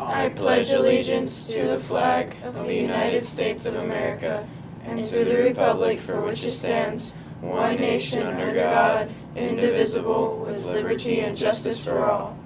I pledge allegiance to the flag of the United States of America and to the republic for which it stands, one nation under God, indivisible, with liberty and justice for all.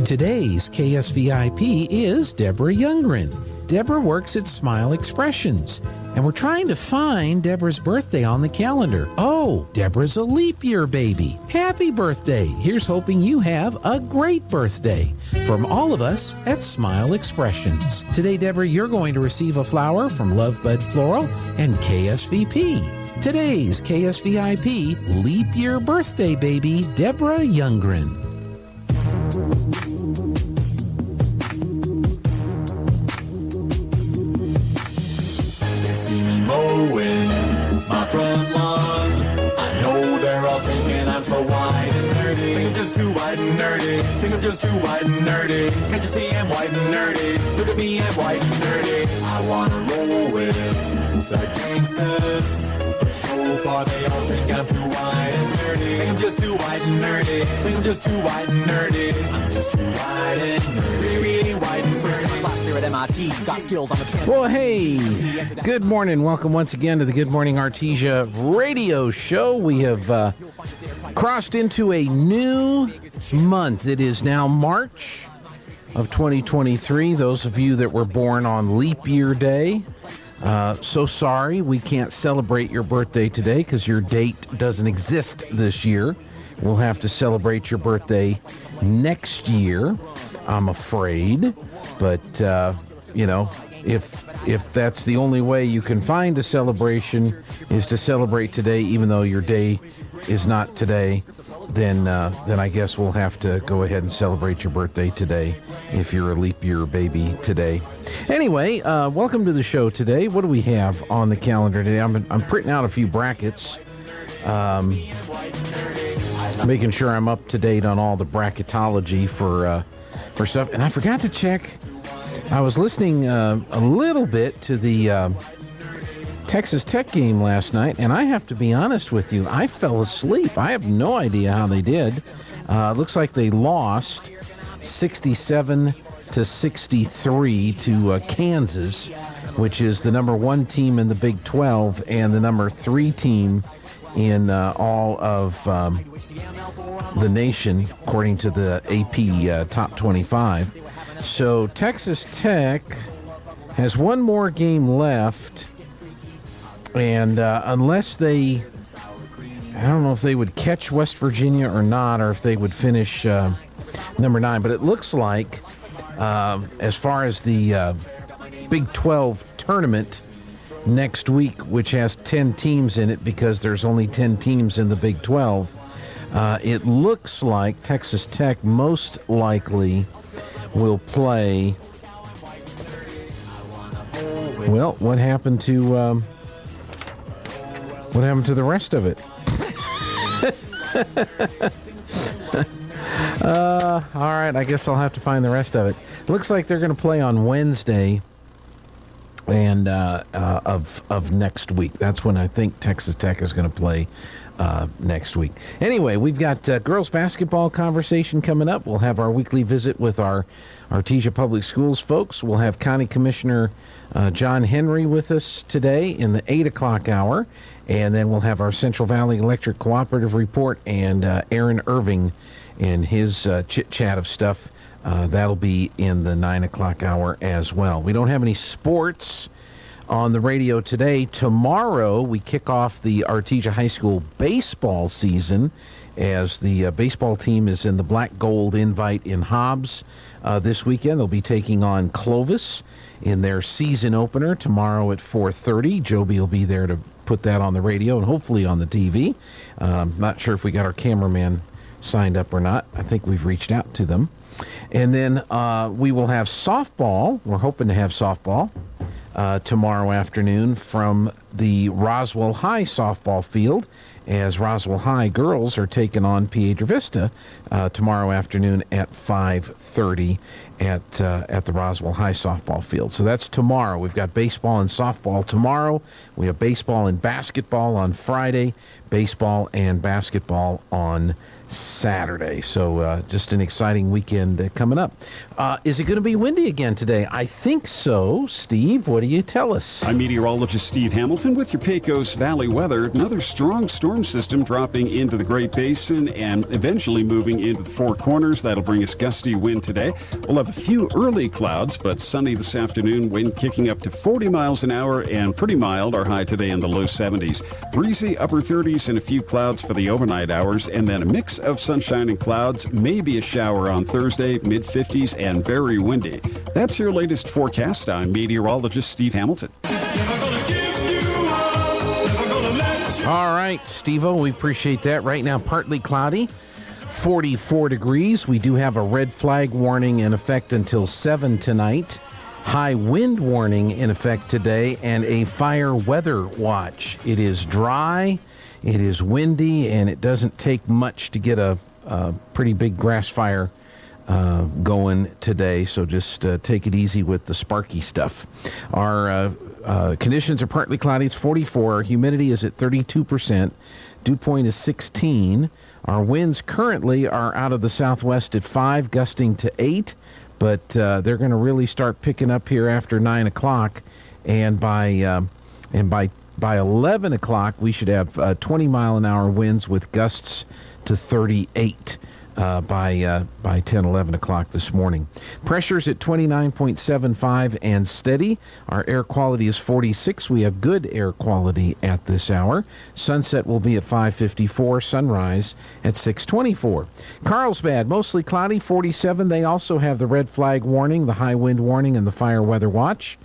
Today's KSVIP is Deborah Youngren. Deborah works at Smile Expressions, and we're trying to find Deborah's birthday on the calendar. Oh, Deborah's a leap year baby. Happy birthday. Here's hoping you have a great birthday from all of us at Smile Expressions. Today, Deborah, you're going to receive a flower from Lovebud Floral and KSVP. Today's KSVIP leap year birthday baby, Deborah Youngren. My front lawn, I know they're all thinking I'm so wide and nerdy. Think I'm just too wide and nerdy. Think I'm just too wide and nerdy. Can't you see I'm wide and nerdy? Look at me, I'm wide and nerdy. I wanna roll with the gangsters, but so far they all think I'm too wide and nerdy. Think I'm just too wide and nerdy. Think I'm just too wide and nerdy. I'm just too wide and nerdy. Really wide and nerdy. At MIT, got skills on the channel. Well, hey, good morning. Welcome once again to the Good Morning Artesia radio show. We have crossed into a new month. It is now March of 2023. Those of you that were born on Leap Year Day, so sorry we can't celebrate your birthday today because your date doesn't exist this year. We'll have to celebrate your birthday next year, I'm afraid. But, if that's the only way you can find a celebration is to celebrate today, even though your day is not today, then I guess we'll have to go ahead and celebrate your birthday today if you're a leap year baby today. Anyway, welcome to the show today. What do we have on the calendar today? I'm printing out a few brackets, making sure I'm up to date on all the bracketology for stuff. And I forgot to check. I was listening a little bit to the Texas Tech game last night, and I have to be honest with you, I fell asleep. I have no idea how they did. Looks like they lost 67-63 to Kansas, which is the number 1 team in the Big 12 and the number 3 team in all of the nation, according to the AP Top 25. So Texas Tech has one more game left, and unless they, I don't know if they would catch West Virginia or not, or if they would finish number 9, but it looks like as far as the Big 12 tournament next week, which has 10 teams in it because there's only 10 teams in the Big 12, it looks like Texas Tech most likely will play. Well, what happened to the rest of it? All right, I guess I'll have to find the rest of it. Looks like they're going to play on Wednesday and of next week. That's when I think Texas Tech is going to play next week. Anyway, we've got girls basketball conversation coming up. We'll have our weekly visit with our Artesia Public Schools folks. We'll have County Commissioner John Henry with us today in the 8 o'clock hour. And then we'll have our Central Valley Electric Cooperative report and Aaron Irving and his chit-chat of stuff. That'll be in the 9 o'clock hour as well. We don't have any sports on the radio today. Tomorrow, we kick off the Artesia High School baseball season as the baseball team is in the Black Gold Invite in Hobbs this weekend. They'll be taking on Clovis in their season opener tomorrow at 4:30. Joby will be there to put that on the radio and hopefully on the TV. Not sure if we got our cameraman signed up or not. I think we've reached out to them. And then we will have softball. We're hoping to have softball tomorrow afternoon from the Roswell High softball field, as Roswell High girls are taking on Piedra Vista tomorrow afternoon at 5:30 at the Roswell High softball field. So that's tomorrow. We've got baseball and softball tomorrow. We have baseball and basketball on Friday, baseball and basketball on Saturday. So just an exciting weekend coming up. Is it going to be windy again today? I think so. Steve, what do you tell us? I'm meteorologist Steve Hamilton with your Pecos Valley weather. Another strong storm system dropping into the Great Basin and eventually moving into the Four Corners. That'll bring us gusty wind today. We'll have a few early clouds, but sunny this afternoon. Wind kicking up to 40 miles an hour and pretty mild. Our high today in the low 70s. Breezy upper 30s and a few clouds for the overnight hours, and then a mix of sunshine and clouds, maybe a shower on Thursday, mid-50s and very windy. That's your latest forecast. I'm meteorologist Steve Hamilton. All right, Steve-O, we appreciate that. Right now, partly cloudy, 44 degrees. We do have a red flag warning in effect until 7 tonight. High wind warning in effect today, and a fire weather watch. It is dry. It is windy, and it doesn't take much to get a pretty big grass fire going today, so just take it easy with the sparky stuff. Our conditions are partly cloudy. It's 44. Our humidity is at 32%. Dew point is 16. Our winds currently are out of the southwest at 5, gusting to 8, but they're going to really start picking up here after 9 o'clock, and by 11 o'clock, we should have 20-mile-an-hour winds with gusts to 38 by 10, 11 o'clock this morning. Pressure's at 29.75 and steady. Our air quality is 46. We have good air quality at this hour. Sunset will be at 5:54. Sunrise at 6:24. Carlsbad, mostly cloudy, 47. They also have the red flag warning, the high wind warning, and the fire weather watch.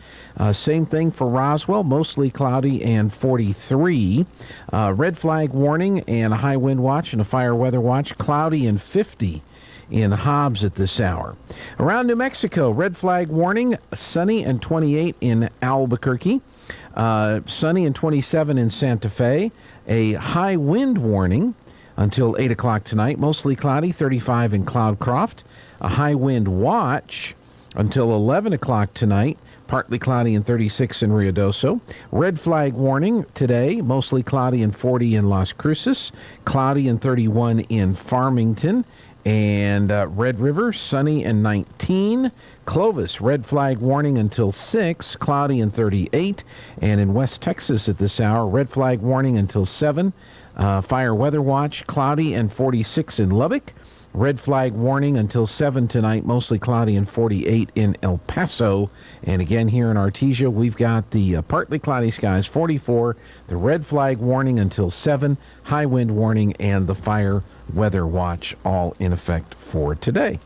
Same thing for Roswell, mostly cloudy and 43. Red flag warning and a high wind watch and a fire weather watch, cloudy and 50 in Hobbs at this hour. Around New Mexico, red flag warning, sunny and 28 in Albuquerque, sunny and 27 in Santa Fe, a high wind warning until 8 o'clock tonight, mostly cloudy, 35 in Cloudcroft, a high wind watch until 11 o'clock tonight, partly cloudy and 36 in Ruidoso. Red flag warning today, mostly cloudy and 40 in Las Cruces, cloudy and 31 in Farmington, and Red River, sunny and 19. Clovis, red flag warning until 6, cloudy and 38. And in West Texas at this hour, red flag warning until 7. Fire weather watch, cloudy and 46 in Lubbock. Red flag warning until 7 tonight, mostly cloudy and 48 in El Paso. And again, here in Artesia, we've got the partly cloudy skies, 44, the red flag warning until 7, high wind warning, and the fire weather watch, all in effect for today.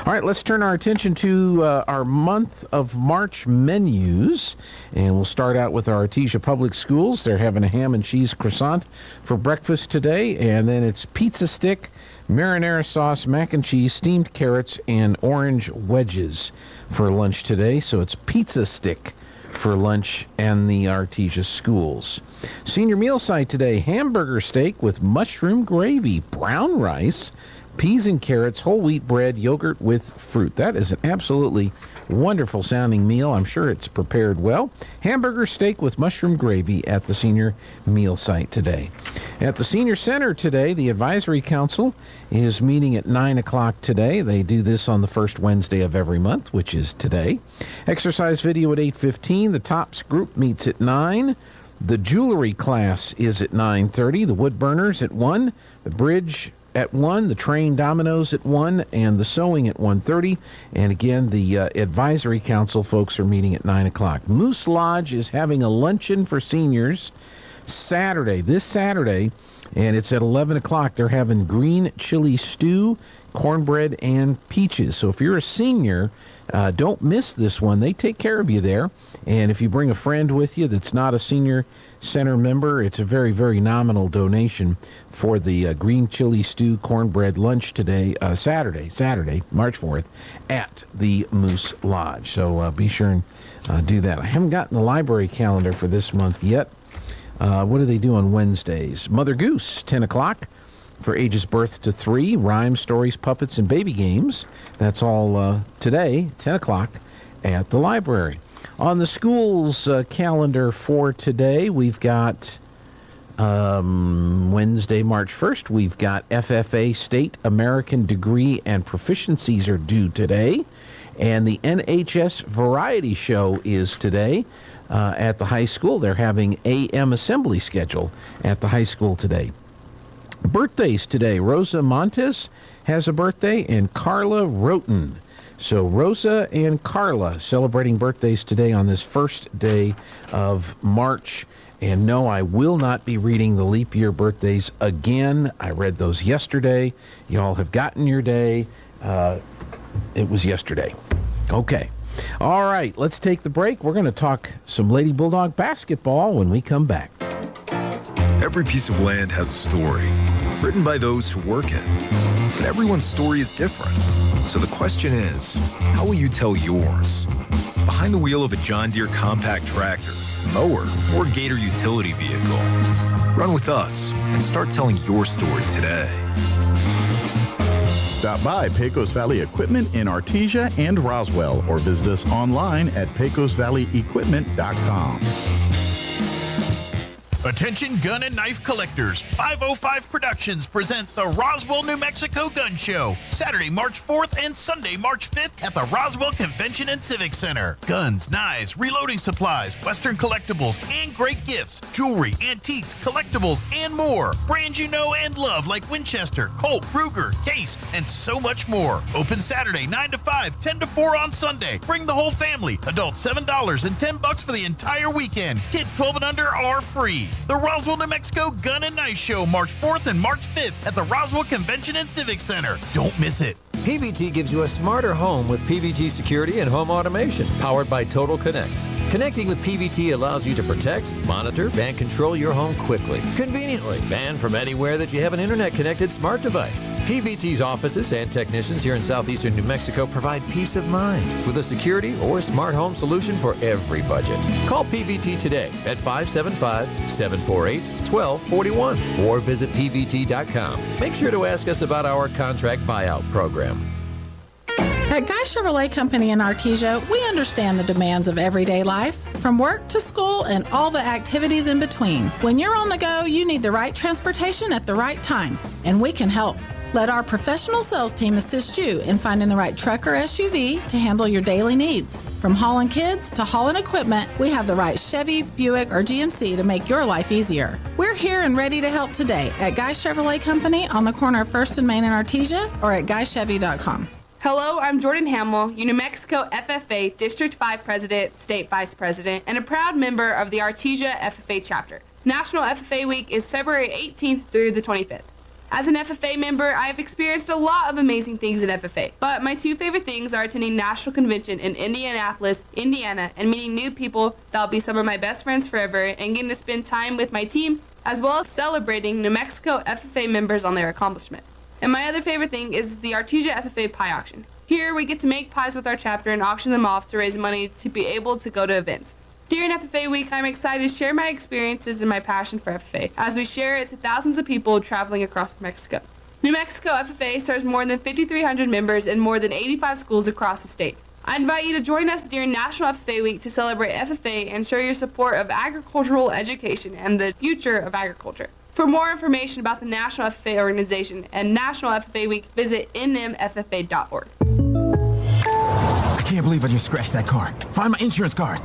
All right, let's turn our attention to our month of March menus. And we'll start out with our Artesia Public Schools. They're having a ham and cheese croissant for breakfast today. And then it's pizza stick, marinara sauce, mac and cheese, steamed carrots, and orange wedges for lunch today. So it's pizza stick for lunch and the Artesia schools. Senior meal site today, hamburger steak with mushroom gravy, brown rice, peas and carrots, whole wheat bread, yogurt with fruit. That is an absolutely wonderful sounding meal. I'm sure it's prepared well. Hamburger steak with mushroom gravy at the senior meal site today. At the senior center today, the advisory council is meeting at 9 o'clock today. They do this on the first Wednesday of every month, which is today. Exercise video at 8:15. The TOPS group meets at 9. The jewelry class is at 9:30. The wood burners at 1. The bridge at 1, the train dominoes at 1, and the sewing at 1:30. And again, the advisory council folks are meeting at 9 o'clock. Moose Lodge is having a luncheon for seniors this Saturday, and it's at 11 o'clock. They're having green chili stew, cornbread, and peaches. So if you're a senior, don't miss this one. They take care of you there. And if you bring a friend with you that's not a senior center member, it's a very, very nominal donation for the green chili stew cornbread lunch today, Saturday, March 4th, at the Moose Lodge. So be sure and do that. I haven't gotten the library calendar for this month yet. What do they do on Wednesdays? Mother Goose, 10 o'clock for ages birth to 3. Rhyme, stories, puppets, and baby games. That's all today, 10 o'clock at the library. On the school's calendar for today, we've got Wednesday, March 1st, we've got FFA State American Degree and Proficiencies are due today. And the NHS Variety Show is today at the high school. They're having AM assembly schedule at the high school today. Birthdays today. Rosa Montes has a birthday, and Carla Roten. So Rosa and Carla celebrating birthdays today on this first day of March. And no, I will not be reading the leap year birthdays again. I read those yesterday. Y'all have gotten your day. It was yesterday. Okay. All right, let's take the break. We're going to talk some Lady Bulldog basketball when we come back. Every piece of land has a story, written by those who work it. But everyone's story is different. So the question is, how will you tell yours? Behind the wheel of a John Deere compact tractor, mower, or Gator utility vehicle. Run with us and start telling your story today. Stop by Pecos Valley Equipment in Artesia and Roswell, or visit us online at pecosvalleyequipment.com. Attention gun and knife collectors. 505 Productions presents the Roswell, New Mexico Gun Show, Saturday, March 4th and Sunday, March 5th at the Roswell Convention and Civic Center. Guns, knives, reloading supplies, Western collectibles, and great gifts, jewelry, antiques, collectibles, and more. Brands you know and love like Winchester, Colt, Ruger, Case, and so much more. Open Saturday, 9 to 5, 10 to 4 on Sunday. Bring the whole family. Adults $7 and $10 for the entire weekend. Kids 12 and under are free. The Roswell, New Mexico Gun and Knife Show, March 4th and March 5th at the Roswell Convention and Civic Center. Don't miss it. PVT gives you a smarter home with PVT security and home automation, powered by Total Connect. Connecting with PVT allows you to protect, monitor, and control your home quickly, conveniently, and from anywhere that you have an internet-connected smart device. PVT's offices and technicians here in southeastern New Mexico provide peace of mind with a security or smart home solution for every budget. Call PVT today at 575-748-1241 or visit pvt.com. Make sure to ask us about our contract buyout program. At Guy Chevrolet Company in Artesia, we understand the demands of everyday life, from work to school and all the activities in between. When you're on the go, you need the right transportation at the right time, and we can help. Let our professional sales team assist you in finding the right truck or SUV to handle your daily needs. From hauling kids to hauling equipment, we have the right Chevy, Buick, or GMC to make your life easier. We're here and ready to help today at Guy Chevrolet Company on the corner of 1st and Main in Artesia or at guychevy.com. Hello, I'm Jordan Hamill, New Mexico FFA District 5 President, State Vice President, and a proud member of the Artesia FFA chapter. National FFA Week is February 18th through the 25th. As an FFA member, I have experienced a lot of amazing things in FFA, but my two favorite things are attending National Convention in Indianapolis, Indiana, and meeting new people that will be some of my best friends forever, and getting to spend time with my team, as well as celebrating New Mexico FFA members on their accomplishment. And my other favorite thing is the Artesia FFA Pie Auction. Here, we get to make pies with our chapter and auction them off to raise money to be able to go to events. During FFA Week, I'm excited to share my experiences and my passion for FFA as we share it to thousands of people traveling across Mexico. New Mexico FFA serves more than 5,300 members in more than 85 schools across the state. I invite you to join us during National FFA Week to celebrate FFA and show your support of agricultural education and the future of agriculture. For more information about the National FFA organization and National FFA Week, visit nmffa.org. I can't believe I just scratched that car. Find my insurance card.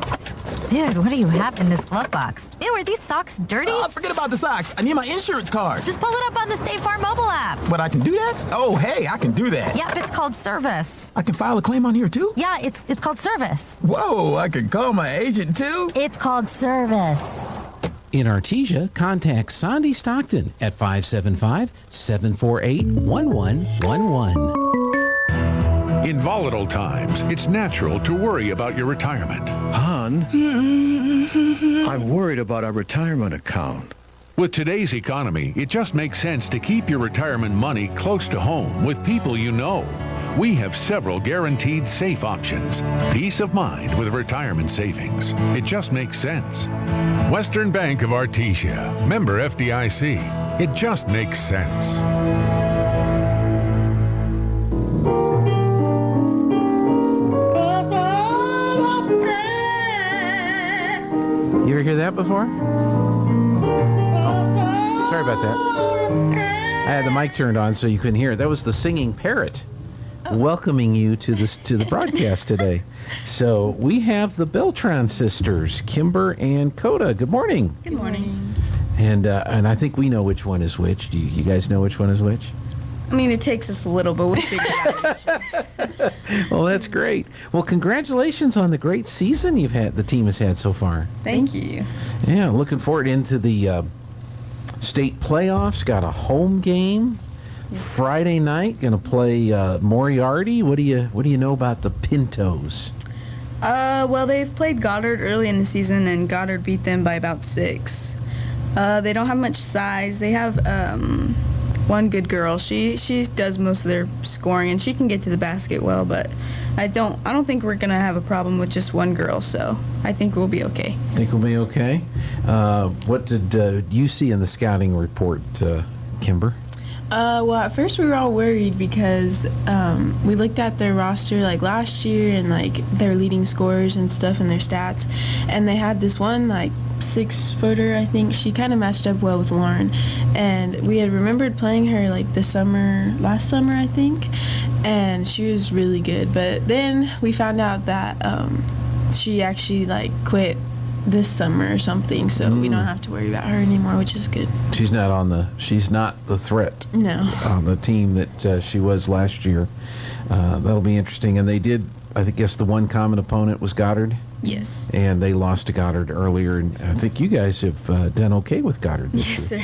Dude, what do you have in this glove box? Ew, are these socks dirty? Forget about the socks. I need my insurance card. Just pull it up on the State Farm mobile app. But I can do that? Oh, hey, I can do that. Yep, it's called service. I can file a claim on here, too? Yeah, it's called service. Whoa, I can call my agent, too? It's called service. In Artesia, contact Sandy Stockton at 575-748-1111. In volatile times, it's natural to worry about your retirement. Hon, I'm worried about our retirement account. With today's economy, it just makes sense to keep your retirement money close to home with people you know. We have several guaranteed safe options. Peace of mind with retirement savings. It just makes sense. Western Bank of Artesia. Member FDIC. It just makes sense. You ever hear that before? Oh, sorry about that. I had the mic turned on so you couldn't hear it. That was the singing parrot welcoming you to the broadcast today. So we have the Beltran sisters, Kimber and Coda. Good morning. Good morning. And I think we know which one is which. Do you guys know which one is which? I mean, it takes us a little, but we'll figure it out. Well, that's great. Well, congratulations on the great season the team has had so far. Thank you. Yeah, looking forward into the state playoffs. Got a home game Friday night. Going to play Moriarty. What do you know about the Pintos? Well, they've played Goddard early in the season, and Goddard beat them by about 6. They don't have much size. They have one good girl. She does most of their scoring, and she can get to the basket well. But I don't think we're gonna have a problem with just one girl. So I think we'll be okay. Think we'll be okay. What did you see in the scouting report, Kimber? Well, at first we were all worried because we looked at their roster like last year and like their leading scorers and stuff and their stats, and they had this one like 6-footer, I think. She kind of matched up well with Lauren, and we had remembered playing her like last summer, I think, and she was really good. But then we found out that she actually like quit this summer or something, so we don't have to worry about her anymore, which is good. She's not the threat. No. On the team that she was last year. That'll be interesting. And they did, I guess the one common opponent was Goddard. Yes. And they lost to Goddard earlier, and I think you guys have done okay with Goddard this year. Sir.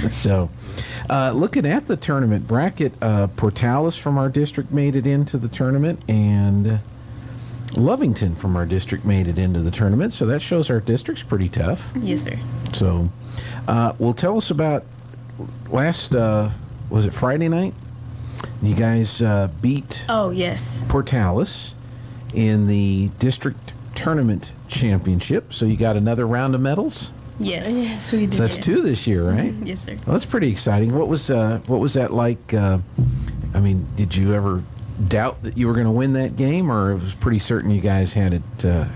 So, looking at the tournament bracket, Portales from our district made it into the tournament, and Lovington from our district made it into the tournament, so that shows our district's pretty tough. Yes, sir. So, well, tell us about last, was it Friday night? You guys beat yes. Portales in the district tournament championship, so you got another round of medals? Yes, we did. So that's 2 this year, right? Yes, sir. Well, that's pretty exciting. What was that like? I mean, did you ever doubt that you were going to win that game, or it was pretty certain you guys had it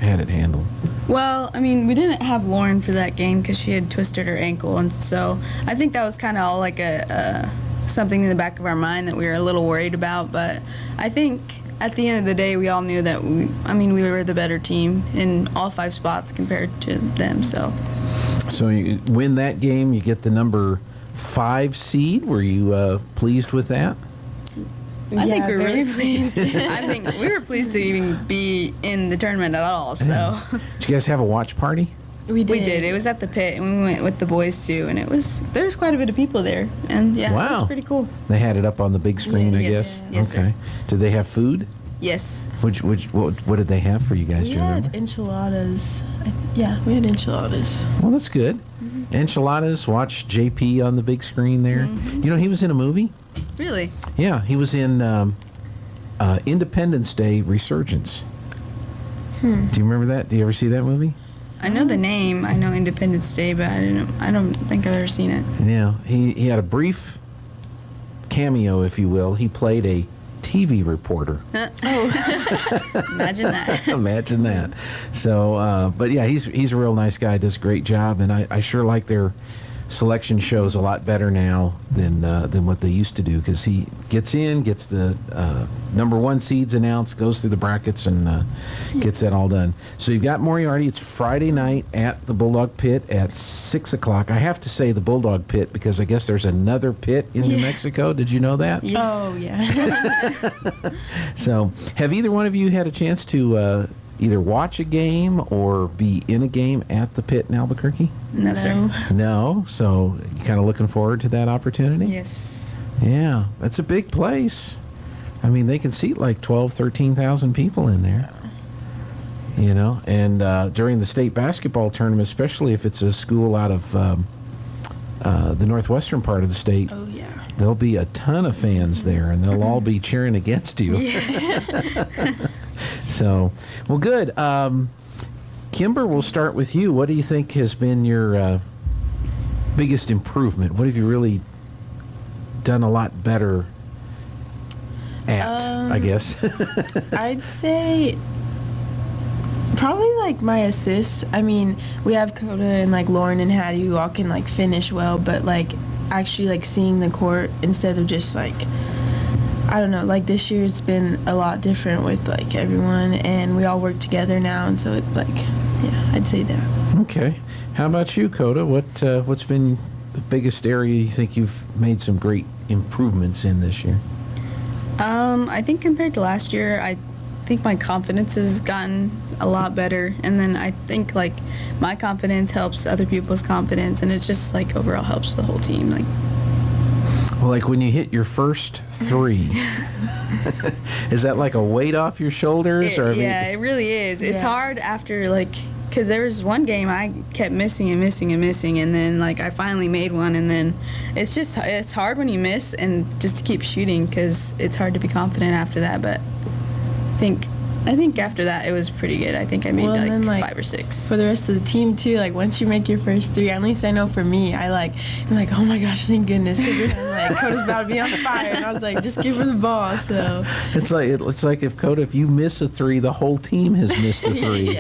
handled? Well, I mean, we didn't have Lauren for that game because she had twisted her ankle, and so I think that was kind of all like a something in the back of our mind that we were a little worried about. But I think at the end of the day, we all knew that we were the better team in all 5 spots compared to them. So you win that game, you get the number 5 seed. Were you pleased with that? I think we're really pleased. I think we were pleased to even be in the tournament at all. So Did you guys have a watch party? We did. It was at the pit, and we went with the boys too, and there was quite a bit of people there, and yeah, wow. It was pretty cool. They had it up on the big screen, I guess. Yes, okay. Sir. Did they have food? Yes. What did they have for you guys? Do you remember? We had enchiladas. Yeah, we had enchiladas. Well, that's good. Mm-hmm. Enchiladas. Watch JP on the big screen there. Mm-hmm. You know, he was in a movie. Really? Yeah, he was in Independence Day Resurgence. Do you remember that? Do you ever see that movie? I know the name. I know Independence Day, but I don't think I've ever seen it. Yeah, he had a brief cameo, if you will. He played a TV reporter. Imagine that. Imagine that. So, but yeah, he's a real nice guy. Does a great job, and I sure like their selection shows a lot better now than what they used to do, because he gets the number one seeds announced, goes through the brackets, and gets that all done. So you've got Moriarty. It's Friday night at the Bulldog Pit at 6 o'clock. I have to say the Bulldog Pit because I guess there's another pit in New Mexico. Did you know that? Yes. Oh, yeah. So have either one of you had a chance to either watch a game or be in a game at the pit in Albuquerque? No, sir. No? So you kind of looking forward to that opportunity? Yes. Yeah, that's a big place. I mean, they can seat like 12, 13,000 people in there. You know, and during the state basketball tournament, especially if it's a school out of the northwestern part of the state, Oh, yeah. there'll be a ton of fans there, and they'll all be cheering against you. Yes. So, well, good. Kimber, we'll start with you. What do you think has been your biggest improvement? What have you really done a lot better at, I guess? I'd say probably like my assists. I mean, we have Coda and like Lauren and Hattie who all can like finish well, but like actually like seeing the court instead of just like, I don't know, like this year it's been a lot different with like everyone, and we all work together now, and so it's like, yeah, I'd say that. Okay. How about you, Coda? What's been the biggest area you think you've made some great improvements in this year? I think compared to last year, I think my confidence has gotten a lot better, and then I think like my confidence helps other people's confidence, and it's just like overall helps the whole team. Like, well, like when you hit your first three, is that like a weight off your shoulders? Yeah, it really is. It's hard after like, because there was one game I kept missing and missing and missing, and then like I finally made one, and then it's hard when you miss and just to keep shooting, because it's hard to be confident after that. But I think after that it was pretty good. I think I made like 5 or 6. For the rest of the team too, like once you make your first 3, at least I know for me, I'm like, oh my gosh, thank goodness, because I'm like, Coda's about to be on fire, and I was like, just give her the ball. So it's like if Coda, if you miss a 3, the whole team has missed a 3.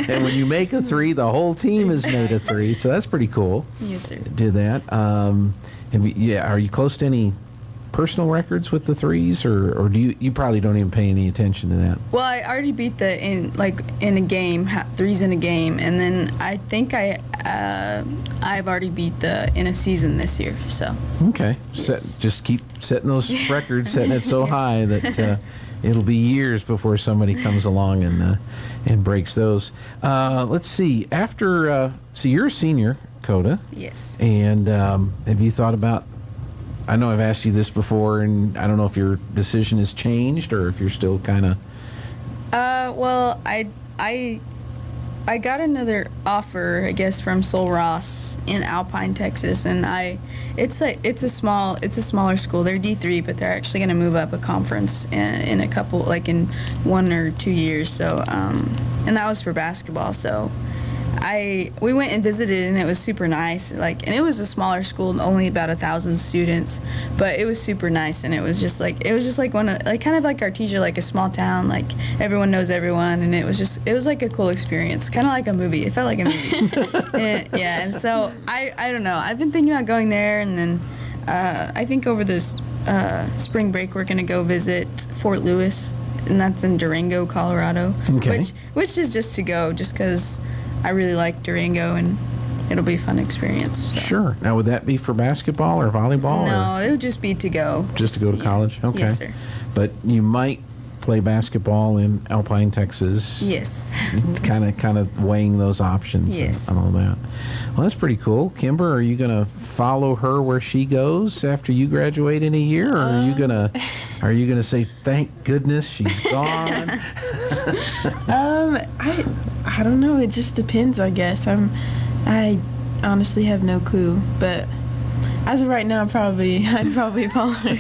And when you make a 3, the whole team has made a 3. So that's pretty cool. Yes, sir. Do that. Are you close to any personal records with the 3s, or do you probably don't even pay any attention to that? Well, I already beat in a game, 3s in a game, and then I think I've already beat the in a season this year. So okay, yes. Just keep setting those records, setting it so high that it'll be years before somebody comes along and breaks those. Let's see. After so you're a senior, Coda. Yes. And have you thought about? I know I've asked you this before, and I don't know if your decision has changed or if you're still kind of. Well, I got another offer, I guess, from Sol Ross in Alpine, Texas, and it's a smaller school. They're D3, but they're actually going to move up a conference in a couple, like in 1 or 2 years. So, and that was for basketball. So. We went and visited, and it was super nice. And it was a smaller school, only about 1,000 students, but it was super nice. And it was just like one of, like, kind of like Artesia, like a small town, like everyone knows everyone, and it was like a cool experience, kind of like a movie. It felt like a movie. And so I don't know. I've been thinking about going there, and then I think over this spring break we're gonna go visit Fort Lewis, and that's in Durango, Colorado. Okay. Which is just to go, just because I really like Durango, and it'll be a fun experience. So. Sure. Now, would that be for basketball or volleyball? No, it would just be to go. Just to go to college? Okay. Yes, sir. But you might play basketball in Alpine, Texas. Yes. kind of weighing those options. Yes. And all that. Well, that's pretty cool. Kimber, are you going to follow her where she goes after you graduate in a year, or are you gonna say thank goodness she's gone? I don't know. It just depends, I guess. I honestly have no clue, but as of right now, I'd probably follow her.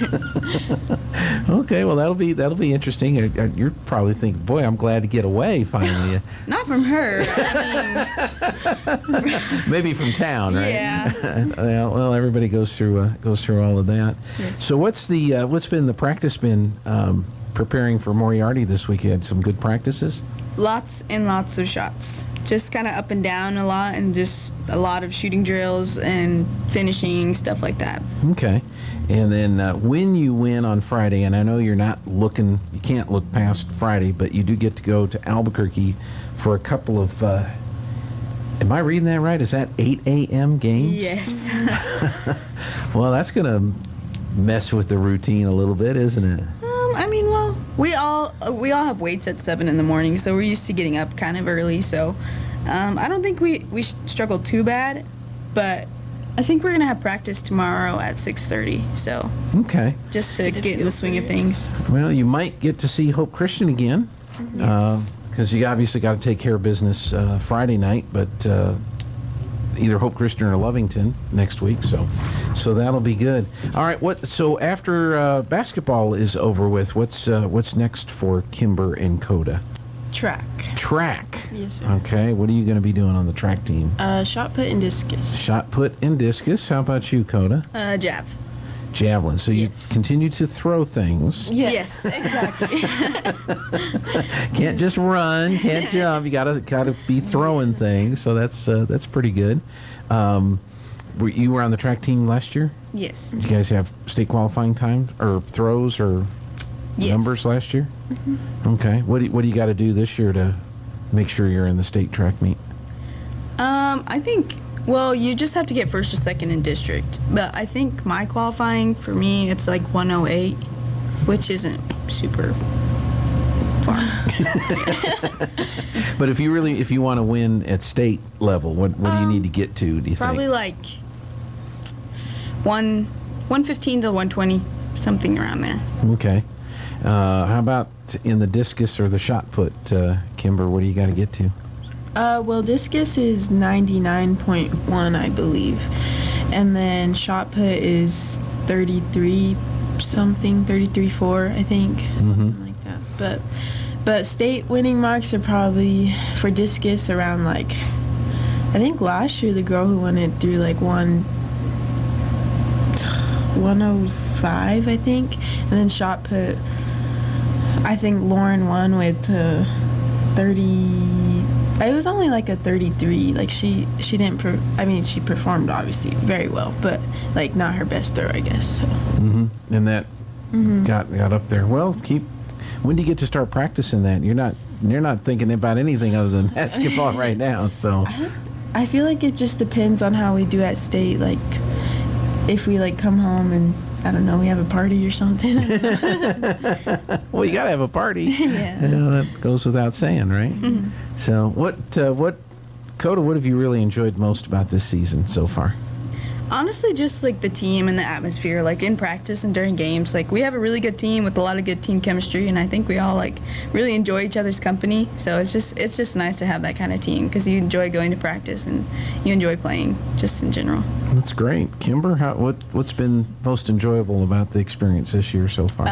Okay, well that'll be interesting. You're probably thinking, boy, I'm glad to get away finally. Not from her. I Maybe from town, right? Yeah. Well, everybody goes through all of that. Yes. So what's been the practice been preparing for Moriarty this week? You had some good practices? Lots and lots of shots. Just kind of up and down a lot, and just a lot of shooting drills and finishing, stuff like that. Okay. And then when you win on Friday, and I know you can't look past Friday, but you do get to go to Albuquerque for a couple of, am I reading that right? Is that 8 a.m. games? Yes. Well, that's going to mess with the routine a little bit, isn't it? Well, we all have weights at 7 in the morning, so we're used to getting up kind of early. So I don't think we struggle too bad, but I think we're gonna have practice tomorrow at 6:30. So okay, just to get in the swing of things. Well, you might get to see Hope Christian again, because you obviously got to take care of business Friday night, but either Hope Christian or Lovington next week. So that'll be good. All right. So after basketball is over with, what's next for Kimber and Coda? Track. Yes, sir. Okay. What are you going to be doing on the track team? Shot put and discus. Shot put and discus. How about you, Coda? Javelin. So you continue to throw things. Yes, exactly. Can't just run, can't jump. You gotta be throwing things. So that's pretty good. You were on the track team last year? Yes. Did you guys have state qualifying time or throws or numbers last year? Mm-hmm. Okay. What do you got to do this year to make sure you're in the state track meet? I think. Well, you just have to get first or second in district. But I think my qualifying, for me, it's like 108, which isn't super far. But if you want to win at state level, what do you need to get to, do you probably think? Like 115 to 120, something around there. Okay. How about in the discus or the shot put, Kimber, what do you got to get to? Well, discus is 99.1, I believe. And then shot put is 33 something, 33.4, I think. Something like that. But state winning marks are probably, for discus, around like, I think last year the girl who won it threw like 105, I think. And then shot put, I think Lauren won with 30. It was only like a 33. Like she didn't. She performed obviously very well, but like not her best throw, I guess. So. And that got up there. Well, when do you get to start practicing that? You're not thinking about anything other than basketball right now. So. I feel like it just depends on how we do at state. Like if we like come home and I don't know, we have a party or something. Well, you gotta have a party. Yeah. That goes without saying, right? Mm-hmm. So, what, Coda? What have you really enjoyed most about this season so far? Honestly, just like the team and the atmosphere, like in practice and during games. Like we have a really good team with a lot of good team chemistry, and I think we all like really enjoy each other's company. So it's just nice to have that kind of team because you enjoy going to practice and you enjoy playing just in general. That's great, Kimber. What's been most enjoyable about the experience this year so far?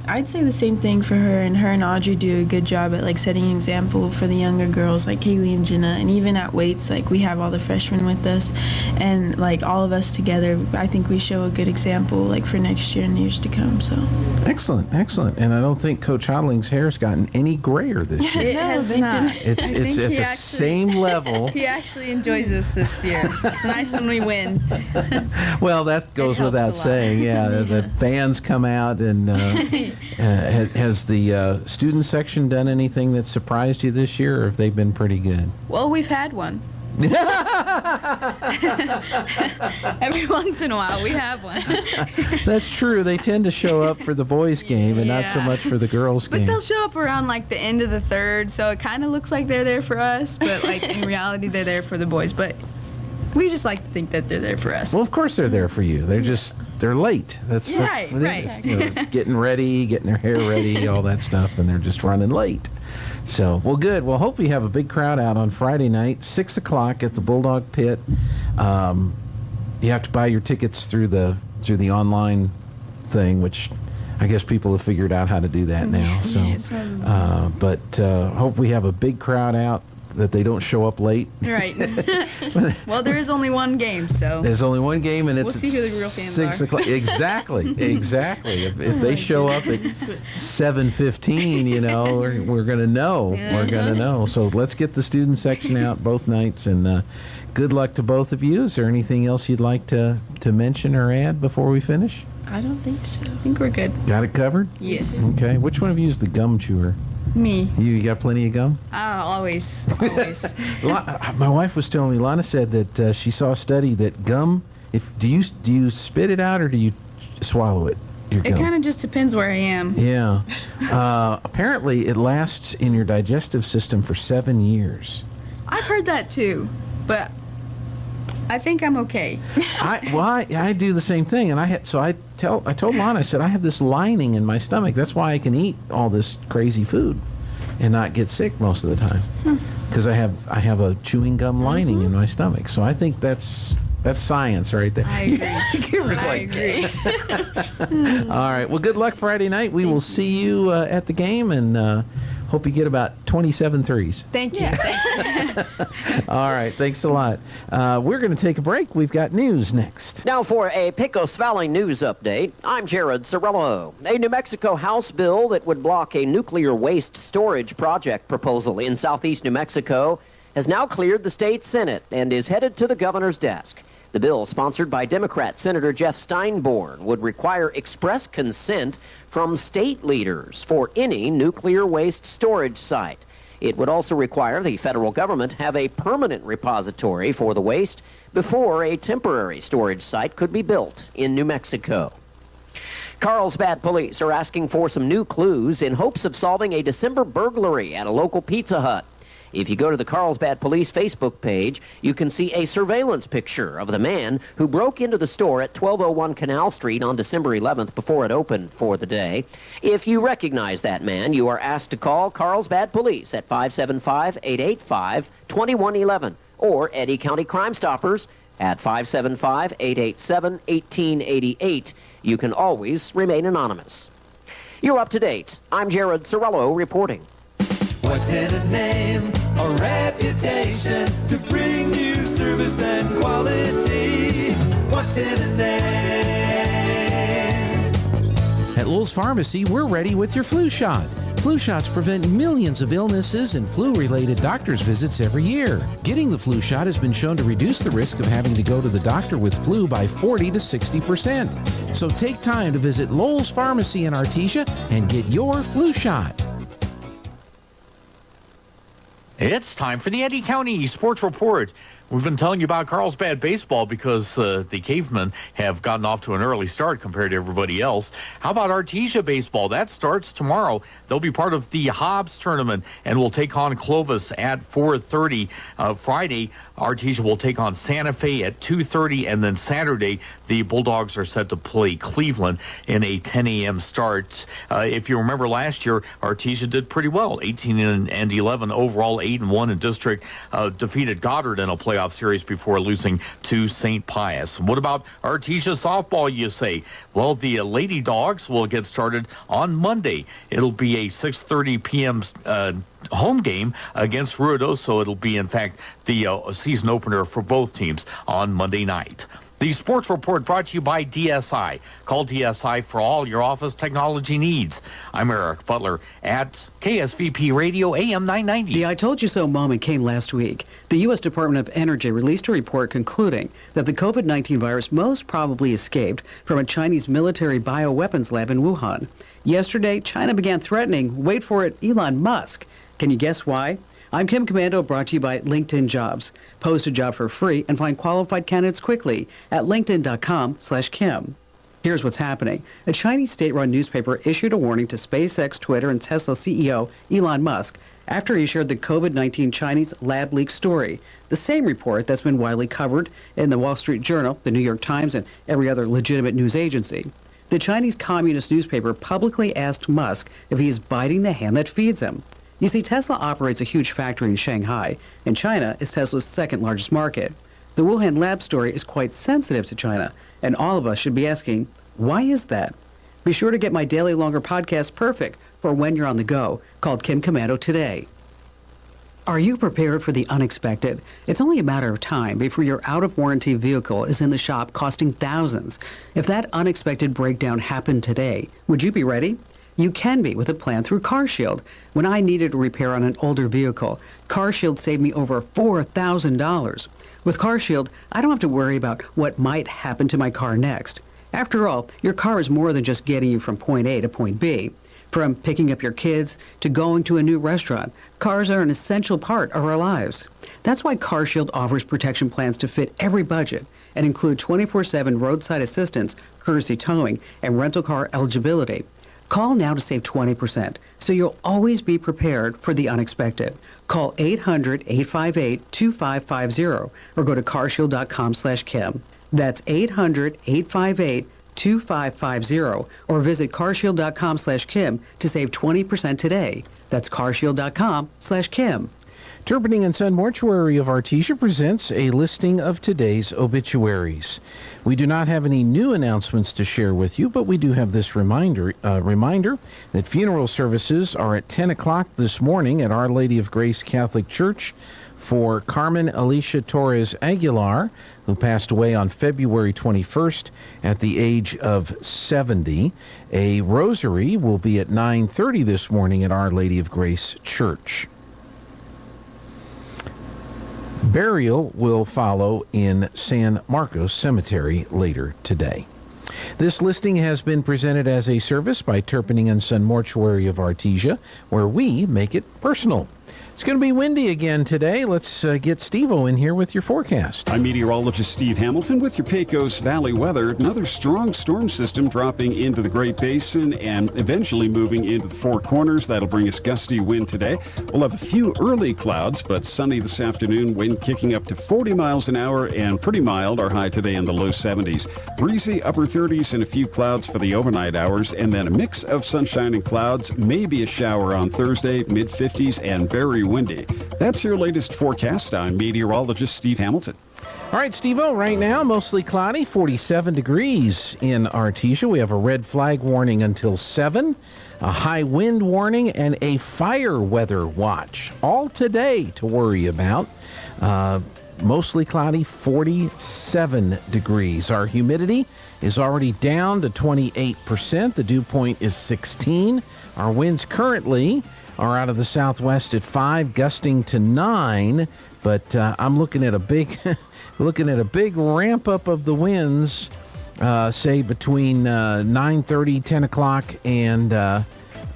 I'd say the same thing for her, and her and Audrey do a good job at like setting an example for the younger girls like Kaylee and Jenna, and even at weights like we have all the freshmen with us, and like all of us together. I think we show a good example like for next year and years to come. So excellent, and I don't think Coach Hodling's hair's gotten any grayer this year. It has not. It's at the same level. He actually enjoys us this year. It's nice when we win. Well, that goes without saying. Yeah, the fans come out, and has the student section done anything that surprised you this year, or have they been pretty good? Well, we've had one. Every once in a while, we have one. That's true. They tend to show up for the boys' game and not so much for the girls' game. But they'll show up around like the end of the third, so it kind of looks like they're there for us, but like in reality, they're there for the boys. But we just like to think that they're there for us. Well, of course they're there for you. They're late. That's right. what it is. You know, getting ready, getting their hair ready, all that stuff, and they're just running late. So, well, good. Well, hope we have a big crowd out on Friday night, 6 o'clock at the Bulldog Pit. You have to buy your tickets through the online thing, which I guess people have figured out how to do that now. So, but hope we have a big crowd out, that they don't show up late. Right. Well, there is only one game, so. There's only one game, and it's we'll see who the real fans 6 o'clock. Exactly. If they show up at 7:15, we're going to know. We're going to know. So let's get the student section out both nights, and good luck to both of you. Is there anything else you'd like to mention or add before we finish? I don't think so. I think we're good. Got it covered? Yes. Okay. Which one of you is the gum chewer? Me. You got plenty of gum? Always. My wife was telling me, Lana said that she saw a study that gum, do you spit it out or do you swallow it? It kind of just depends where I am. Yeah. Apparently, it lasts in your digestive system for 7 years. I've heard that too, but I think I'm okay. I do the same thing, and I told Lana, I said, I have this lining in my stomach. That's why I can eat all this crazy food and not get sick most of the time, because I have a chewing gum lining in my stomach. So I think that's science right there. I agree. All right. Well, good luck Friday night. We will see you at the game, and hope you get about 27 threes. Thank you. All right. Thanks a lot. We're going to take a break. We've got news next. Now for a Pecos Valley news update, I'm Jared Cirillo. A New Mexico House bill that would block a nuclear waste storage project proposal in southeast New Mexico has now cleared the state Senate and is headed to the governor's desk. The bill, sponsored by Democrat Senator Jeff Steinborn, would require express consent from state leaders for any nuclear waste storage site. It would also require the federal government have a permanent repository for the waste before a temporary storage site could be built in New Mexico. Carlsbad police are asking for some new clues in hopes of solving a December burglary at a local Pizza Hut. If you go to the Carlsbad Police Facebook page, you can see a surveillance picture of the man who broke into the store at 1201 Canal Street on December 11th before it opened for the day. If you recognize that man, you are asked to call Carlsbad Police at 575-885-2111 or Eddy County Crime Stoppers at 575-887-1888. You can always remain anonymous. You're up to date. I'm Jared Cirillo reporting. What's in a name, a reputation to bring you service and quality? What's in a name? At Lowell's Pharmacy, we're ready with your flu shot. Flu shots prevent millions of illnesses and flu-related doctor's visits every year. Getting the flu shot has been shown to reduce the risk of having to go to the doctor with flu by 40 to 60%. So take time to visit Lowell's Pharmacy in Artesia and get your flu shot. It's time for the Eddy County Sports Report. We've been telling you about Carlsbad baseball because the Cavemen have gotten off to an early start compared to everybody else. How about Artesia baseball? That starts tomorrow. They'll be part of the Hobbs tournament and will take on Clovis at 4:30. Friday, Artesia will take on Santa Fe at 2:30, and then Saturday, the Bulldogs are set to play Cleveland in a 10 a.m. start. If you remember last year, Artesia did pretty well, 18-11 overall, 8-1 in district, defeated Goddard in a playoff series before losing to St. Pius. What about Artesia softball, you say? Well, the Lady Dogs will get started on Monday. It'll be a 6:30 p.m. Home game against Ruidoso. It'll be, in fact, the season opener for both teams on Monday night. The Sports Report brought to you by DSI. Call DSI for all your office technology needs. I'm Eric Butler at KSVP Radio AM 990. The I Told You So moment came last week. The U.S. Department of Energy released a report concluding that the COVID-19 virus most probably escaped from a Chinese military bioweapons lab in Wuhan. Yesterday, China began threatening, wait for it, Elon Musk. Can you guess why? I'm Kim Commando, brought to you by LinkedIn Jobs. Post a job for free and find qualified candidates quickly at linkedin.com/Kim. Here's what's happening. A Chinese state-run newspaper issued a warning to SpaceX, Twitter, and Tesla CEO Elon Musk after he shared the COVID-19 Chinese lab leak story, the same report that's been widely covered in the Wall Street Journal, the New York Times, and every other legitimate news agency. The Chinese Communist newspaper publicly asked Musk if he is biting the hand that feeds him. You see, Tesla operates a huge factory in Shanghai, and China is Tesla's second largest market. The Wuhan lab story is quite sensitive to China, and all of us should be asking, why is that? Be sure to get my Daily Longer podcast perfect for when you're on the go. Call Kim Commando today. Are you prepared for the unexpected? It's only a matter of time before your out-of-warranty vehicle is in the shop costing thousands. If that unexpected breakdown happened today, would you be ready? You can be with a plan through CarShield. When I needed a repair on an older vehicle, CarShield saved me over $4,000. With CarShield, I don't have to worry about what might happen to my car next. After all, your car is more than just getting you from point A to point B. From picking up your kids to going to a new restaurant, cars are an essential part of our lives. That's why CarShield offers protection plans to fit every budget and include 24/7 roadside assistance, courtesy towing, and rental car eligibility. Call now to save 20%, so you'll always be prepared for the unexpected. Call 800-858-2550 or go to carshield.com/Kim. That's 800-858-2550 or visit carshield.com/Kim to save 20% today. That's carshield.com/Kim. Turpinning & Son Mortuary of Artesia presents a listing of today's obituaries. We do not have any new announcements to share with you, but we do have this reminder that funeral services are at 10 o'clock this morning at Our Lady of Grace Catholic Church for Carmen Alicia Torres Aguilar, who passed away on February 21st at the age of 70. A rosary will be at 9:30 this morning at Our Lady of Grace Church. Burial will follow in San Marcos Cemetery later today. This listing has been presented as a service by Turpinning & Son Mortuary of Artesia, where we make it personal. It's going to be windy again today. Let's get Steve-O in here with your forecast. I'm meteorologist Steve Hamilton with your Pecos Valley weather. Another strong storm system dropping into the Great Basin and eventually moving into the Four Corners. That'll bring us gusty wind today. We'll have a few early clouds, but sunny this afternoon. Wind kicking up to 40 miles an hour and pretty mild. Our high today in the low 70s. Breezy upper 30s and a few clouds for the overnight hours, and then a mix of sunshine and clouds. Maybe a shower on Thursday, mid 50s and very windy. That's your latest forecast. I'm meteorologist Steve Hamilton. All right, Steve-O, right now, mostly cloudy, 47 degrees in Artesia. We have a red flag warning until 7, a high wind warning, and a fire weather watch. All today to worry about. Mostly cloudy, 47 degrees. Our humidity is already down to 28%. The dew point is 16. Our winds currently are out of the southwest at 5, gusting to 9. But I'm looking at a big, ramp up of the winds, say between 9:30, 10 o'clock, and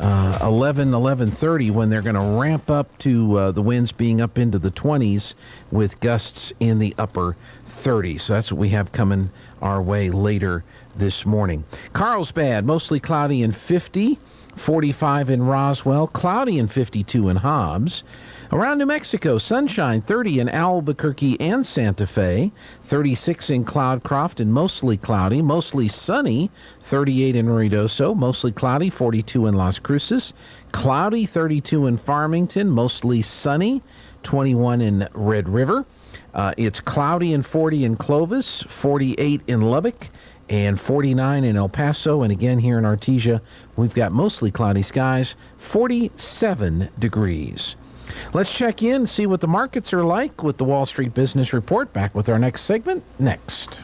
11:30, when they're going to ramp up to the winds being up into the 20s with gusts in the upper 30s. So that's what we have coming our way later this morning. Carlsbad, mostly cloudy and 50. 45 in Roswell, cloudy and 52 in Hobbs. Around New Mexico, sunshine, 30 in Albuquerque and Santa Fe, 36 in Cloudcroft and mostly cloudy, mostly sunny, 38 in Ruidoso, mostly cloudy, 42 in Las Cruces, cloudy, 32 in Farmington, mostly sunny, 21 in Red River. It's cloudy and 40 in Clovis, 48 in Lubbock, and 49 in El Paso. And again, here in Artesia, we've got mostly cloudy skies, 47 degrees. Let's check in, see what the markets are like with the Wall Street Business Report. Back with our next segment next.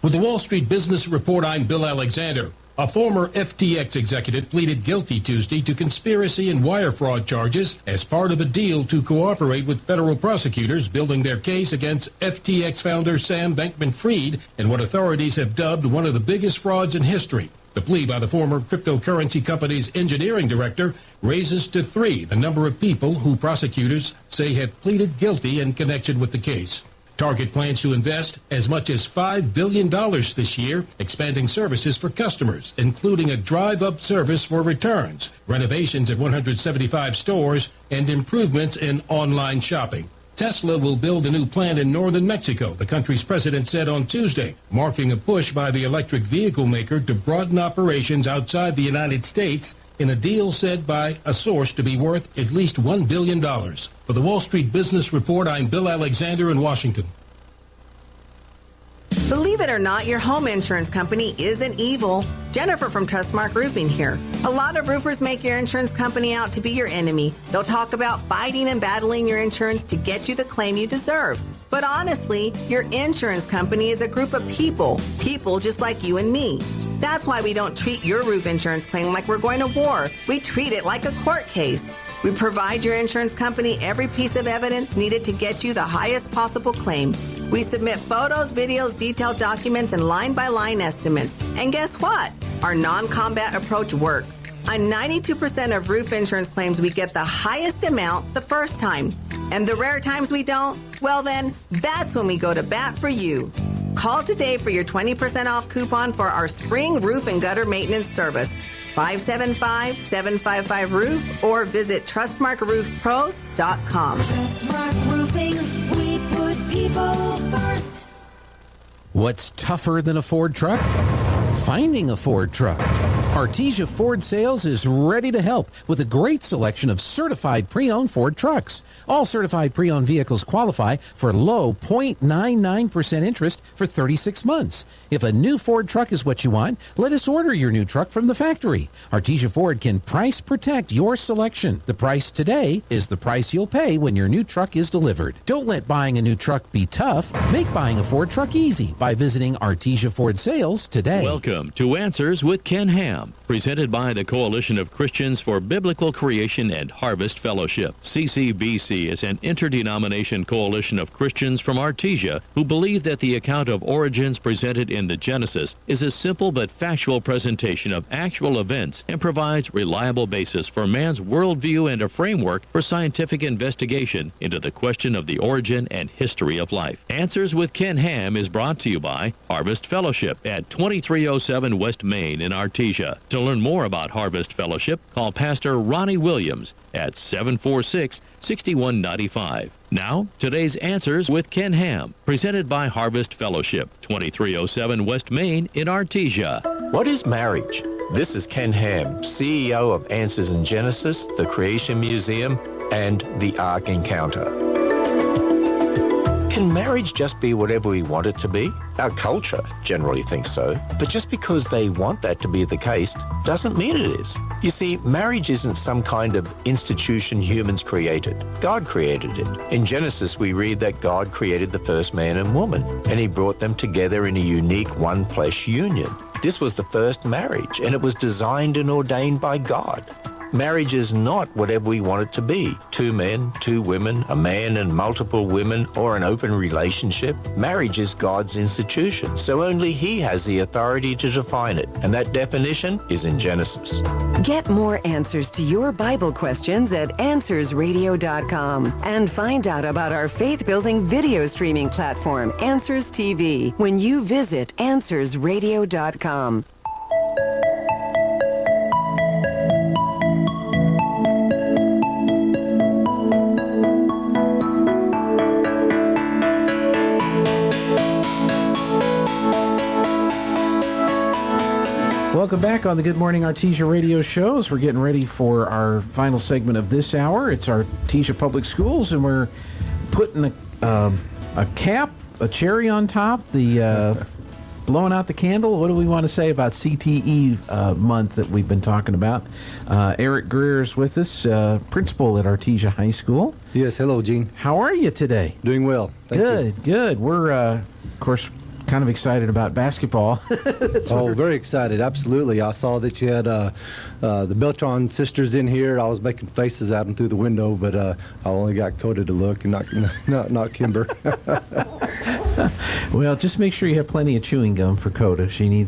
With the Wall Street Business Report, I'm Bill Alexander. A former FTX executive pleaded guilty Tuesday to conspiracy and wire fraud charges as part of a deal to cooperate with federal prosecutors building their case against FTX founder Sam Bankman-Fried in what authorities have dubbed one of the biggest frauds in history. The plea by the former cryptocurrency company's engineering director raises to 3 the number of people who prosecutors say have pleaded guilty in connection with the case. Target plans to invest as much as $5 billion this year, expanding services for customers, including a drive-up service for returns, renovations at 175 stores, and improvements in online shopping. Tesla will build a new plant in northern Mexico, the country's president said on Tuesday, marking a push by the electric vehicle maker to broaden operations outside the United States in a deal said by a source to be worth at least $1 billion. For the Wall Street Business Report, I'm Bill Alexander in Washington. Believe it or not, your home insurance company isn't evil. Jennifer from Trustmark Roofing here. A lot of roofers make your insurance company out to be your enemy. They'll talk about fighting and battling your insurance to get you the claim you deserve. But honestly, your insurance company is a group of people just like you and me. That's why we don't treat your roof insurance claim like we're going to war. We treat it like a court case. We provide your insurance company every piece of evidence needed to get you the highest possible claim. We submit photos, videos, detailed documents, and line-by-line estimates. And guess what? Our non-combat approach works. On 92% of roof insurance claims, we get the highest amount the first time. And the rare times we don't, well then, that's when we go to bat for you. Call today for your 20% off coupon for our spring roof and gutter maintenance service. 575-755-ROOF or visit TrustmarkRoofPros.com. Trustmark Roofing, we put people first. What's tougher than a Ford truck? Finding a Ford truck. Artesia Ford Sales is ready to help with a great selection of certified pre-owned Ford trucks. All certified pre-owned vehicles qualify for low 0.99% interest for 36 months. If a new Ford truck is what you want, let us order your new truck from the factory. Artesia Ford can price protect your selection. The price today is the price you'll pay when your new truck is delivered. Don't let buying a new truck be tough. Make buying a Ford truck easy by visiting Artesia Ford Sales today. Welcome to Answers with Ken Ham, presented by the Coalition of Christians for Biblical Creation and Harvest Fellowship. CCBC is an interdenomination coalition of Christians from Artesia who believe that the account of origins presented in the Genesis is a simple but factual presentation of actual events and provides reliable basis for man's worldview and a framework for scientific investigation into the question of the origin and history of life. Answers with Ken Ham is brought to you by Harvest Fellowship at 2307 West Main in Artesia. To learn more about Harvest Fellowship, call Pastor Ronnie Williams at 746-6195. Now, today's Answers with Ken Ham, presented by Harvest Fellowship, 2307 West Main in Artesia. What is marriage? This is Ken Ham, CEO of Answers in Genesis, the Creation Museum, and the Ark Encounter. Can marriage just be whatever we want it to be? Our culture generally thinks so, but just because they want that to be the case doesn't mean it is. You see, marriage isn't some kind of institution humans created. God created it. In Genesis, we read that God created the first man and woman, and he brought them together in a unique one-flesh union. This was the first marriage, and it was designed and ordained by God. Marriage is not whatever we want it to be. 2 men, 2 women, a man and multiple women, or an open relationship. Marriage is God's institution, so only he has the authority to define it, and that definition is in Genesis. Get more answers to your Bible questions at AnswersRadio.com and find out about our faith-building video streaming platform, Answers TV, when you visit AnswersRadio.com. Welcome back on the Good Morning Artesia radio shows. We're getting ready for our final segment of this hour. It's Artesia Public Schools, and we're putting a cap, a cherry on top, the blowing out the candle. What do we want to say about CTE month that we've been talking about? Eric Greer is with us, principal at Artesia High School. Yes, hello, Gene. How are you today? Doing well. Thank you. Good. We're, of course, kind of excited about basketball. Very excited. Absolutely. I saw that you had the Beltran sisters in here. I was making faces at them through the window, but I only got Coda to look and not Kimber. Well, just make sure you have plenty of chewing gum for Coda. She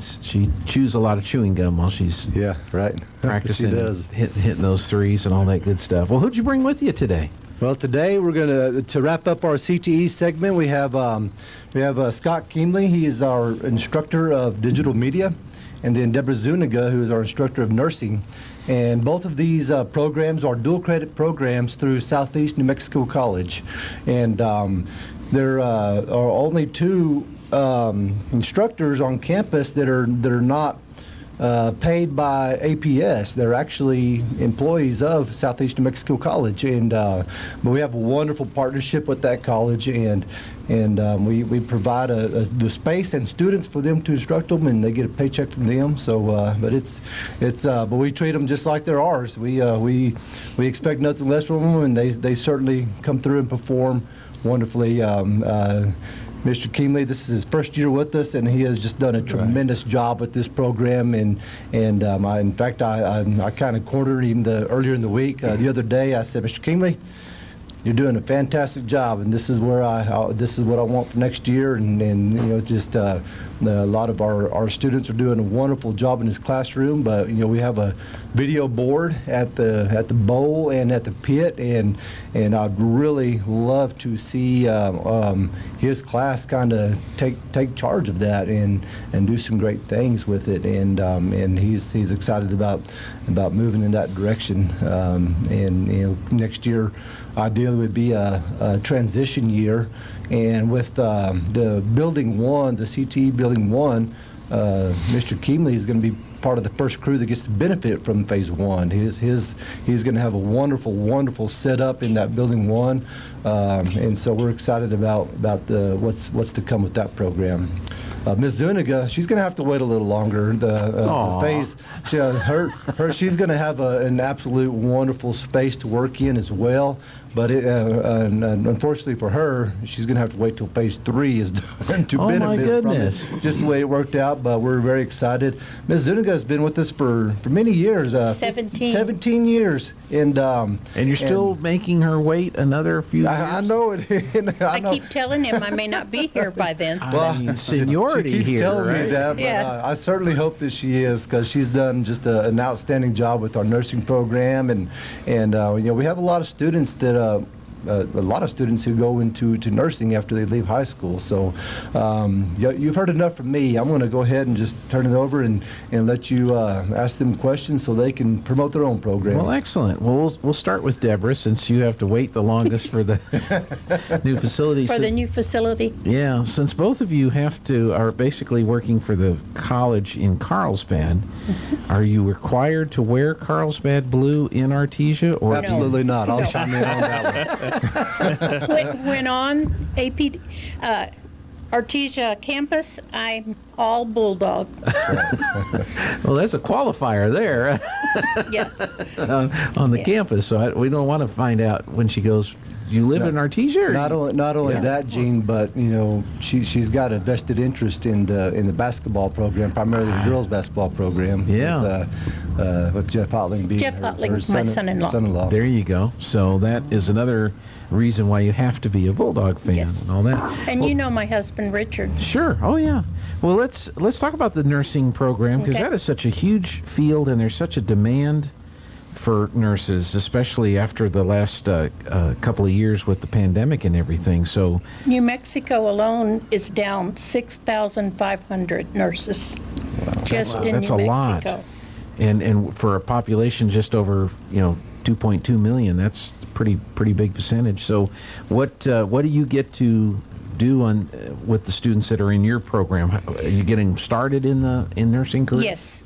chews a lot of chewing gum while she's practicing, she does. hitting those threes and all that good stuff. Well, who'd you bring with you today? Well, today we're going to wrap up our CTE segment. We have Scott Keemley. He is our instructor of digital media, and then Deborah Zuniga, who is our instructor of nursing. And both of these programs are dual credit programs through Southeast New Mexico College, and there are only 2 instructors on campus that are not paid by APS. They're actually employees of Southeast New Mexico College, and but we have a wonderful partnership with that college, and we provide the space and students for them to instruct them, and they get a paycheck from them. So, but we treat them just like they're ours. We expect nothing less from them, and they certainly come through and perform wonderfully. Mr. Keemley, this is his first year with us, and he has just done a tremendous job with this program. And in fact, I kind of cornered him earlier in the week. The other day, I said, Mr. Keemley, you're doing a fantastic job, and this is where this is what I want for next year. And you know, just a lot of our students are doing a wonderful job in this classroom. But you know, we have a video board at the bowl and at the pit, and I'd really love to see his class kind of take charge of that and do some great things with it. And he's excited about moving in that direction. And you know, next year ideally would be a transition year. And with the Building 1, the CTE Building 1, Mr. Keemley is going to be part of the first crew that gets to benefit from Phase 1. He's going to have a wonderful setup in that Building 1, and so we're excited about what's to come with that program. Ms. Zuniga, she's going to have to wait a little longer. The phase, she's going to have an absolute wonderful space to work in as well. But and unfortunately for her, she's going to have to wait till Phase 3 is done to benefit from it. Just the way it worked out, but we're very excited. Ms. Zuniga has been with us for many years. 17 years. And you're still making her wait another few years? I know it. I keep telling him I may not be here by then. Well, I mean, seniority she keeps here, telling right? me that, but I certainly hope that she is, because she's done just an outstanding job with our nursing program, and you know, we have a lot of students that who go into nursing after they leave high school. So you've heard enough from me. I'm going to go ahead and just turn it over and let you ask them questions so they can promote their own program. Well, excellent. Well, we'll start with Deborah, since you have to wait the longest for the new facility. For the new facility? Yeah, since both of you are basically working for the college in Carlsbad, are you required to wear Carlsbad blue in Artesia? Or absolutely not. I'll chime in on that one. when on Artesia campus, I'm all Bulldog. Well, that's a qualifier there. Yeah. On the campus, so we don't want to find out when she goes, do you live in Artesia? Not only that, Gene, but you know, she's got a vested interest in the basketball program, primarily the girls' basketball program. Yeah. With Jeff Otling being my son-in-law. There you go. So that is another reason why you have to be a Bulldog fan and all that. And you know my husband Richard. Sure. Oh yeah. Well, let's talk about the nursing program, because that is such a huge field, and there's such a demand for nurses, especially after the last couple of years with the pandemic and everything. So New Mexico alone is down 6,500 nurses. Wow. Just in New Mexico. That's a lot. And for a population just over 2.2 million, that's a pretty big percentage. So what do you get to do with the students that are in your program? Are you getting started in nursing career? Yes,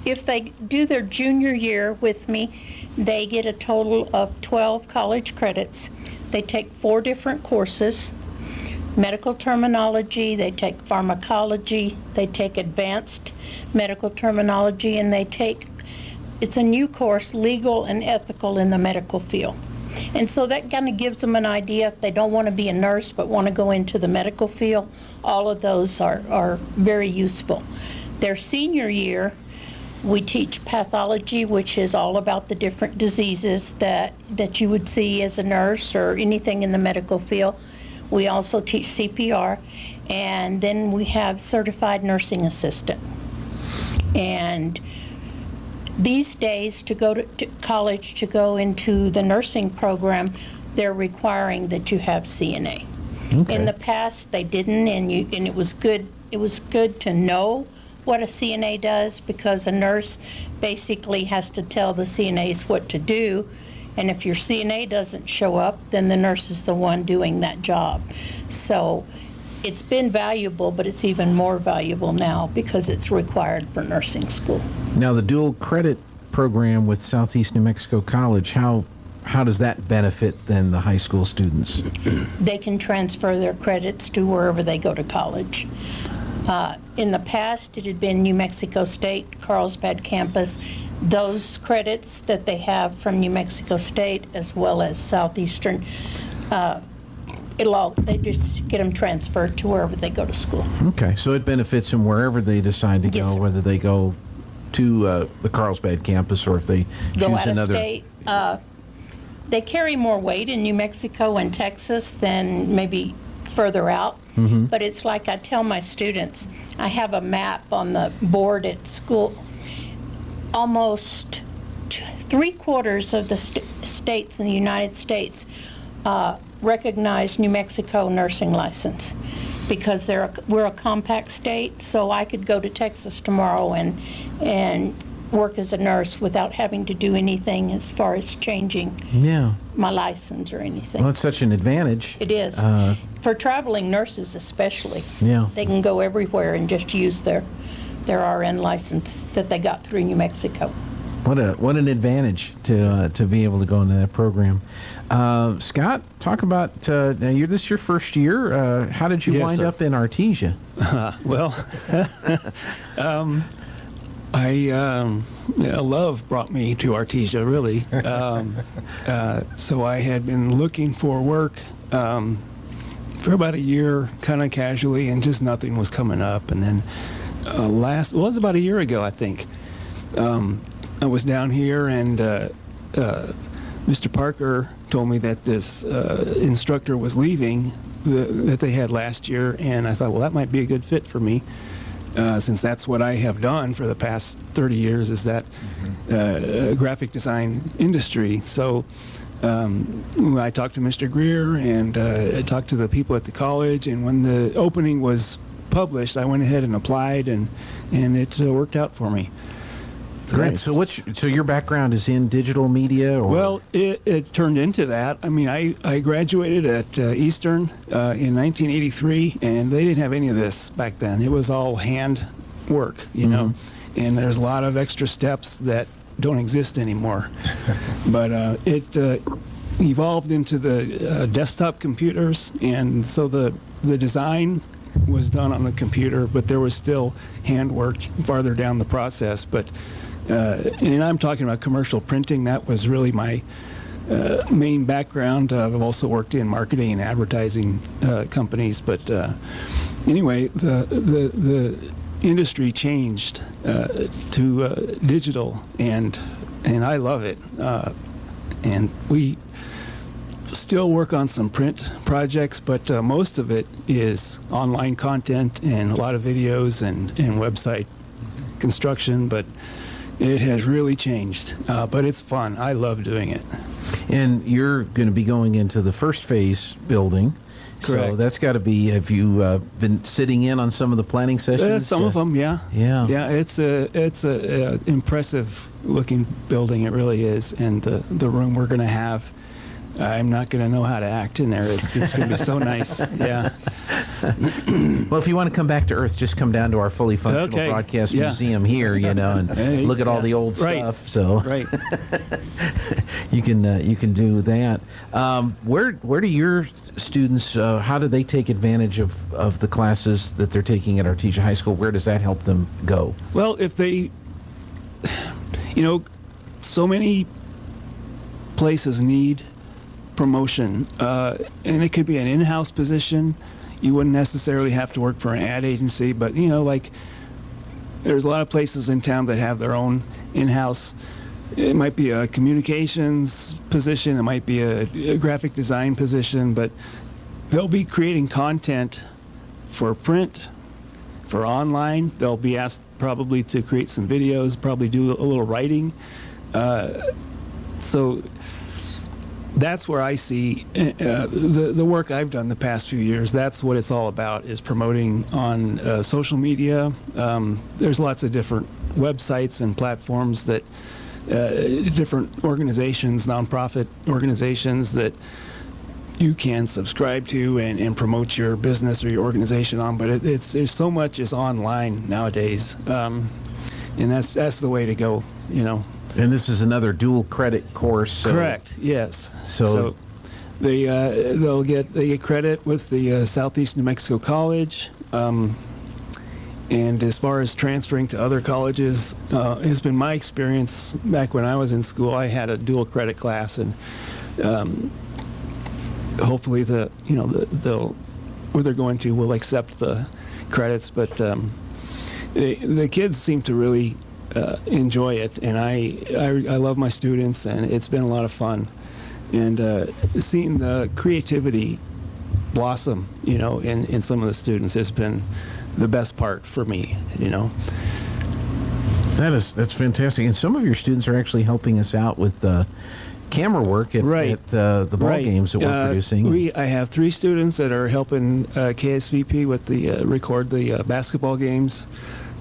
if they do their junior year with me, they get a total of 12 college credits. They take 4 different courses: medical terminology, they take pharmacology, they take advanced medical terminology, and it's a new course, legal and ethical in the medical field. And so that kind of gives them an idea if they don't want to be a nurse but want to go into the medical field. All of those are very useful. Their senior year, we teach pathology, which is all about the different diseases that you would see as a nurse or anything in the medical field. We also teach CPR, and then we have certified nursing assistant. And these days, to go to college, to go into the nursing program, they're requiring that you have CNA. Okay. In the past, they didn't, and it was good. It was good to know what a CNA does, because a nurse basically has to tell the CNAs what to do, and if your CNA doesn't show up, then the nurse is the one doing that job. So it's been valuable, but it's even more valuable now because it's required for nursing school. Now, the dual credit program with Southeast New Mexico College, how does that benefit then the high school students? They can transfer their credits to wherever they go to college. In the past, it had been New Mexico State, Carlsbad campus. Those credits that they have from New Mexico State as well as Southeastern, they just get them transferred to wherever they go to school. Okay, so it benefits them wherever they decide to go, Yes, sir. whether they go to the Carlsbad campus or if they Go choose out of another. state. They carry more weight in New Mexico and Texas than maybe further out. Mhm. But it's like I tell my students, I have a map on the board at school. Almost 3/4 of the states in the United States recognize New Mexico nursing license because we're a compact state, so I could go to Texas tomorrow and work as a nurse without having to do anything as far as changing Yeah. my license or anything. Well, that's such an advantage. It is. For traveling nurses especially. Yeah. They can go everywhere and just use their RN license that they got through New Mexico. What an advantage to be able to go into that program. Scott, talk about now. This is your first year. How did you Yes, wind sir. up in Artesia? Well, love brought me to Artesia, really. So I had been looking for work for about a year, kind of casually, and just nothing was coming up. And then it was about a year ago, I think. I was down here, and Mr. Parker told me that this instructor was leaving that they had last year, and I thought, well, that might be a good fit for me. Since that's what I have done for the past 30 years is that graphic design industry. So I talked to Mr. Greer and I talked to the people at the college, and when the opening was published, I went ahead and applied, and it worked out for me. Great. So so your background is in digital media? Or? Well, it turned into that. I mean, I graduated at Eastern in 1983, and they didn't have any of this back then. It was all hand work, you know, and there's a lot of extra steps that don't exist anymore. But it evolved into the desktop computers, and so the design was done on the computer, but there was still hand work farther down the process. But and I'm talking about commercial printing. That was really my main background. I've also worked in marketing and advertising companies. But anyway, the industry changed to digital, and I love it. And we still work on some print projects, but most of it is online content and a lot of videos and website construction. But it has really changed, but it's fun. I love doing it. And you're going to be going into the first phase building. Correct. So that's got to be, have you been sitting in on some of the planning sessions? Some of them, yeah. Yeah. Yeah, it's a impressive looking building. It really is. And the room we're going to have, I'm not going to know how to act in there. It's going to be so nice. Yeah. Well, if you want to come back to Earth, just come down to our fully functional broadcast museum here, you know, and look at all the old stuff. So right. you can do that. Where do your students? How do they take advantage of the classes that they're taking at Artesia High School? Where does that help them go? Well, if they, so many places need promotion, and it could be an in-house position. You wouldn't necessarily have to work for an ad agency, but like there's a lot of places in town that have their own in-house. It might be a communications position, it might be a graphic design position, but they'll be creating content for print, for online. They'll be asked probably to create some videos, probably do a little writing. So that's where I see the work I've done the past few years. That's what it's all about, is promoting on social media. There's lots of different websites and platforms that different organizations, nonprofit organizations that you can subscribe to and promote your business or your organization on, but there's so much is online nowadays, and that's the way to go, you know. And this is another dual credit course. So Correct. Yes. So they'll get credit with the Southeast New Mexico College. And as far as transferring to other colleges, it's been my experience back when I was in school. I had a dual credit class, and hopefully where they're going to will accept the credits. But the kids seem to really enjoy it, and I love my students, and it's been a lot of fun. And seeing the creativity blossom, you know, in some of the students has been the best part for me, you know. That's fantastic. And some of your students are actually helping us out with camera work at the ball games that we're producing. I have 3 students that are helping KSVP with the record the basketball games.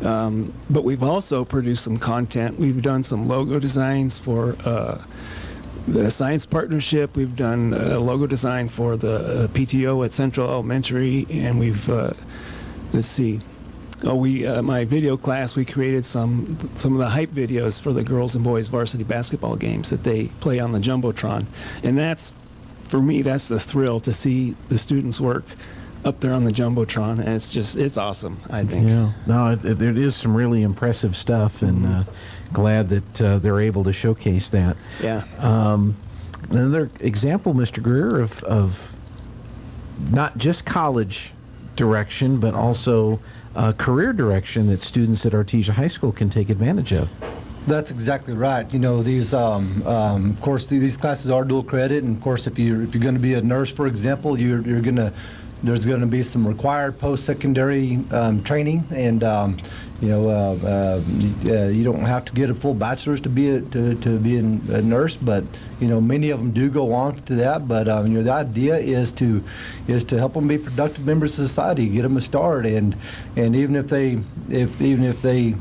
But we've also produced some content. We've done some logo designs for the science partnership. We've done a logo design for the PTO at Central Elementary, and we've let's see. My video class, we created some of the hype videos for the girls and boys varsity basketball games that they play on the Jumbotron. And that's, for me, that's the thrill to see the students work up there on the Jumbotron. And it's awesome, I think. Yeah. No, it is some really impressive stuff, and glad that they're able to showcase that. Yeah. Another example, Mr. Greer, of not just college direction, but also career direction that students at Artesia High School can take advantage of. That's exactly right. You know, these, of course, these classes are dual credit, and of course, if you're going to be a nurse, for example, there's going to be some required post-secondary training, and you don't have to get a full bachelor's to be a nurse, but you know, many of them do go on to that. But the idea is to help them be productive members of society, get them a start, and even if they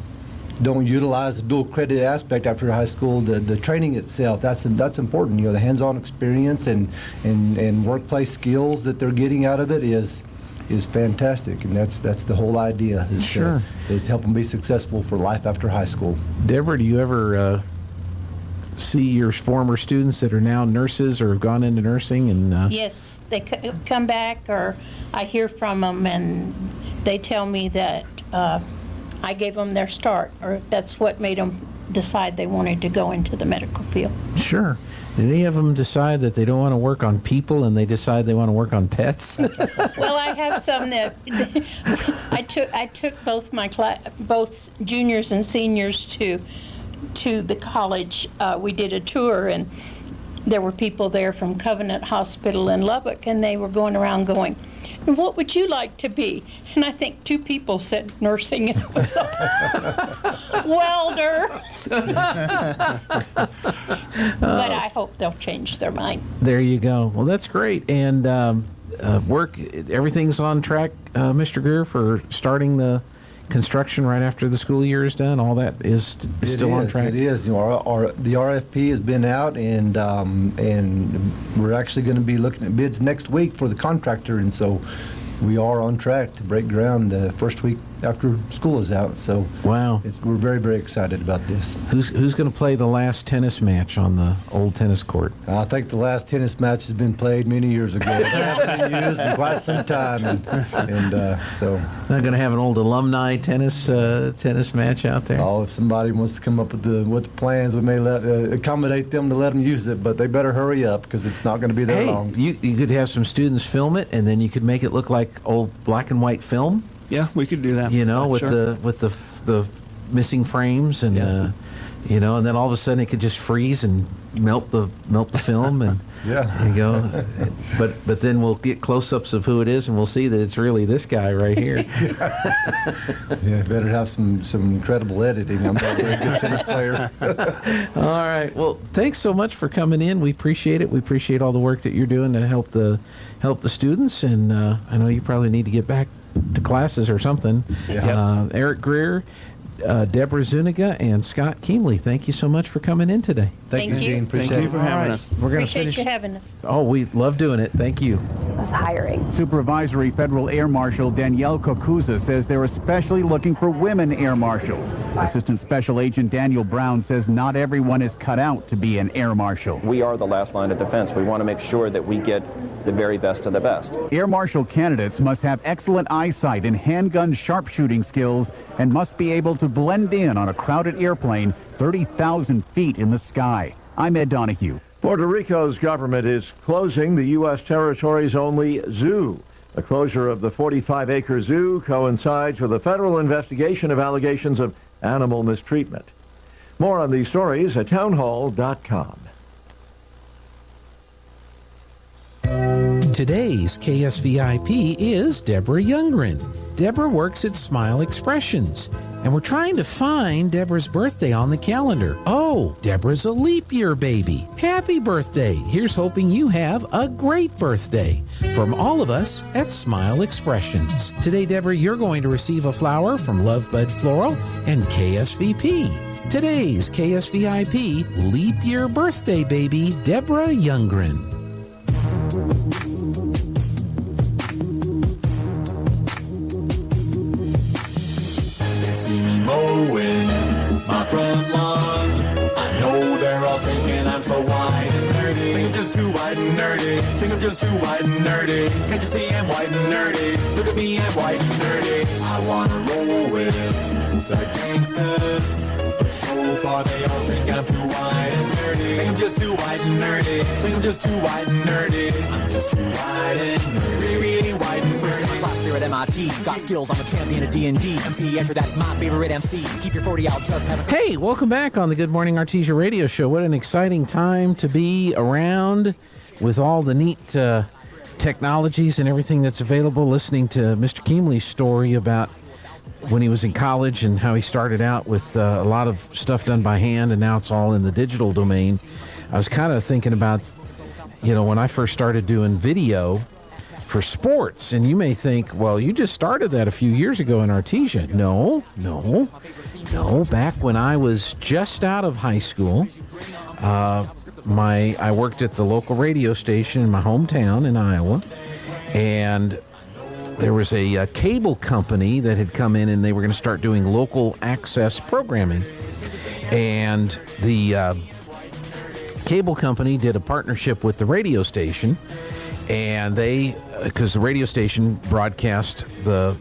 don't utilize the dual credit aspect after high school, the training itself, that's important. You know, the hands-on experience and workplace skills that they're getting out of it is fantastic, and that's the whole idea. Is to help them be successful for life after high school. Deborah, do you ever see your former students that are now nurses or have gone into nursing? And yes, they come back, or I hear from them, and they tell me that I gave them their start, or that's what made them decide they wanted to go into the medical field. Sure. Did any of them decide that they don't want to work on people and they decide they want to work on pets? Well, I have some that I took both juniors and seniors to the college. We did a tour, and there were people there from Covenant Hospital in Lubbock, and they were going around going, "What would you like to be?" And I think 2 people said nursing, and it was welder. But I hope they'll change their mind. There you go. Well, that's great. And everything's on track, Mr. Greer, for starting the construction right after the school year is done. All that is still on track. It is. You know, the RFP has been out, and we're actually going to be looking at bids next week for the contractor, and so we are on track to break ground the first week after school is out. So wow, we're very, very excited about this. Who's going to play the last tennis match on the old tennis court? I think the last tennis match has been played many years ago. It hasn't been used in quite some time, and so not going to have an old alumni tennis match out there. Oh, if somebody wants to come up with the plans, we may accommodate them to let them use it, but they better hurry up because it's not going to be there long. You could have some students film it, and then you could make it look like old black and white film. Yeah, we could do that. You know, with sure. the missing frames, and and then all of a sudden it could just freeze and melt the film, and there you go. But then we'll get close-ups of who it is, and we'll see that it's really this guy right here. Yeah, better have some incredible editing. I'm not a very good tennis player. All right. Well, thanks so much for coming in. We appreciate it. We appreciate all the work that you're doing to help the students, and I know you probably need to get back to classes or something. Eric Greer, Deborah Zuniga, and Scott Keemley, thank you so much for coming in today. Thank you, Thank you. Gene. Appreciate Thank you it. for having All right. us. We're going to Appreciate finish. you having us. Oh, we love doing it. Thank you. Was hiring. Supervisory Federal Air Marshal Danielle Kokuza says they're especially looking for women air marshals. Assistant Special Agent Daniel Brown says not everyone is cut out to be an air marshal. We are the last line of defense. We want to make sure that we get the very best of the best. Air Marshal candidates must have excellent eyesight and handgun sharpshooting skills and must be able to blend in on a crowded airplane 30,000 feet in the sky. I'm Ed Donahue. Puerto Rico's government is closing the U.S. territory's only zoo. The closure of the 45-acre zoo coincides with a federal investigation of allegations of animal mistreatment. More on these stories at townhall.com. Today's KSVIP is Deborah Youngren. Deborah works at Smile Expressions, and we're trying to find Deborah's birthday on the calendar. Oh, Deborah's a leap year baby. Happy birthday. Here's hoping you have a great birthday from all of us at Smile Expressions. Today, Deborah, you're going to receive a flower from Lovebud Floral and KSVP. Today's KSVIP leap year birthday baby, Deborah Youngren. Mowing my front lawn. I know they're all thinking I'm so white and nerdy. Think I'm just too white and nerdy. Think I'm just too white and nerdy. Can't you see I'm white and nerdy? Look at me, I'm white and nerdy. I wanna roll with the gangsters, but so far they all think I'm too white and nerdy. Think I'm just too white and nerdy. Think I'm just too white and nerdy. I'm just too white and nerdy. Really, really white and nerdy. Last year at MIT, got skills, I'm a champion of D&D. MC Escher, that's my favorite MC. Keep your 40 out, just have a... Hey, welcome back on the Good Morning Artesia radio show. What an exciting time to be around with all the neat technologies and everything that's available, listening to Mr. Keemley's story about when he was in college and how he started out with a lot of stuff done by hand, and now it's all in the digital domain. I was kind of thinking about, when I first started doing video for sports, and you may think, well, you just started that a few years ago in Artesia. No. Back when I was just out of high school, I worked at the local radio station in my hometown in Iowa, and there was a cable company that had come in, and they were going to start doing local access programming. And the cable company did a partnership with the radio station, and because the radio station broadcast the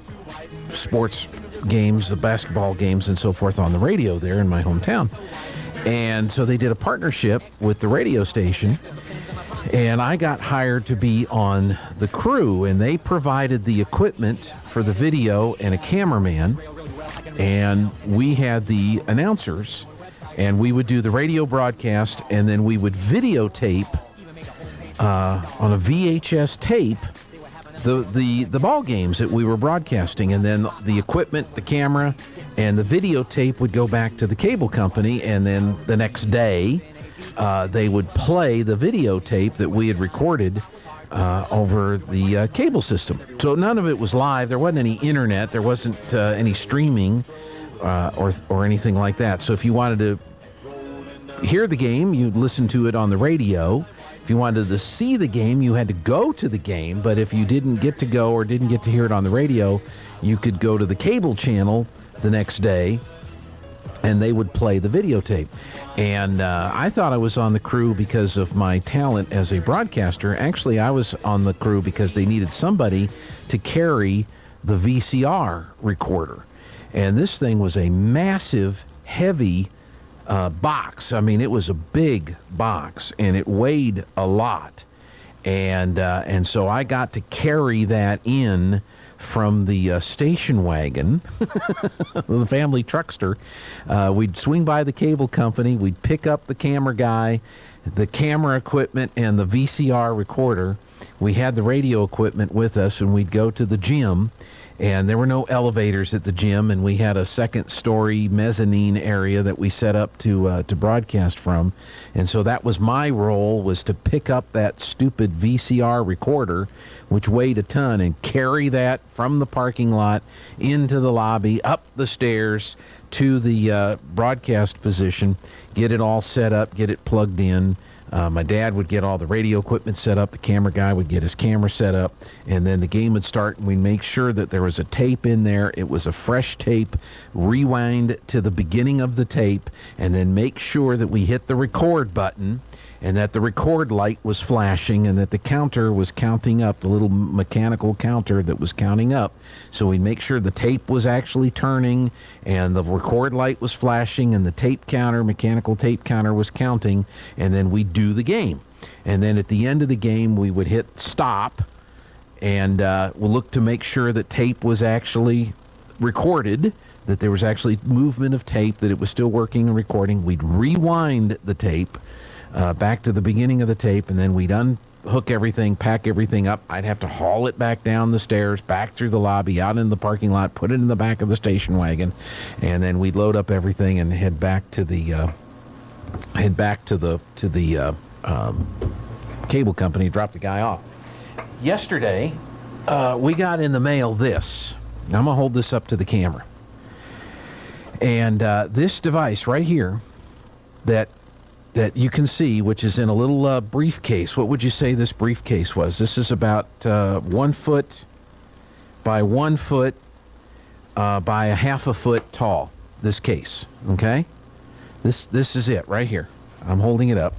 sports games, the basketball games, and so forth on the radio there in my hometown. And so they did a partnership with the radio station, and I got hired to be on the crew, and they provided the equipment for the video and a cameraman, and we had the announcers, and we would do the radio broadcast, and then we would videotape on a VHS tape the ball games that we were broadcasting, and then the equipment, the camera, and the videotape would go back to the cable company, and then the next day they would play the videotape that we had recorded over the cable system. So none of it was live. There wasn't any internet. There wasn't any streaming or anything like that. So if you wanted to hear the game, you'd listen to it on the radio. If you wanted to see the game, you had to go to the game. But if you didn't get to go or didn't get to hear it on the radio, you could go to the cable channel the next day, and they would play the videotape. And I thought I was on the crew because of my talent as a broadcaster. Actually, I was on the crew because they needed somebody to carry the VCR recorder. And this thing was a massive, heavy box. I mean, it was a big box, and it weighed a lot. And so I got to carry that in from the station wagon, the family truckster. We'd swing by the cable company. We'd pick up the camera guy, the camera equipment, and the VCR recorder. We had the radio equipment with us, and we'd go to the gym, And there were no elevators at the gym, and we had a second-story mezzanine area that we set up to broadcast from. And so that was my role, was to pick up that stupid VCR recorder, which weighed a ton, and carry that from the parking lot into the lobby, up the stairs to the broadcast position, get it all set up, get it plugged in. My dad would get all the radio equipment set up. The camera guy would get his camera set up. And then the game would start, and we'd make sure that there was a tape in there. It was a fresh tape. Rewind to the beginning of the tape, and then make sure that we hit the record button and that the record light was flashing and that the counter was counting up, the little mechanical counter that was counting up. So we'd make sure the tape was actually turning and the record light was flashing and the tape counter, mechanical tape counter, was counting, and then we'd do the game. And then at the end of the game, we would hit stop, and we'll look to make sure that tape was actually recorded, that there was actually movement of tape, that it was still working and recording. We'd rewind the tape back to the beginning of the tape, and then we'd unhook everything, pack everything up. I'd have to haul it back down the stairs, back through the lobby, out in the parking lot, put it in the back of the station wagon, and then we'd load up everything and head back to the cable company, drop the guy off. Yesterday, we got in the mail this. I'm gonna hold this up to the camera, and this device right here that you can see, which is in a little briefcase. What would you say this briefcase was? This is about 1 foot by 1 foot by a half a foot tall, this case, okay? This is it right here. I'm holding it up.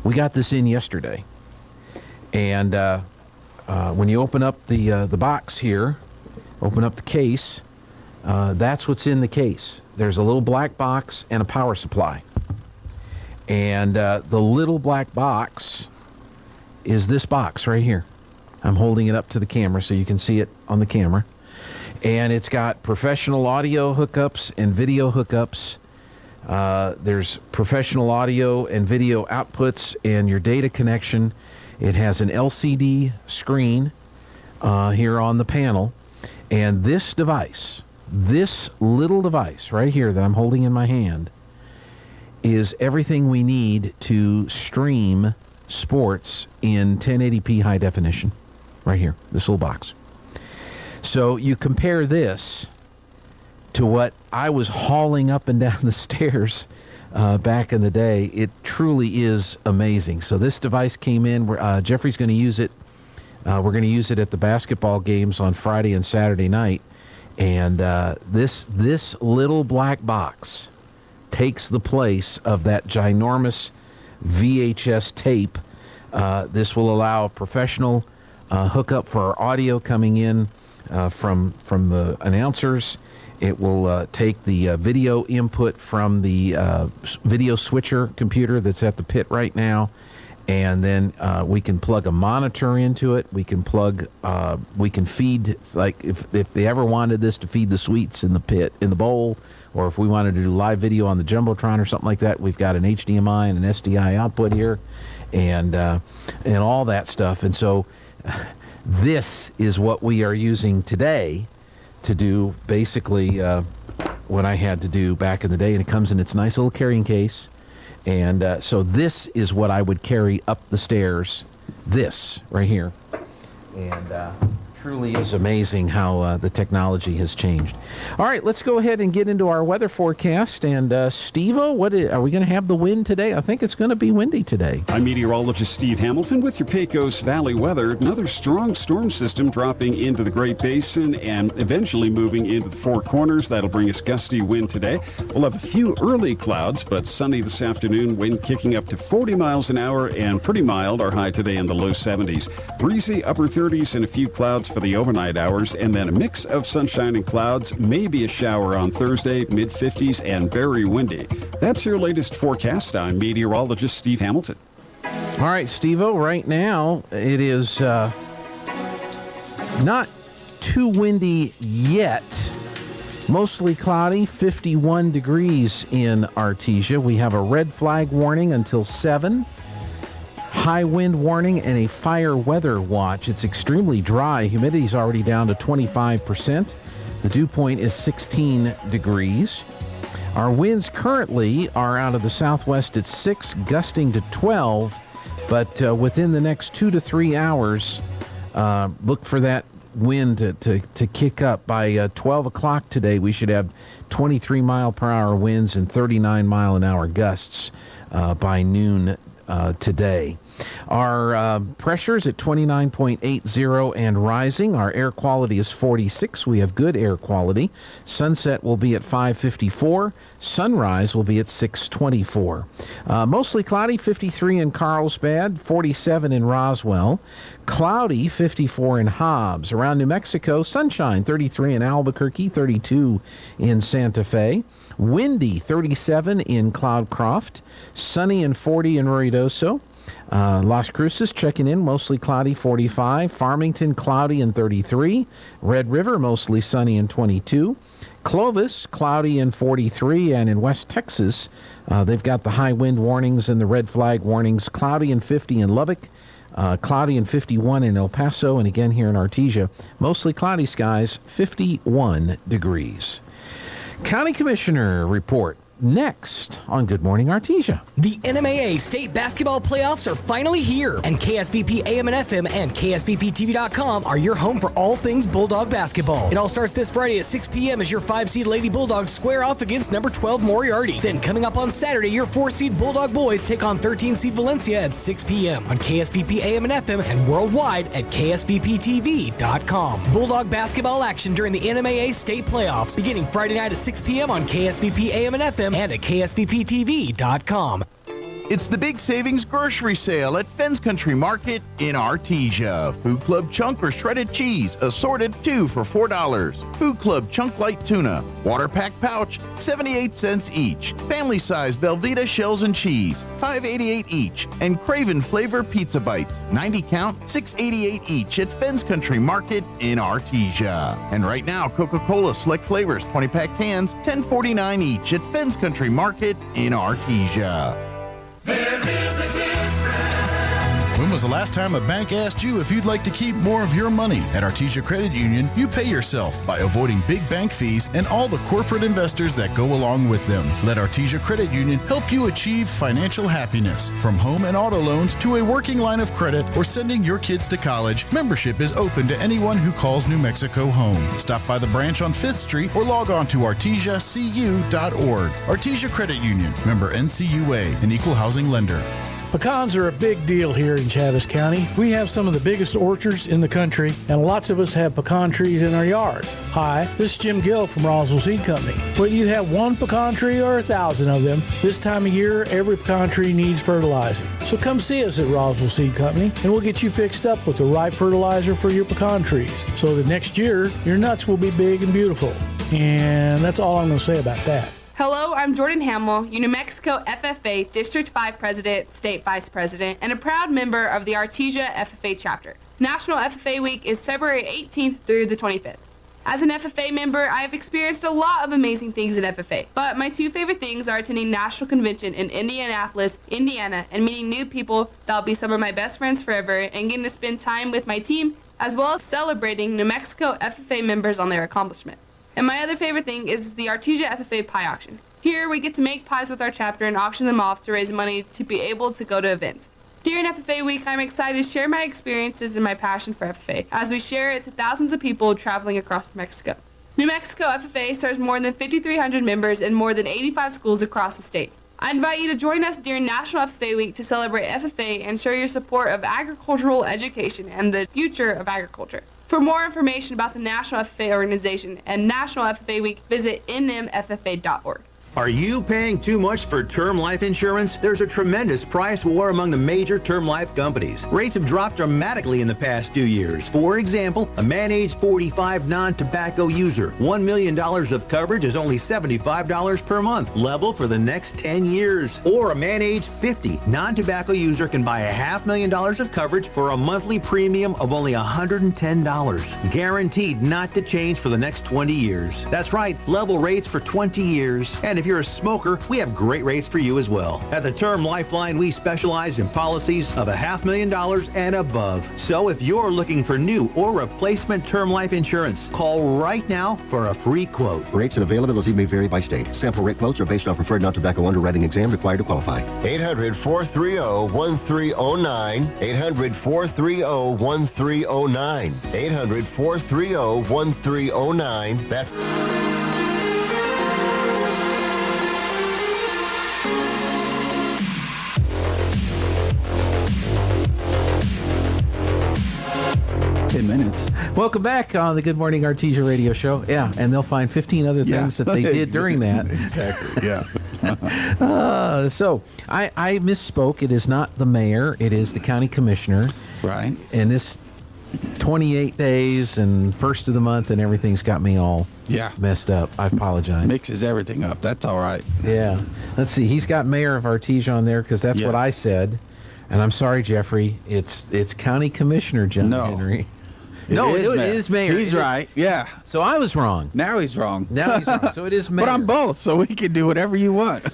We got this in yesterday. And when you open up the box here, open up the case, that's what's in the case. There's a little black box and a power supply. And the little black box is this box right here. I'm holding it up to the camera so you can see it on the camera. And it's got professional audio hookups and video hookups. There's professional audio and video outputs and your data connection. It has an LCD screen here on the panel. And this device, this little device right here that I'm holding in my hand, is everything we need to stream sports in 1080p high definition. Right here, this little box. So you compare this to what I was hauling up and down the stairs back in the day. It truly is amazing. So this device came in. Jeffrey's going to use it. We're going to use it at the basketball games on Friday and Saturday night. And this little black box takes the place of that ginormous VHS tape. This will allow a professional hookup for our audio coming in from the announcers. It will take the video input from the video switcher computer that's at the pit right now, and then we can plug a monitor into it. We can feed, like if they ever wanted this to feed the suites in the pit, in the bowl, or if we wanted to do live video on the Jumbotron or something like that, we've got an HDMI and an SDI output here, and all that stuff. And so this is what we are using today to do basically what I had to do back in the day, and it comes in its nice little carrying case. And so this is what I would carry up the stairs, this right here. And truly is amazing how the technology has changed. All right, let's go ahead and get into our weather forecast. And Steve-O, are we going to have the wind today? I think it's going to be windy today. I'm meteorologist Steve Hamilton with your Pecos Valley weather. Another strong storm system dropping into the Great Basin and eventually moving into the Four Corners. That'll bring us gusty wind today. We'll have a few early clouds, but sunny this afternoon. Wind kicking up to 40 miles an hour and pretty mild. Our high today in the low 70s. Breezy upper 30s and a few clouds for the overnight hours, and then a mix of sunshine and clouds, maybe a shower on Thursday, mid-50s and very windy. That's your latest forecast. I'm meteorologist Steve Hamilton. All right, Steve-O, right now it is not too windy yet. Mostly cloudy, 51 degrees in Artesia. We have a red flag warning until 7. high wind warning and a fire weather watch. It's extremely dry. Humidity's already down to 25%. The dew point is 16 degrees. Our winds currently are out of the southwest at 6, gusting to 12. But within the next 2 to 3 hours, look for that wind to kick up. By 12 o'clock today, we should have 23 mile per hour winds and 39 mile an hour gusts by noon today. Our pressure's at 29.80 and rising. Our air quality is 46. We have good air quality. Sunset will be at 5:54. Sunrise will be at 6:24. Mostly cloudy, 53 in Carlsbad, 47 in Roswell. Cloudy, 54 in Hobbs. Around New Mexico, sunshine, 33 in Albuquerque, 32 in Santa Fe. Windy, 37 in Cloudcroft. Sunny and 40 in Ruidoso. Las Cruces checking in, mostly cloudy, 45. Farmington, cloudy and 33. Red River, mostly sunny and 22. Clovis, cloudy and 43. And in West Texas, they've got the high wind warnings and the red flag warnings. Cloudy and 50 in Lubbock. Cloudy and 51 in El Paso. And again here in Artesia, mostly cloudy skies, 51 degrees. County Commissioner report next on Good Morning Artesia. The NMAA state basketball playoffs are finally here, and KSVP AM and FM and KSVPTV.com are your home for all things Bulldog basketball. It all starts this Friday at 6 p.m. as your 5-seed Lady Bulldogs square off against number 12 Moriarty. Then coming up on Saturday, your 4-seed Bulldog boys take on 13-seed Valencia at 6 p.m. on KSVP AM and FM and worldwide at KSVPTV.com. Bulldog basketball action during the NMAA state playoffs beginning Friday night at 6 p.m. on KSVP AM and FM and at KSVPTV.com. It's the big savings grocery sale at Fens Country Market in Artesia. Food Club Chunk or shredded cheese, assorted 2 for $4. Food Club Chunk Light Tuna, Water Pack Pouch, 78 cents each. Family size Velveeta shells and cheese, $5.88 each. And Craven Flavor Pizza Bites, 90 count, $6.88 each at Fens Country Market in Artesia. And right now, Coca-Cola Select Flavors 20-pack cans, $10.49 each at Fens Country Market in Artesia. There is a difference. When was the last time a bank asked you if you'd like to keep more of your money? At Artesia Credit Union, you pay yourself by avoiding big bank fees and all the corporate investors that go along with them. Let Artesia Credit Union help you achieve financial happiness. From home and auto loans to a working line of credit or sending your kids to college, membership is open to anyone who calls New Mexico home. Stop by the branch on 5th Street or log on to artesiacu.org. Artesia Credit Union, member NCUA, an equal housing lender. Pecans are a big deal here in Chaves County. We have some of the biggest orchards in the country, and lots of us have pecan trees in our yards. Hi, this is Jim Gill from Roswell Seed Company. Whether you have one pecan tree or 1,000 of them, this time of year, every pecan tree needs fertilizing. So come see us at Roswell Seed Company, and we'll get you fixed up with the right fertilizer for your pecan trees, so that next year, your nuts will be big and beautiful. And that's all I'm going to say about that. Hello, I'm Jordan Hamill, New Mexico FFA District 5 President, State Vice President, and a proud member of the Artesia FFA chapter. National FFA Week is February 18th through the 25th. As an FFA member, I have experienced a lot of amazing things in FFA, but my 2 favorite things are attending National Convention in Indianapolis, Indiana, and meeting new people that will be some of my best friends forever, and getting to spend time with my team, as well as celebrating New Mexico FFA members on their accomplishment. And my other favorite thing is the Artesia FFA Pie Auction. Here, we get to make pies with our chapter and auction them off to raise money to be able to go to events. During FFA Week, I'm excited to share my experiences and my passion for FFA as we share it to thousands of people traveling across New Mexico. New Mexico FFA serves more than 5,300 members in more than 85 schools across the state. I invite you to join us during National FFA Week to celebrate FFA and show your support of agricultural education and the future of agriculture. For more information about the National FFA organization and National FFA Week, visit nmffa.org. Are you paying too much for term life insurance? There's a tremendous price war among the major term life companies. Rates have dropped dramatically in the past 2 years. For example, a man age 45 non-tobacco user, $1 million of coverage is only $75 per month, level for the next 10 years. Or a man age 50 non-tobacco user can buy $500,000 of coverage for a monthly premium of only $110, guaranteed not to change for the next 20 years. That's right, level rates for 20 years. And if if you're a smoker, we have great rates for you as well. At the Term Lifeline, we specialize in policies of $500,000 and above. So if you're looking for new or replacement term life insurance, call right now for a free quote. Rates and availability may vary by state. Sample rate quotes are based on preferred non-tobacco underwriting exam required to qualify. 800-430-1309. 800-430-1309. 800-430-1309. That's 10 minutes. Welcome back on the Good Morning Artesia radio show. Yeah, and they'll find 15 other things that they did during that. Exactly, yeah. So I misspoke. It is not the mayor. It is the county commissioner. Right. And this 28 days and first of the month and everything's got me all messed up. I apologize. Mixes everything up. That's all right. Yeah. Let's see. He's got mayor of Artesia on there because that's what I said. And I'm sorry, Jeffrey. It's county commissioner John Henry. It is mayor. He's right. Yeah. So I was wrong. Now he's wrong. Now he's wrong. So it is mayor. But I'm both, so we can do whatever you want.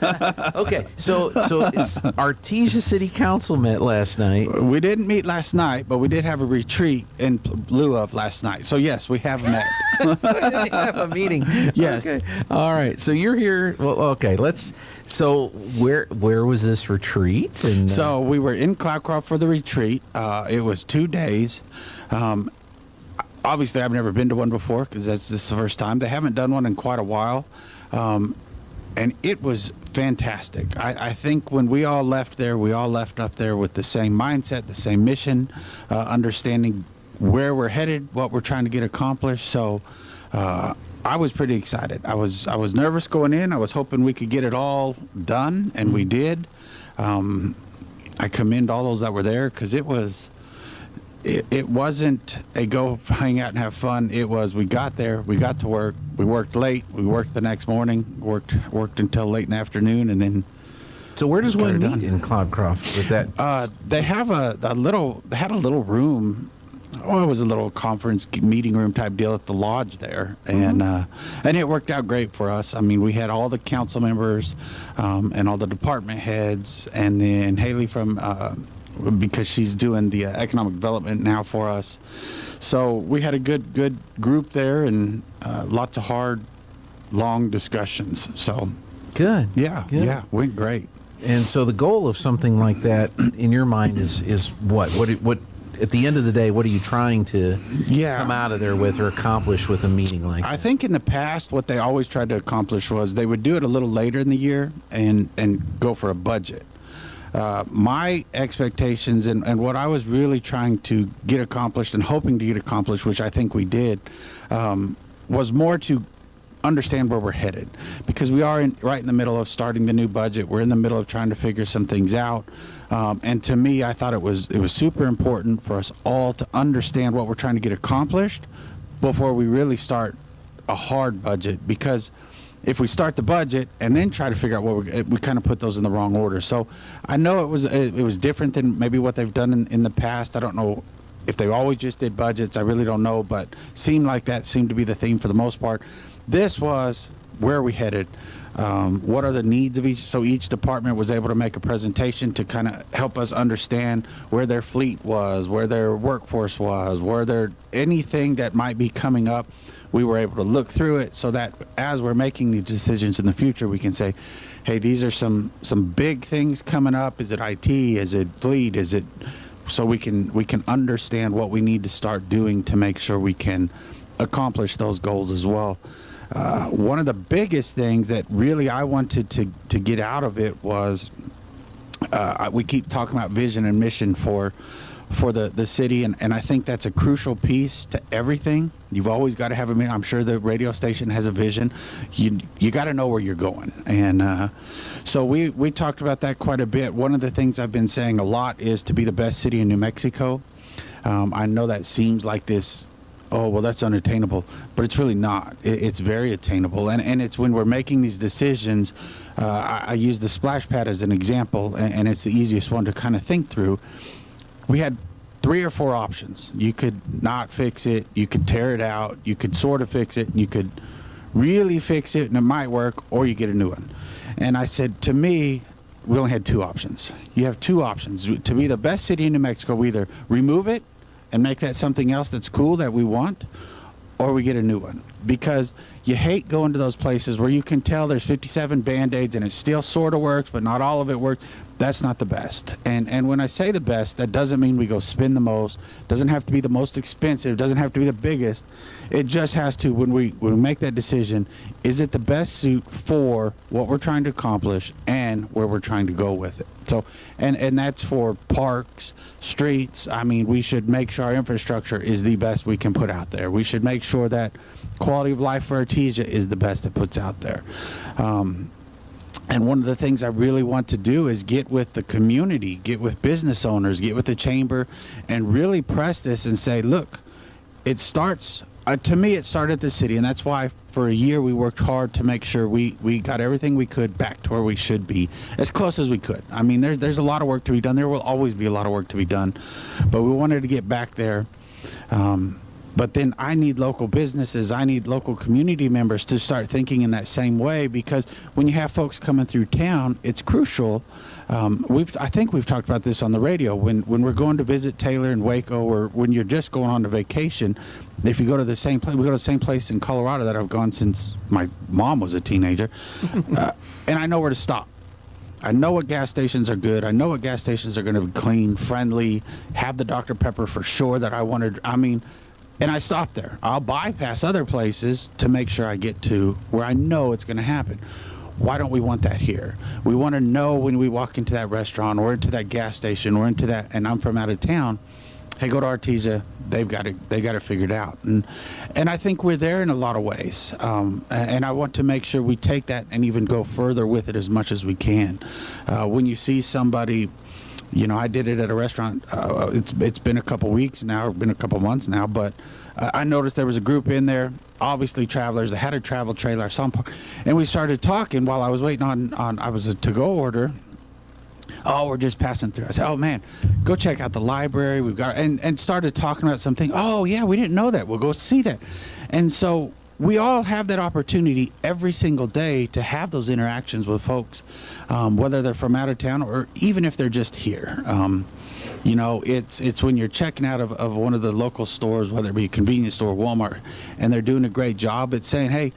Okay. So it's Artesia City Council met last night. We didn't meet last night, but we did have a retreat in lieu of last night. So yes, we have met. So we didn't have a meeting. Yes. Okay. All right. So you're here. Well, okay. So where was this retreat? And so we were in Cloudcroft for the retreat. It was 2 days. Obviously, I've never been to one before because this is the first time. They haven't done one in quite a while. And it was fantastic. I think when we all left there, we all left up there with the same mindset, the same mission, understanding where we're headed, what we're trying to get accomplished. So I was pretty excited. I was nervous going in. I was hoping we could get it all done, and we did. I commend all those that were there because it wasn't a go hang out and have fun. It was we got there, we got to work, we worked late, we worked the next morning, worked until late in the afternoon, and then. So where does one meet in Cloudcroft with that? They have they had a little room. Oh, it was a little conference meeting room type deal at the lodge there, and it worked out great for us. I mean, we had all the council members and all the department heads, and then Haley from. Because she's doing the economic development now for us. So we had a good group there and lots of hard, long discussions. So good. Yeah, went great. And so the goal of something like that in your mind is what? What at the end of the day, what are you trying to come out of there with or accomplish with a meeting like that? I think in the past, what they always tried to accomplish was they would do it a little later in the year and go for a budget. My expectations and what I was really trying to get accomplished and hoping to get accomplished, which I think we did, was more to understand where we're headed, because we are right in the middle of starting the new budget. We're in the middle of trying to figure some things out, and to me, I thought it was super important for us all to understand what we're trying to get accomplished before we really start a hard budget, because if we start the budget and then try to figure out what we kind of put those in the wrong order. So I know it was different than maybe what they've done in the past. I don't know if they always just did budgets. I really don't know, but seemed to be the theme for the most part. This was where we headed. What are the needs of each? So each department was able to make a presentation to kind of help us understand where their fleet was, where their workforce was, where there anything that might be coming up. We were able to look through it so that as we're making these decisions in the future, we can say, hey, these are some big things coming up. Is it IT? Is it fleet? Is it so we can understand what we need to start doing to make sure we can accomplish those goals as well. One of the biggest things that really I wanted to get out of it was we keep talking about vision and mission for the city, and I think that's a crucial piece to everything. You've always got to have a mission. I'm sure the radio station has a vision. You got to know where you're going, and so we talked about that quite a bit. One of the things I've been saying a lot is to be the best city in New Mexico. I know that seems like this, oh, well, that's unattainable, but it's really not. It's very attainable, and it's when we're making these decisions. I use the splash pad as an example, and it's the easiest one to kind of think through. We had 3 or 4 options. You could not fix it, you could tear it out, you could sort of fix it, and you could really fix it and it might work, or you get a new one. And I said, to me, we only had two options. You have two options. To be the best city in New Mexico, we either remove it and make that something else that's cool that we want, or we get a new one. Because you hate going to those places where you can tell there's 57 Band-Aids and it still sort of works, but not all of it works. That's not the best. And when I say the best, that doesn't mean we go spend the most. Doesn't have to be the most expensive. Doesn't have to be the biggest. It just has to, when we make that decision, is it the best suit for what we're trying to accomplish and where we're trying to go with it? So, and that's for parks, streets. I mean, we should make sure our infrastructure is the best we can put out there. We should make sure that quality of life for Artesia is the best it puts out there. And one of the things I really want to do is get with the community, get with business owners, get with the chamber, and really press this and say, look, it starts, to me, it started at the city, and that's why for a year we worked hard to make sure we got everything we could back to where we should be, as close as we could. I mean, there's a lot of work to be done. There will always be a lot of work to be done, but we wanted to get back there. But then I need local businesses, I need local community members to start thinking in that same way, because when you have folks coming through town, it's crucial. I think we've talked about this on the radio. When we're going to visit Taylor and Waco, or when you're just going on a vacation, if you go to the same place, we go to the same place in Colorado that I've gone since my mom was a teenager, and I know where to stop. I know what gas stations are good. I know what gas stations are going to be clean, friendly, have the Dr. Pepper for sure that I wanted. I mean, and I stop there. I'll bypass other places to make sure I get to where I know it's going to happen. Why don't we want that here? We want to know when we walk into that restaurant or into that gas station or into that, and I'm from out of town, hey, go to Artesia. They got it figured out. And I think we're there in a lot of ways. And I want to make sure we take that and even go further with it as much as we can. When you see somebody, you know, I did it at a restaurant. It's been a couple weeks now, been a couple months now, but I noticed there was a group in there, obviously travelers. They had a travel trailer. I saw them, and we started talking while I was waiting on I was a to-go order. Oh, we're just passing through. I said, oh man, go check out the library. We've got, and started talking about something. Oh yeah, we didn't know that. We'll go see that. And so we all have that opportunity every single day to have those interactions with folks, whether they're from out of town or even if they're just here. You know, it's when you're checking out of one of the local stores, whether it be a convenience store, Walmart, and they're doing a great job. It's saying, hey,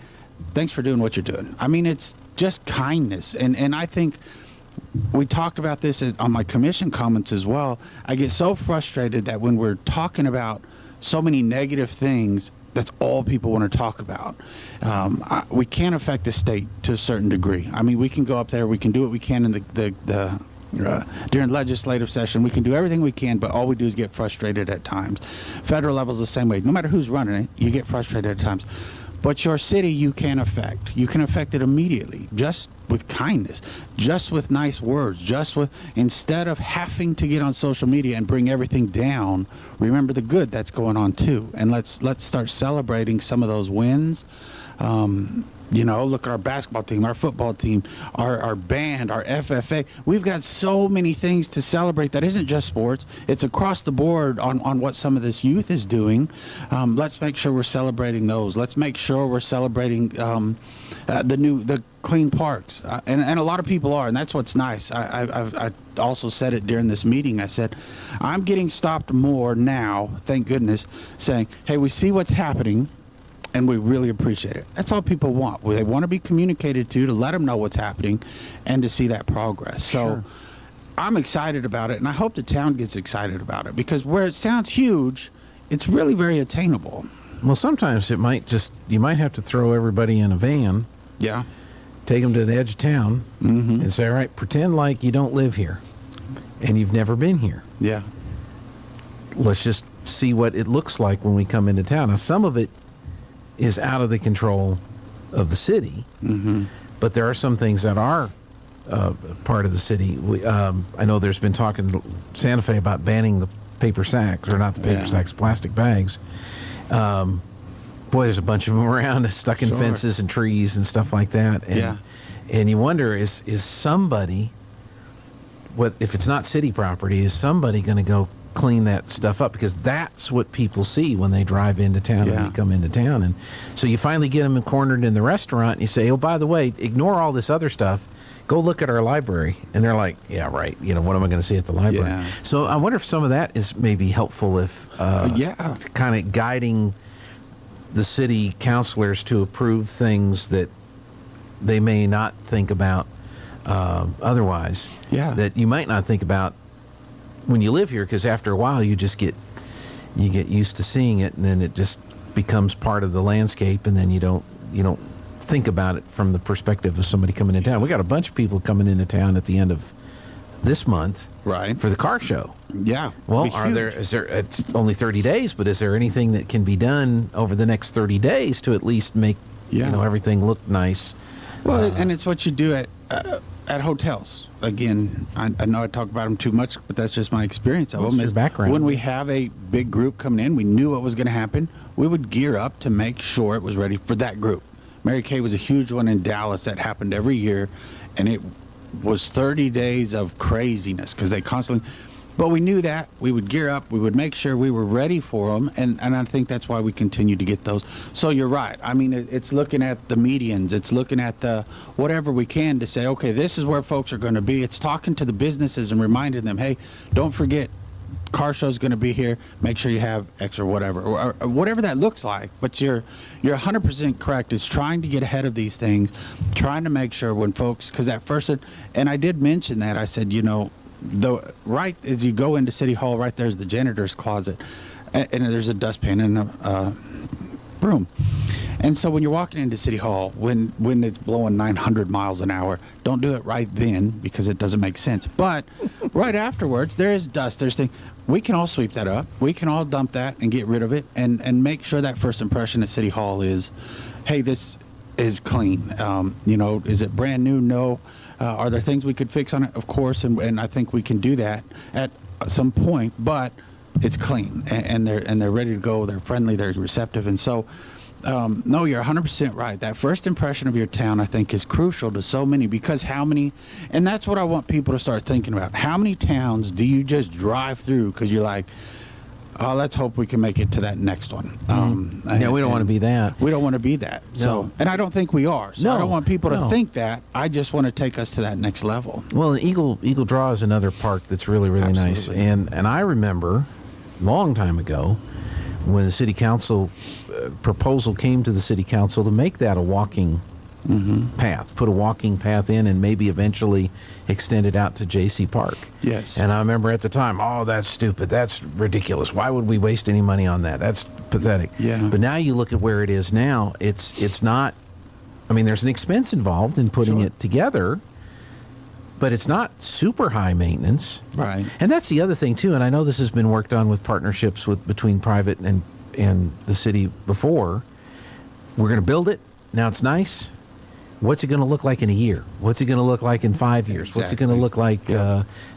thanks for doing what you're doing. I mean, it's just kindness. And I think we talked about this on my commission comments as well. I get so frustrated that when we're talking about so many negative things, that's all people want to talk about. We can't affect the state to a certain degree. I mean, we can go up there, we can do what we can in during legislative session. We can do everything we can, but all we do is get frustrated at times. Federal level is the same way. No matter who's running it, you get frustrated at times. But your city, you can affect. You can affect it immediately, just with kindness, just with nice words, just with, instead of having to get on social media and bring everything down, remember the good that's going on too. And let's start celebrating some of those wins. You know, look at our basketball team, our football team, our band, our FFA. We've got so many things to celebrate that isn't just sports. It's across the board on what some of this youth is doing. Let's make sure we're celebrating those. Let's make sure we're celebrating the clean parks. And a lot of people are, and that's what's nice. I also said it during this meeting. I said, I'm getting stopped more now, thank goodness, saying, hey, we see what's happening, and we really appreciate it. That's all people want. They want to be communicated to let them know what's happening and to see that progress. So sure. I'm excited about it, and I hope the town gets excited about it, because where it sounds huge, it's really very attainable. Well, sometimes you might have to throw everybody in a van. Yeah. Take them to the edge of town and say, all right, pretend like you don't live here and you've never been here. Yeah. Let's just see what it looks like when we come into town. Now, some of it is out of the control of the city, but there are some things that are part of the city. I know there's been talk in Santa Fe about banning the paper sacks, or not the paper sacks, plastic bags. Boy, there's a bunch of them around, stuck in fences and trees and stuff like that. And, and you wonder, is somebody, if it's not city property, is somebody going to go clean that stuff up, because that's what people see when they drive into town and they come into town. And so you finally get them cornered in the restaurant and you say, oh, by the way, ignore all this other stuff. Go look at our library. And they're like, yeah, right. You know, what am I going to see at the library? Yeah. So I wonder if some of that is maybe helpful, if kind of guiding the city councilors to approve things that they may not think about otherwise. Yeah. That you might not think about when you live here, because after a while you get used to seeing it, and then it just becomes part of the landscape, and then you don't think about it from the perspective of somebody coming in town. We got a bunch of people coming into town at the end of this month, right, for the car show. Yeah. Well, it's only 30 days, but is there anything that can be done over the next 30 days to at least make everything look nice? Well, and it's what you do at hotels. Again, I know I talk about them too much, but that's just my experience of them. Your background. When we have a big group coming in, we knew what was going to happen. We would gear up to make sure it was ready for that group. Mary Kay was a huge one in Dallas that happened every year, and it was 30 days of craziness because they constantly. But we knew that. We would gear up. We would make sure we were ready for them, and I think that's why we continue to get those. So you're right. I mean, it's looking at the medians. It's looking at the whatever we can to say, okay, this is where folks are going to be. It's talking to the businesses and reminding them, hey, don't forget, car show's going to be here. Make sure you have extra whatever, or whatever that looks like. But you're 100% correct. It's trying to get ahead of these things, trying to make sure when folks, because at first, and I did mention that, I said, right as you go into City Hall, right there's the janitor's closet, and there's a dustpan and a broom. And so when you're walking into City Hall, when it's blowing 900 miles an hour, don't do it right then because it doesn't make sense. But right afterwards, there is dust, there's things. We can all sweep that up. We can all dump that and get rid of it, and make sure that first impression at City Hall is, hey, this is clean. Is it brand new? No. Are there things we could fix on it? Of course, and I think we can do that at some point. But it's clean, and they're ready to go. They're friendly. They're receptive, and so. No, you're 100% right. That first impression of your town, I think, is crucial to so many, because and that's what I want people to start thinking about. How many towns do you just drive through because you're like, oh, let's hope we can make it to that next one. We don't want to be that. We don't want to be that. No. So, and I don't think we are. So I don't want people to think that. I just want to take us to that next level. Well, Eagle Draw is another park that's really, really nice. And I remember a long time ago when the city council proposal came to the city council to make that a walking path, put a walking path in, and maybe eventually extend it out to JC Park. Yes. And I remember at the time, oh, that's stupid. That's ridiculous. Why would we waste any money on that? That's pathetic. Yeah. But now you look at where it is now. It's not, I mean, there's an expense involved in putting it together, but it's not super high maintenance. Right. And that's the other thing, too. And I know this has been worked on with partnerships between private and the city before. We're going to build it. Now it's nice. What's it going to look like in a year? What's it going to look like in 5 years? Exactly. What's it going to look like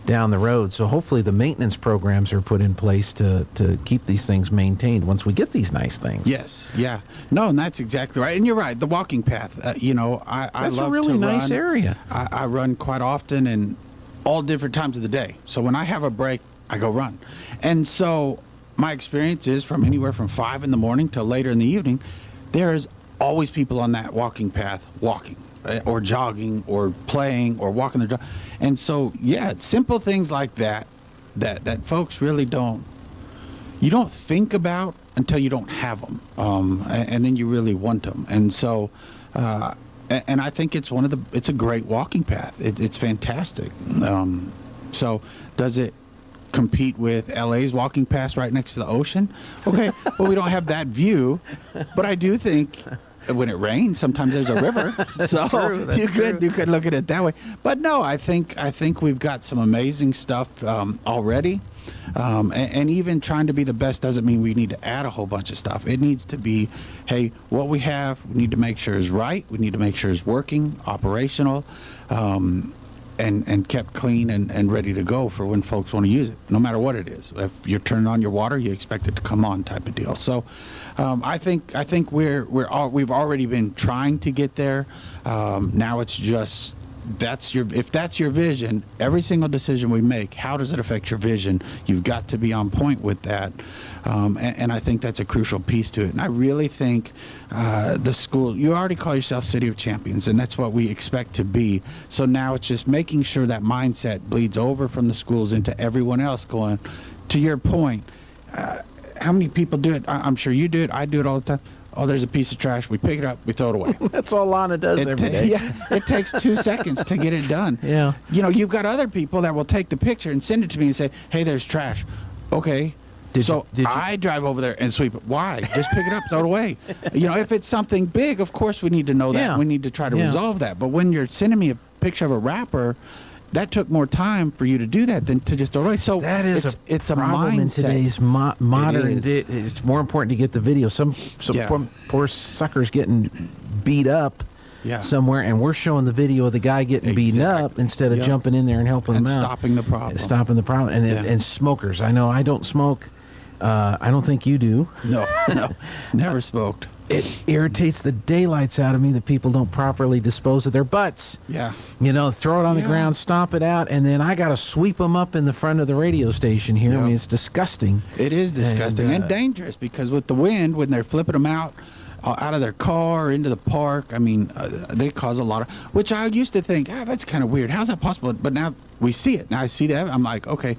down the road? So hopefully the maintenance programs are put in place to keep these things maintained once we get these nice things. Yes. Yeah. No, and that's exactly right. And you're right. The walking path, I that's love a really to nice run. area. I run quite often and all different times of the day. So when I have a break, I go run. And so my experience is from anywhere from 5 in the morning till later in the evening, there is always people on that walking path walking or jogging or playing or walking their dog. And so, yeah, simple things like that folks really don't think about until you don't have them. And then you really want them. And so, and I think it's it's a great walking path. It's fantastic. So does it compete with LA's walking path right next to the ocean? Okay, well, we don't have that view, but I do think when it rains, sometimes there's a river. So true, you could look at it that way. But no, I think we've got some amazing stuff already. And even trying to be the best doesn't mean we need to add a whole bunch of stuff. It needs to be, hey, what we have, we need to make sure is right. We need to make sure is working, operational, and kept clean and ready to go for when folks want to use it, no matter what it is. If you're turning on your water, you expect it to come on, type of deal. So, I think we've already been trying to get there. Now it's just if that's your vision, every single decision we make, how does it affect your vision? You've got to be on point with that. And I think that's a crucial piece to it. And I really think the school, you already call yourself City of Champions, and that's what we expect to be. So now it's just making sure that mindset bleeds over from the schools into everyone else going, to your point, how many people do it? I'm sure you do it. I do it all the time. Oh, there's a piece of trash. We pick it up. We throw it away. That's all Lana does every day. Yeah, it takes 2 seconds to get it done. Yeah. You know, you've got other people that will take the picture and send it to me and say, hey, there's trash. Okay. Did you? I drive over there and sweep it. Why? Just pick it up, throw it away. You know, if it's something big, of course we need to know that. Yeah. We need to try to resolve that. But when you're sending me a picture of a wrapper, that took more time for you to do that than to just throw it away. So that is it's a problem mindset. in today's modern. It's more important to get the video. Some Yeah. poor suckers getting beat up somewhere, and we're showing the video of the guy getting beaten up instead of jumping in there and helping him out. Stopping the problem. Stopping the problem. And smokers. I know I don't smoke. I don't think you do. No, never smoked. It irritates the daylights out of me that people don't properly dispose of their butts. Yeah. You know, throw it on the ground, stomp it out, and then I got to sweep them up in the front of the radio station here. I mean, it's disgusting. It is disgusting and dangerous because with the wind, when they're flipping them out of their car or into the park, I mean, they cause a lot of, which I used to think, that's kind of weird. How's that possible? But now we see it. Now I see that. I'm like, okay,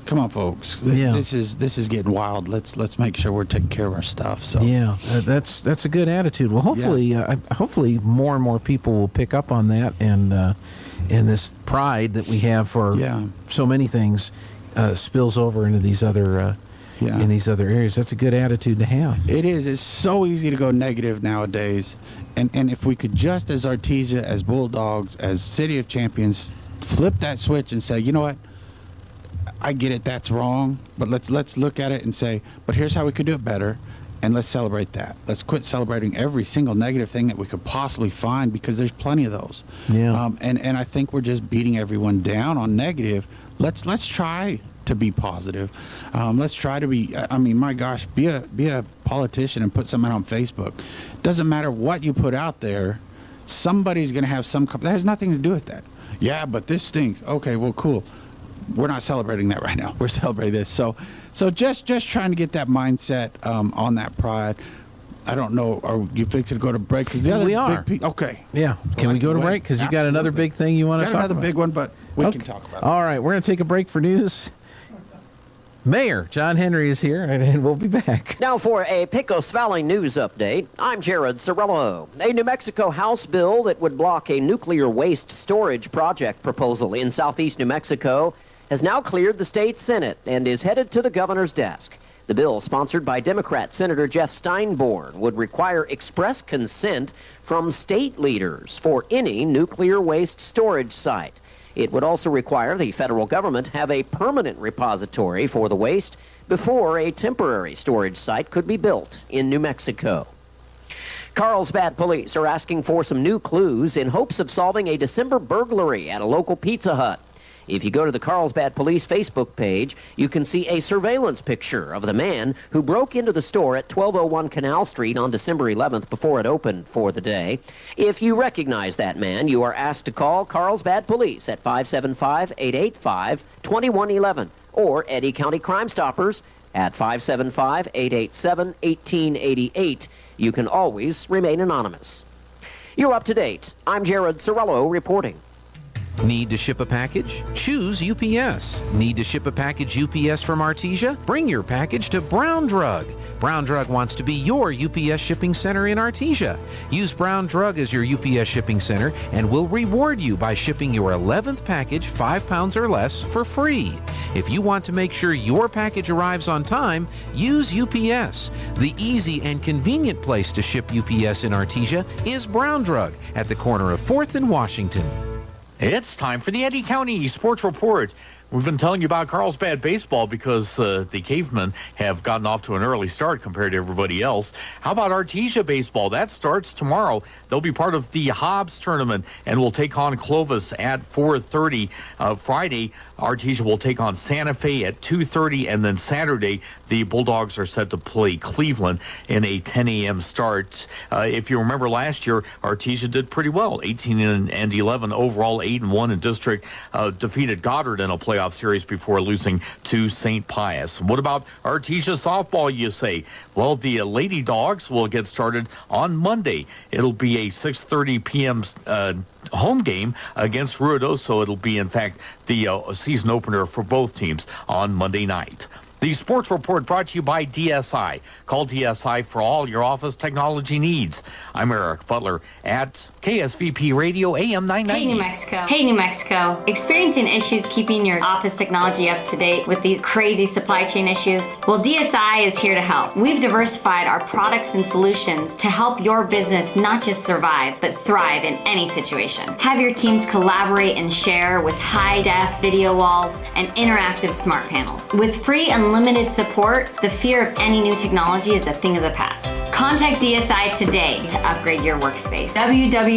come on, folks. This is getting wild. Let's make sure we're taking care of our stuff. So that's a good attitude. Well, hopefully, hopefully more and more people will pick up on that, and this pride that we have for so many things spills over into these other in these other areas. That's a good attitude to have. It is. It's so easy to go negative nowadays, and if we could just, as Artesia, as Bulldogs, as City of Champions, flip that switch and say, you know what? I get it, that's wrong, but let's look at it and say, but here's how we could do it better, and let's celebrate that. Let's quit celebrating every single negative thing that we could possibly find, because there's plenty of those. Yeah. And I think we're just beating everyone down on negative. Let's try to be positive. Let's try to be. I mean, my gosh, be a politician and put something on Facebook. Doesn't matter what you put out there, somebody's going to have some. That has nothing to do with that. Yeah, but this stinks. Okay, well, cool. We're not celebrating that right now. We're celebrating this. So just trying to get that mindset on that pride. I don't know. Are you fixing to go to break? Because the other we are. Okay. Yeah. Can we go to break? Because you got another big thing you want to talk about. Another big one, but we can talk about it. All right. We're going to take a break for news. Mayor John Henry is here, and we'll be back. Now for a Pecos Valley news update, I'm Jared Cirillo. A New Mexico House bill that would block a nuclear waste storage project proposal in southeast New Mexico has now cleared the state Senate and is headed to the governor's desk. The bill, sponsored by Democrat Senator Jeff Steinborn, would require express consent from state leaders for any nuclear waste storage site. It would also require the federal government have a permanent repository for the waste before a temporary storage site could be built in New Mexico. Carlsbad police are asking for some new clues in hopes of solving a December burglary at a local Pizza Hut. If you go to the Carlsbad Police Facebook page, you can see a surveillance picture of the man who broke into the store at 1201 Canal Street on December 11th before it opened for the day. If you recognize that man, you are asked to call Carlsbad Police at 575-885-2111 or Eddy County Crime Stoppers at 575-887-1888. You can always remain anonymous. You're up to date. I'm Jared Cirillo reporting. Need to ship a package? Choose UPS. Need to ship a package UPS from Artesia? Bring your package to Brown Drug. Brown Drug wants to be your UPS shipping center in Artesia. Use Brown Drug as your UPS shipping center and we'll reward you by shipping your 11th package 5 pounds or less for free. If you want to make sure your package arrives on time, use UPS. The easy and convenient place to ship UPS in Artesia is Brown Drug at the corner of 4th and Washington. It's time for the Eddy County Sports Report. We've been telling you about Carlsbad baseball because the Cavemen have gotten off to an early start compared to everybody else. How about Artesia baseball? That starts tomorrow. They'll be part of the Hobbs tournament and will take on Clovis at 4:30. Friday, Artesia will take on Santa Fe at 2:30, and then Saturday, the Bulldogs are set to play Cleveland in a 10 a.m. start. If you remember last year, Artesia did pretty well, 18-11 overall, 8-1 in district, defeated Goddard in a playoff series before losing to St. Pius. What about Artesia softball, you say? Well, the Lady Dogs will get started on Monday. It'll be a 6:30 p.m. Home game against Ruidoso. It'll be, in fact, the season opener for both teams on Monday night. The Sports Report brought to you by DSI. Call DSI for all your office technology needs. I'm Eric Butler at KSVP Radio AM 990. Hey, New Mexico. Hey, New Mexico. Experiencing issues keeping your office technology up to date with these crazy supply chain issues? Well, DSI is here to help. We've diversified our products and solutions to help your business not just survive, but thrive in any situation. Have your teams collaborate and share with high-def video walls and interactive smart panels. With free unlimited support, the fear of any new technology is a thing of the past. Contact DSI today to upgrade your workspace. www.dsinm.com.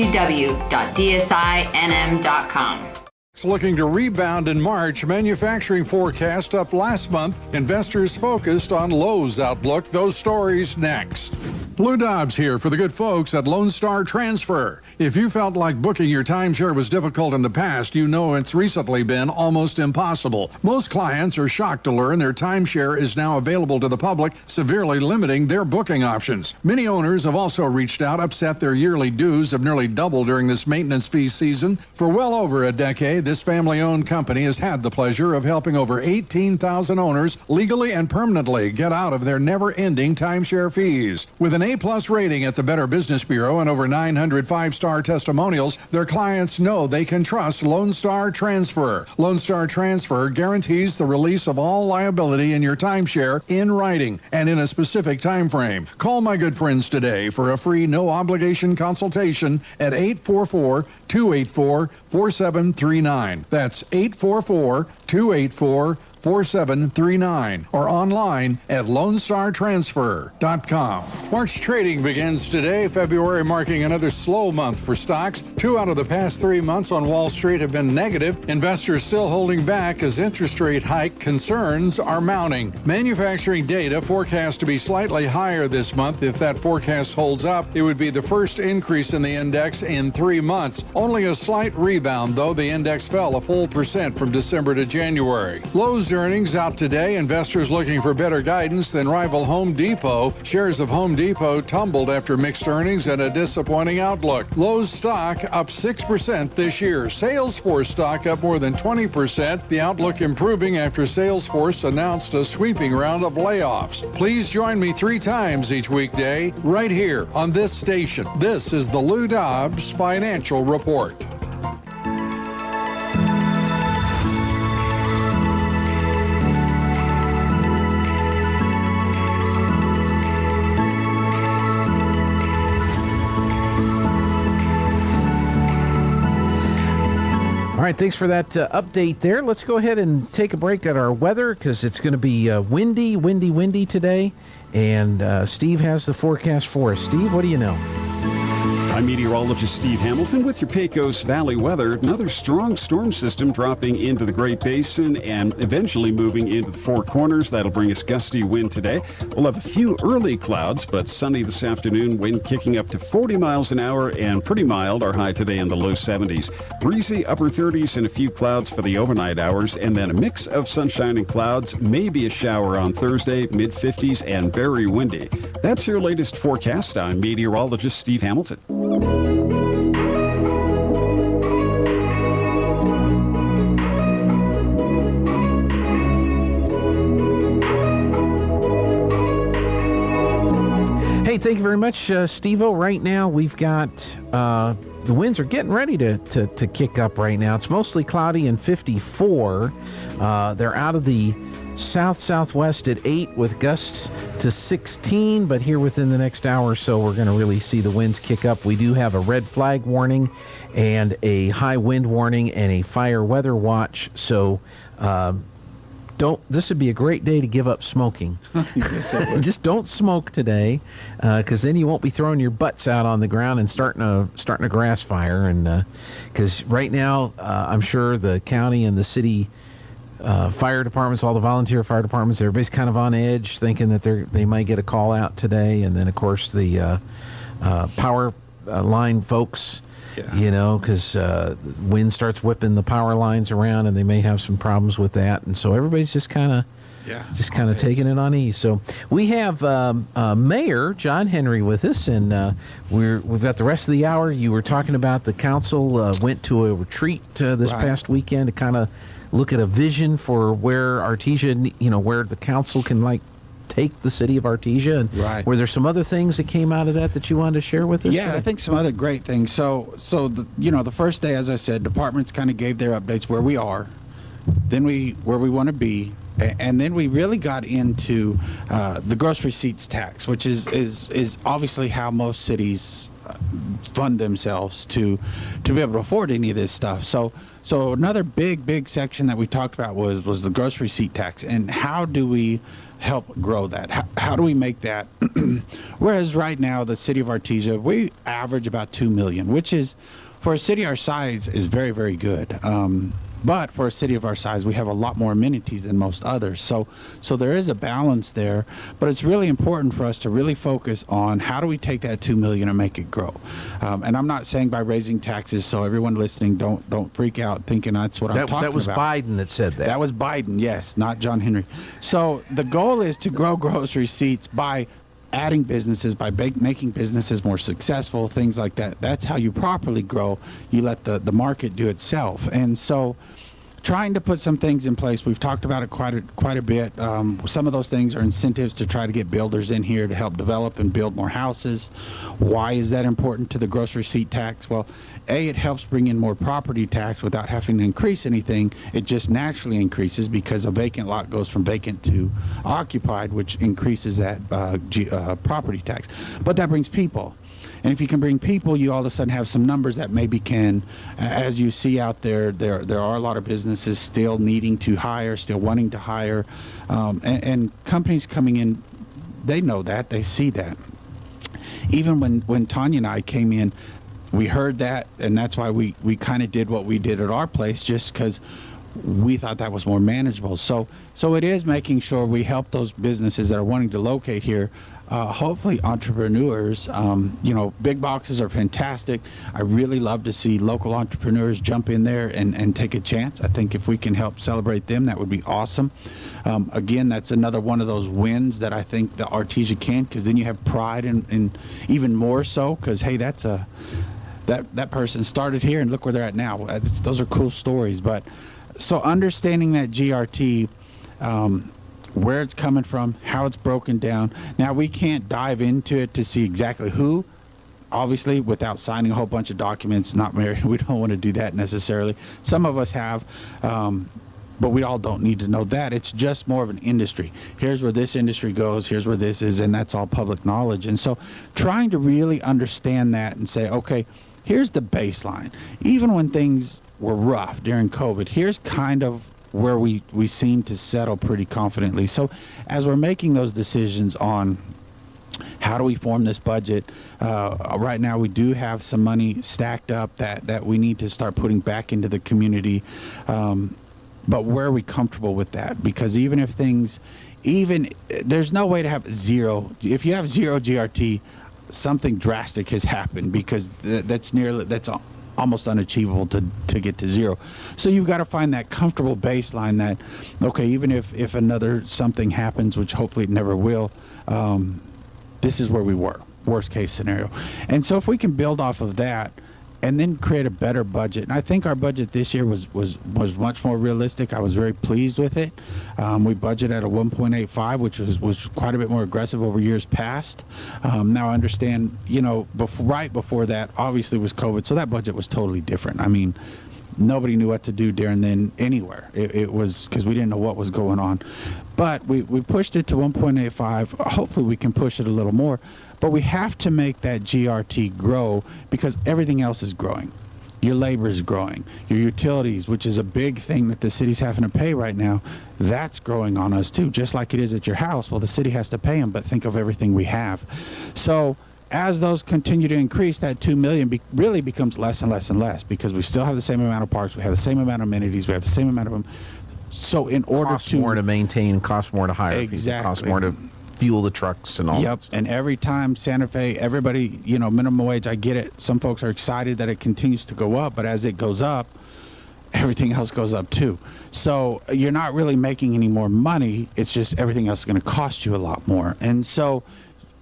Looking to rebound in March, manufacturing forecast up last month. Investors focused on Lowe's outlook. Those stories next. Lou Dobbs here for the good folks at Lone Star Transfer. If you felt like booking your timeshare was difficult in the past, you know it's recently been almost impossible. Most clients are shocked to learn their timeshare is now available to the public, severely limiting their booking options. Many owners have also reached out, upset their yearly dues have nearly doubled during this maintenance fee season. For well over a decade, this family-owned company has had the pleasure of helping over 18,000 owners legally and permanently get out of their never-ending timeshare fees. With an A-plus rating at the Better Business Bureau and over 900 five-star testimonials, their clients know they can trust Lone Star Transfer. Lone Star Transfer guarantees the release of all liability in your timeshare in writing and in a specific time frame. Call my good friends today for a free no-obligation consultation at 844-284-4739. That's 844-284-4739 or online at LoneStarTransfer.com. March trading begins today, February marking another slow month for stocks. 2 out of the past 3 months on Wall Street have been negative. Investors still holding back as interest rate hike concerns are mounting. Manufacturing data forecast to be slightly higher this month. If that forecast holds up, it would be the first increase in the index in 3 months. Only a slight rebound, though the index fell a full % from December to January. Lowe's earnings out today. Investors looking for better guidance than rival Home Depot. Shares of Home Depot tumbled after mixed earnings and a disappointing outlook. Lowe's stock up 6% this year. Salesforce stock up more than 20%. The outlook improving after Salesforce announced a sweeping round of layoffs. Please join me 3 times each weekday right here on this station. This is the Lou Dobbs Financial Report. All right, thanks for that update there. Let's go ahead and take a break at our weather because it's going to be windy today. And Steve has the forecast for us. Steve, what do you know? I'm meteorologist Steve Hamilton with your Pecos Valley weather. Another strong storm system dropping into the Great Basin and eventually moving into the Four Corners. That'll bring us gusty wind today. We'll have a few early clouds, but sunny this afternoon. Wind kicking up to 40 miles an hour and pretty mild. Our high today in the low 70s. Breezy upper 30s and a few clouds for the overnight hours. And then a mix of sunshine and clouds. Maybe a shower on Thursday, mid 50s and very windy. That's your latest forecast. I'm meteorologist Steve Hamilton. Hey, thank you very much, Steve-O. Right now, we've got the winds are getting ready to kick up right now. It's mostly cloudy and 54. They're out of the southwest at 8 with gusts to 16, but here within the next hour or so, we're going to really see the winds kick up. We do have a red flag warning and a high wind warning and a fire weather watch, so This would be a great day to give up smoking. Yes, it would. Just don't smoke today, because then you won't be throwing your butts out on the ground and starting a grass fire. And because right now, I'm sure the county and the city fire departments, all the volunteer fire departments, everybody's kind of on edge, thinking that they might get a call out today. And then, of course, the power line folks. Yeah. Because wind starts whipping the power lines around, and they may have some problems with that. And so everybody's just kind of taking it on ease. So we have Mayor John Henry with us, and we've got the rest of the hour. You were talking about the council went to a retreat this past weekend to kind of look at a vision for where Artesia, where the council can take the city of Artesia. And were there some other things that came out of that you wanted to share with us? Yeah, today? I think some other great things. So the first day, as I said, departments kind of gave their updates where we are, then where we want to be, and then we really got into the gross receipts tax, which is obviously how most cities fund themselves to be able to afford any of this stuff. So another big section that we talked about was the gross receipt tax, and how do we help grow that? How do we make that? Whereas right now, the city of Artesia, we average about $2 million, which is, for a city our size, is very, very good. But for a city of our size, we have a lot more amenities than most others. So there is a balance there, but it's really important for us to really focus on how do we take that $2 million and make it grow. And I'm not saying by raising taxes, so everyone listening, don't freak out thinking that's what I'm talking about. That was Biden that said that. That was Biden, yes, not John Henry. So the goal is to grow gross receipts by adding businesses, by making businesses more successful, things like that. That's how you properly grow. You let the market do itself. And so trying to put some things in place, we've talked about it quite a bit. Some of those things are incentives to try to get builders in here to help develop and build more houses. Why is that important to the gross receipt tax? Well, it helps bring in more property tax without having to increase anything. It just naturally increases because a vacant lot goes from vacant to occupied, which increases that property tax. But that brings people. And if you can bring people, you all of a sudden have some numbers that maybe can, as you see out there are a lot of businesses still needing to hire, still wanting to hire, and companies coming in, they know that, they see that. Even when Tanya and I came in, we heard that, and that's why we kind of did what we did at our place, just because we thought that was more manageable. So it is making sure we help those businesses that are wanting to locate here. Hopefully entrepreneurs, big boxes are fantastic. I really love to see local entrepreneurs jump in there and take a chance. I think if we can help celebrate them, that would be awesome. Again, that's another one of those wins that I think the Artesia can, because then you have pride and even more so, because, hey, that's that person started here and look where they're at now. Those are cool stories. But so understanding that GRT, where it's coming from, how it's broken down. Now, we can't dive into it to see exactly who, obviously, without signing a whole bunch of documents. Not married. We don't want to do that necessarily. Some of us have, but we all don't need to know that. It's just more of an industry. Here's where this industry goes, here's where this is, and that's all public knowledge. And so trying to really understand that and say, okay, here's the baseline. Even when things were rough during COVID, here's kind of where we seem to settle pretty confidently. So as we're making those decisions on how do we form this budget, right now we do have some money stacked up that we need to start putting back into the community. But where are we comfortable with that? Because even if there's no way to have zero. If you have zero GRT, something drastic has happened, because that's almost unachievable to get to zero. So you've got to find that comfortable baseline that, okay, even if another something happens, which hopefully it never will, this is where we were, worst case scenario. And so if we can build off of that and then create a better budget, and I think our budget this year was much more realistic. I was very pleased with it. We budgeted at a 1.85, which was quite a bit more aggressive over years past. Now I understand, right before that, obviously, was COVID, so that budget was totally different. I mean, nobody knew what to do during then anywhere. It was because we didn't know what was going on. But we pushed it to 1.85. Hopefully we can push it a little more. But we have to make that GRT grow, because everything else is growing. Your labor is growing. Your utilities, which is a big thing that the city's having to pay right now, that's growing on us too, just like it is at your house. Well, the city has to pay them, but think of everything we have. So as those continue to increase, that $2 million really becomes less and less and less, because we still have the same amount of parks, we have the same amount of amenities, we have the same amount of them. So in order costs more to maintain, costs more to hire exactly. people, costs more to fuel the trucks and all Yep. that stuff. And every time Santa Fe, everybody, minimum wage, I get it. Some folks are excited that it continues to go up, but as it goes up, everything else goes up too. So you're not really making any more money. It's just everything else is going to cost you a lot more. And so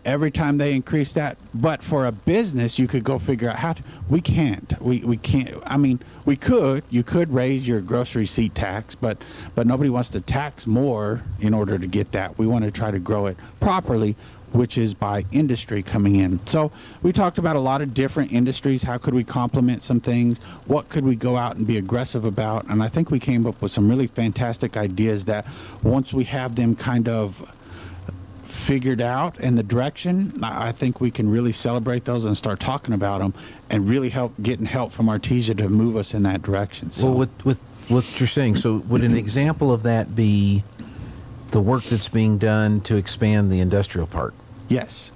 every time they increase that, but for a business, you could go figure out how to. We can't. We can't. I mean, we could. You could raise your grocery receipt tax, but nobody wants to tax more in order to get that. We want to try to grow it properly, which is by industry coming in. So we talked about a lot of different industries. How could we complement some things? What could we go out and be aggressive about? And I think we came up with some really fantastic ideas that once we have them kind of figured out in the direction, I think we can really celebrate those and start talking about them and really getting help from Artesia to move us in that direction. So, well, with what you're saying, so would an example of that be the work that's being done to expand the industrial park? Yes.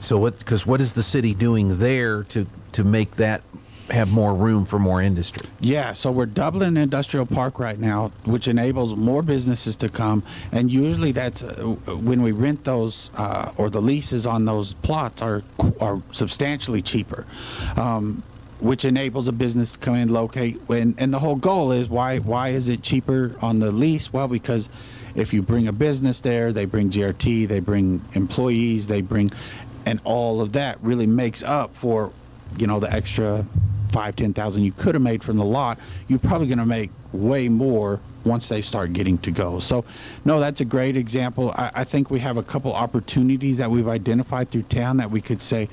So what is the city doing there to make that have more room for more industry? Yeah, so we're doubling the industrial park right now, which enables more businesses to come. And usually that's when we rent those or the leases on those plots are substantially cheaper, which enables a business to come in, locate. And the whole goal is why is it cheaper on the lease? Well, because if you bring a business there, they bring GRT, they bring employees, and all of that really makes up for, the extra $5,000-$10,000 you could have made from the lot. You're probably going to make way more once they start getting to go. So, no, that's a great example. I think we have a couple opportunities that we've identified through town that we could say,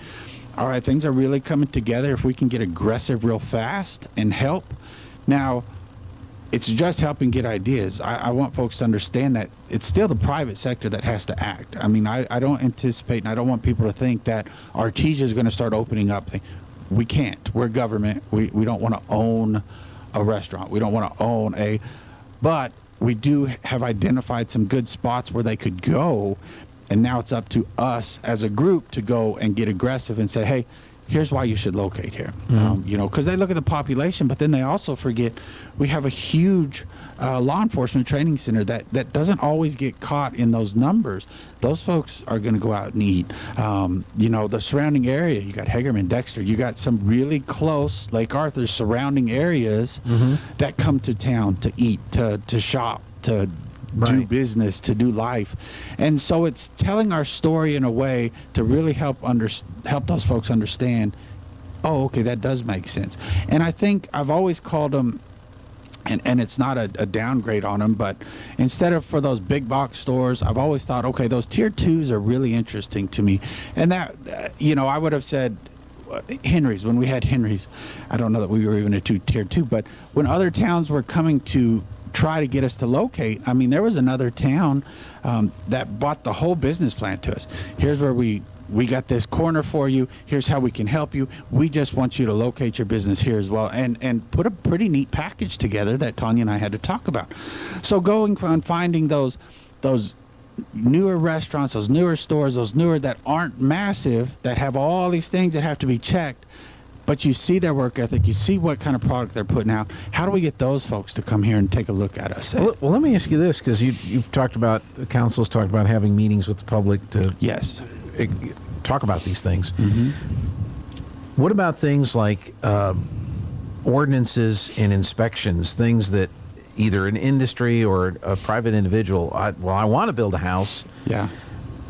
all right, things are really coming together if we can get aggressive real fast and help. Now, it's just helping get ideas. I want folks to understand that it's still the private sector that has to act. I mean, I don't anticipate, and I don't want people to think that Artesia is going to start opening up things. We can't. We're government. We don't want to own a restaurant. We don't want to own but we do have identified some good spots where they could go, and now it's up to us as a group to go and get aggressive and say, hey, here's why you should locate here. Because they look at the population, but then they also forget we have a huge law enforcement training center that doesn't always get caught in those numbers. Those folks are going to go out and eat. The surrounding area, you got Hagerman, Dexter, you got some really close Lake Arthur surrounding areas that come to town to eat, to shop, to do business, to do life. And so it's telling our story in a way to really help those folks understand, oh, okay, that does make sense. And I think I've always called them, and it's not a downgrade on them, but instead of for those big box stores, I've always thought, okay, those tier 2s are really interesting to me. And that, I would have said Henry's, when we had Henry's, I don't know that we were even a tier 2, but when other towns were coming to try to get us to locate, I mean, there was another town that bought the whole business plan to us. Here's where we got this corner for you. Here's how we can help you. We just want you to locate your business here as well, and put a pretty neat package together that Tanya and I had to talk about. So going on finding those newer restaurants, those newer stores, those newer that aren't massive, that have all these things that have to be checked, but you see their work ethic, you see what kind of product they're putting out. How do we get those folks to come here and take a look at us? Well, let me ask you this, because you've talked about, the council's talked about having meetings with the public to talk about these things. What about things like ordinances and inspections, things that either an industry or a private individual, I want to build a house,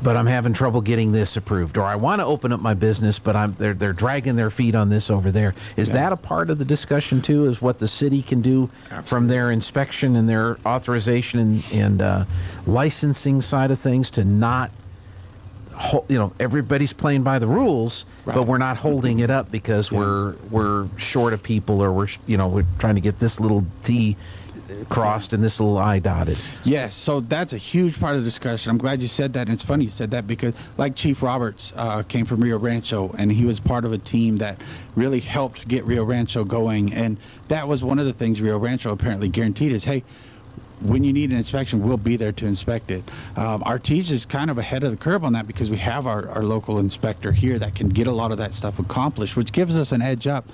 but I'm having trouble getting this approved, or I want to open up my business, but they're dragging their feet on this over there. Is that a part of the discussion too? Is what the city can do from their inspection and their authorization and licensing side of things to not, everybody's playing by the rules, but we're not holding it up because we're short of people, or we're trying to get this little T crossed and this little I dotted. Yes, so that's a huge part of the discussion. I'm glad you said that, and it's funny you said that because, like Chief Roberts came from Rio Rancho, and he was part of a team that really helped get Rio Rancho going, and that was one of the things Rio Rancho apparently guaranteed is, hey, when you need an inspection, we'll be there to inspect it. Artesia is kind of ahead of the curve on that because we have our local inspector here that can get a lot of that stuff accomplished, which gives us an edge up.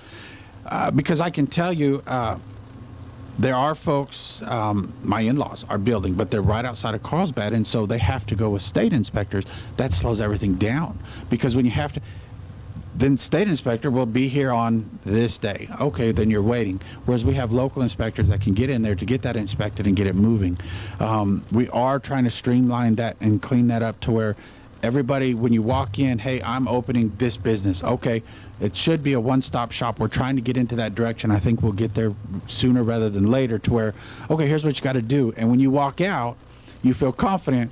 Because I can tell you, there are folks, my in-laws are building, but they're right outside of Carlsbad, and so they have to go with state inspectors. That slows everything down because when you have to, then state inspector will be here on this day. Okay, then you're waiting. Whereas we have local inspectors that can get in there to get that inspected and get it moving. We are trying to streamline that and clean that up to where everybody, when you walk in, hey, I'm opening this business. Okay, it should be a one-stop shop. We're trying to get into that direction. I think we'll get there sooner rather than later to where, okay, here's what you got to do. And when you walk out, you feel confident,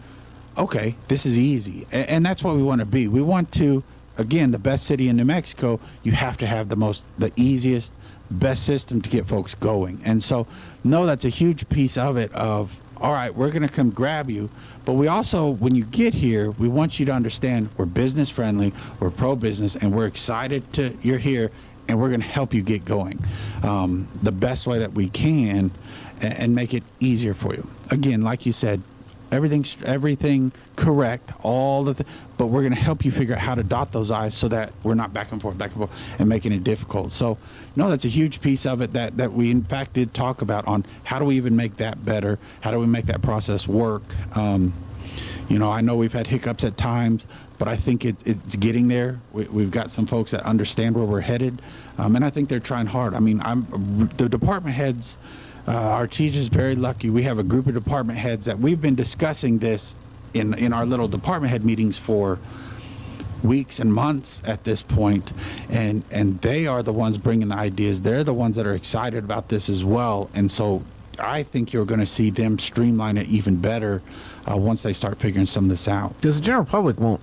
okay, this is easy. And that's what we want to be. We want to, again, the best city in New Mexico, you have to have the easiest, best system to get folks going. And so, no, that's a huge piece of it of, all right, we're going to come grab you. But we also, when you get here, we want you to understand we're business friendly, we're pro-business, and we're excited you're here, and we're going to help you get going the best way that we can and make it easier for you. Again, like you said, everything correct, but we're going to help you figure out how to dot those I's so that we're not back and forth, and making it difficult. So, no, that's a huge piece of it that we, in fact, did talk about on how do we even make that better? How do we make that process work? I know we've had hiccups at times, but I think it's getting there. We've got some folks that understand where we're headed, and I think they're trying hard. I mean, the department heads, Artesia is very lucky. We have a group of department heads that we've been discussing this in our little department head meetings for weeks and months at this point, and they are the ones bringing the ideas. They're the ones that are excited about this as well, and so I think you're going to see them streamline it even better once they start figuring some of this out. Because the general public won't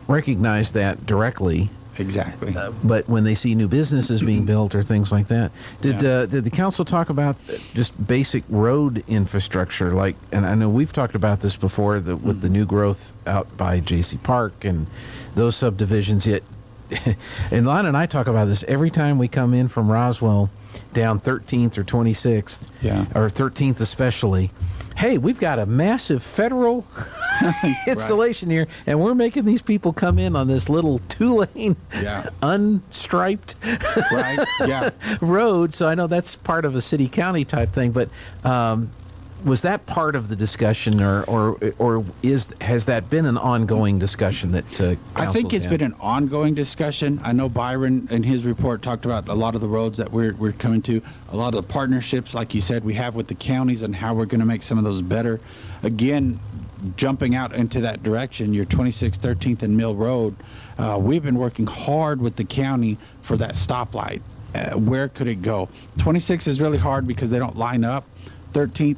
recognize that directly. Exactly. But when they see new businesses being built or things like that, did the council talk about just basic road infrastructure? And I know we've talked about this before with the new growth out by J.C. Park and those subdivisions. Yet, and Lon and I talk about this every time we come in from Roswell down 13th or 26th, or 13th especially. Hey, we've got a massive federal installation here, and we're making these people come in on this little 2-lane, unstriped road. So I know that's part of a city-county type thing, but was that part of the discussion, or has that been an ongoing discussion that I think it's been an ongoing discussion. I know Byron in his report talked about a lot of the roads that we're coming to, a lot of the partnerships, like you said, we have with the counties and how we're going to make some of those better. Again, jumping out into that direction, your 26th, 13th, and Mill Road, we've been working hard with the county for that stoplight. Where could it go? 26 is really hard because they don't line up. 13th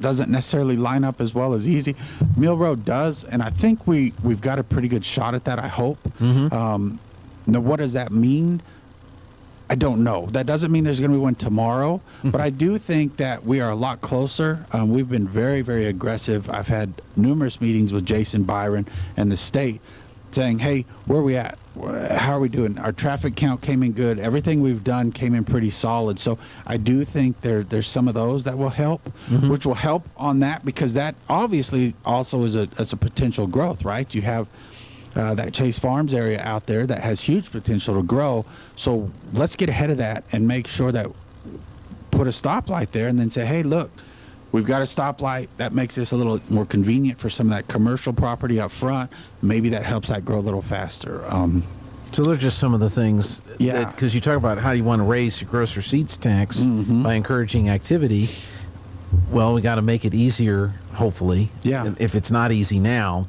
doesn't necessarily line up as well as easy. Mill Road does, and I think we've got a pretty good shot at that, I hope. Now, what does that mean? I don't know. That doesn't mean there's going to be one tomorrow, but I do think that we are a lot closer. We've been very, very aggressive. I've had numerous meetings with Jason Byron and the state saying, hey, where are we at? How are we doing? Our traffic count came in good. Everything we've done came in pretty solid. So I do think there's some of those that will help, which will help on that, because that obviously also is a potential growth, right? You have that Chase Farms area out there that has huge potential to grow. So let's get ahead of that and make sure that put a stoplight there and then say, hey, look, we've got a stoplight. That makes this a little more convenient for some of that commercial property up front. Maybe that helps that grow a little faster. So those are just some of the things. Because you talk about how you want to raise your gross receipts tax by encouraging activity. Well, we got to make it easier, hopefully. If it's not easy now,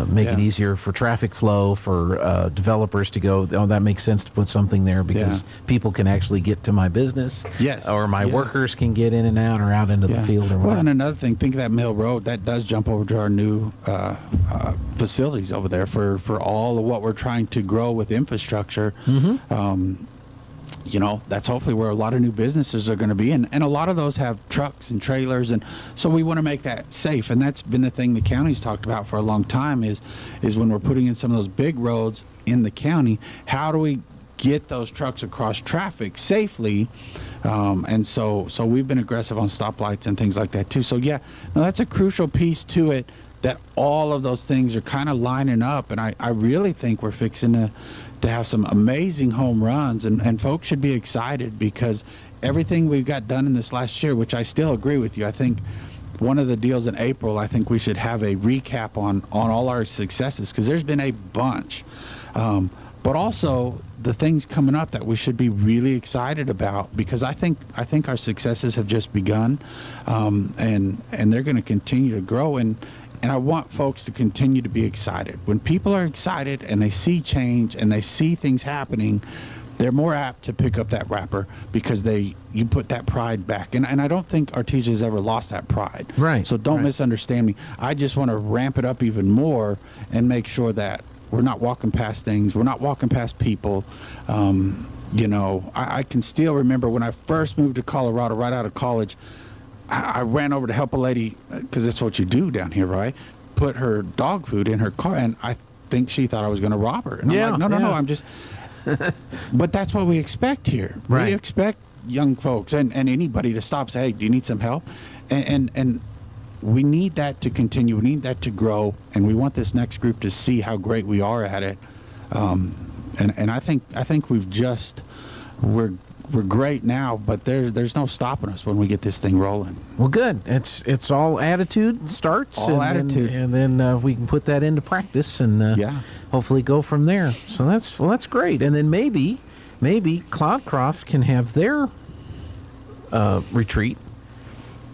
make it easier for traffic flow, for developers to go, oh, that makes sense to put something there because people can actually get to my business. Or my workers can get in and out or out into the field or whatever. Well, and another thing, think of that Mill Road. That does jump over to our new facilities over there for all of what we're trying to grow with infrastructure. that's hopefully where a lot of new businesses are going to be. And a lot of those have trucks and trailers. And so we want to make that safe. And that's been the thing the county's talked about for a long time is when we're putting in some of those big roads in the county, how do we get those trucks across traffic safely? And so we've been aggressive on stoplights and things like that too. So that's a crucial piece to it, that all of those things are kind of lining up. And I really think we're fixing to have some amazing home runs, and folks should be excited because everything we've got done in this last year, which I still agree with you. I think one of the deals in April, I think we should have a recap on all our successes, because there's been a bunch. But also the things coming up that we should be really excited about, because I think our successes have just begun, and they're going to continue to grow. And I want folks to continue to be excited. When people are excited and they see change and they see things happening, they're more apt to pick up that wrapper because you put that pride back. And I don't think Artesia has ever lost that pride. Right. So don't misunderstand me. I just want to ramp it up even more and make sure that we're not walking past things. We're not walking past people. I can still remember when I first moved to Colorado right out of college, I ran over to help a lady, because that's what you do down here, right? Put her dog food in her car, and I think she thought I was going to rob her. And I'm like, no, I'm just... But that's what we expect here. Right. We expect young folks and anybody to stop and say, hey, do you need some help? And we need that to continue. We need that to grow, and we want this next group to see how great we are at it. And I think we're great now, but there's no stopping us when we get this thing rolling. Well, good. It's all attitude starts. All attitude. And then we can put that into practice and hopefully go from there. So that's great. And then maybe Cloudcroft can have their retreat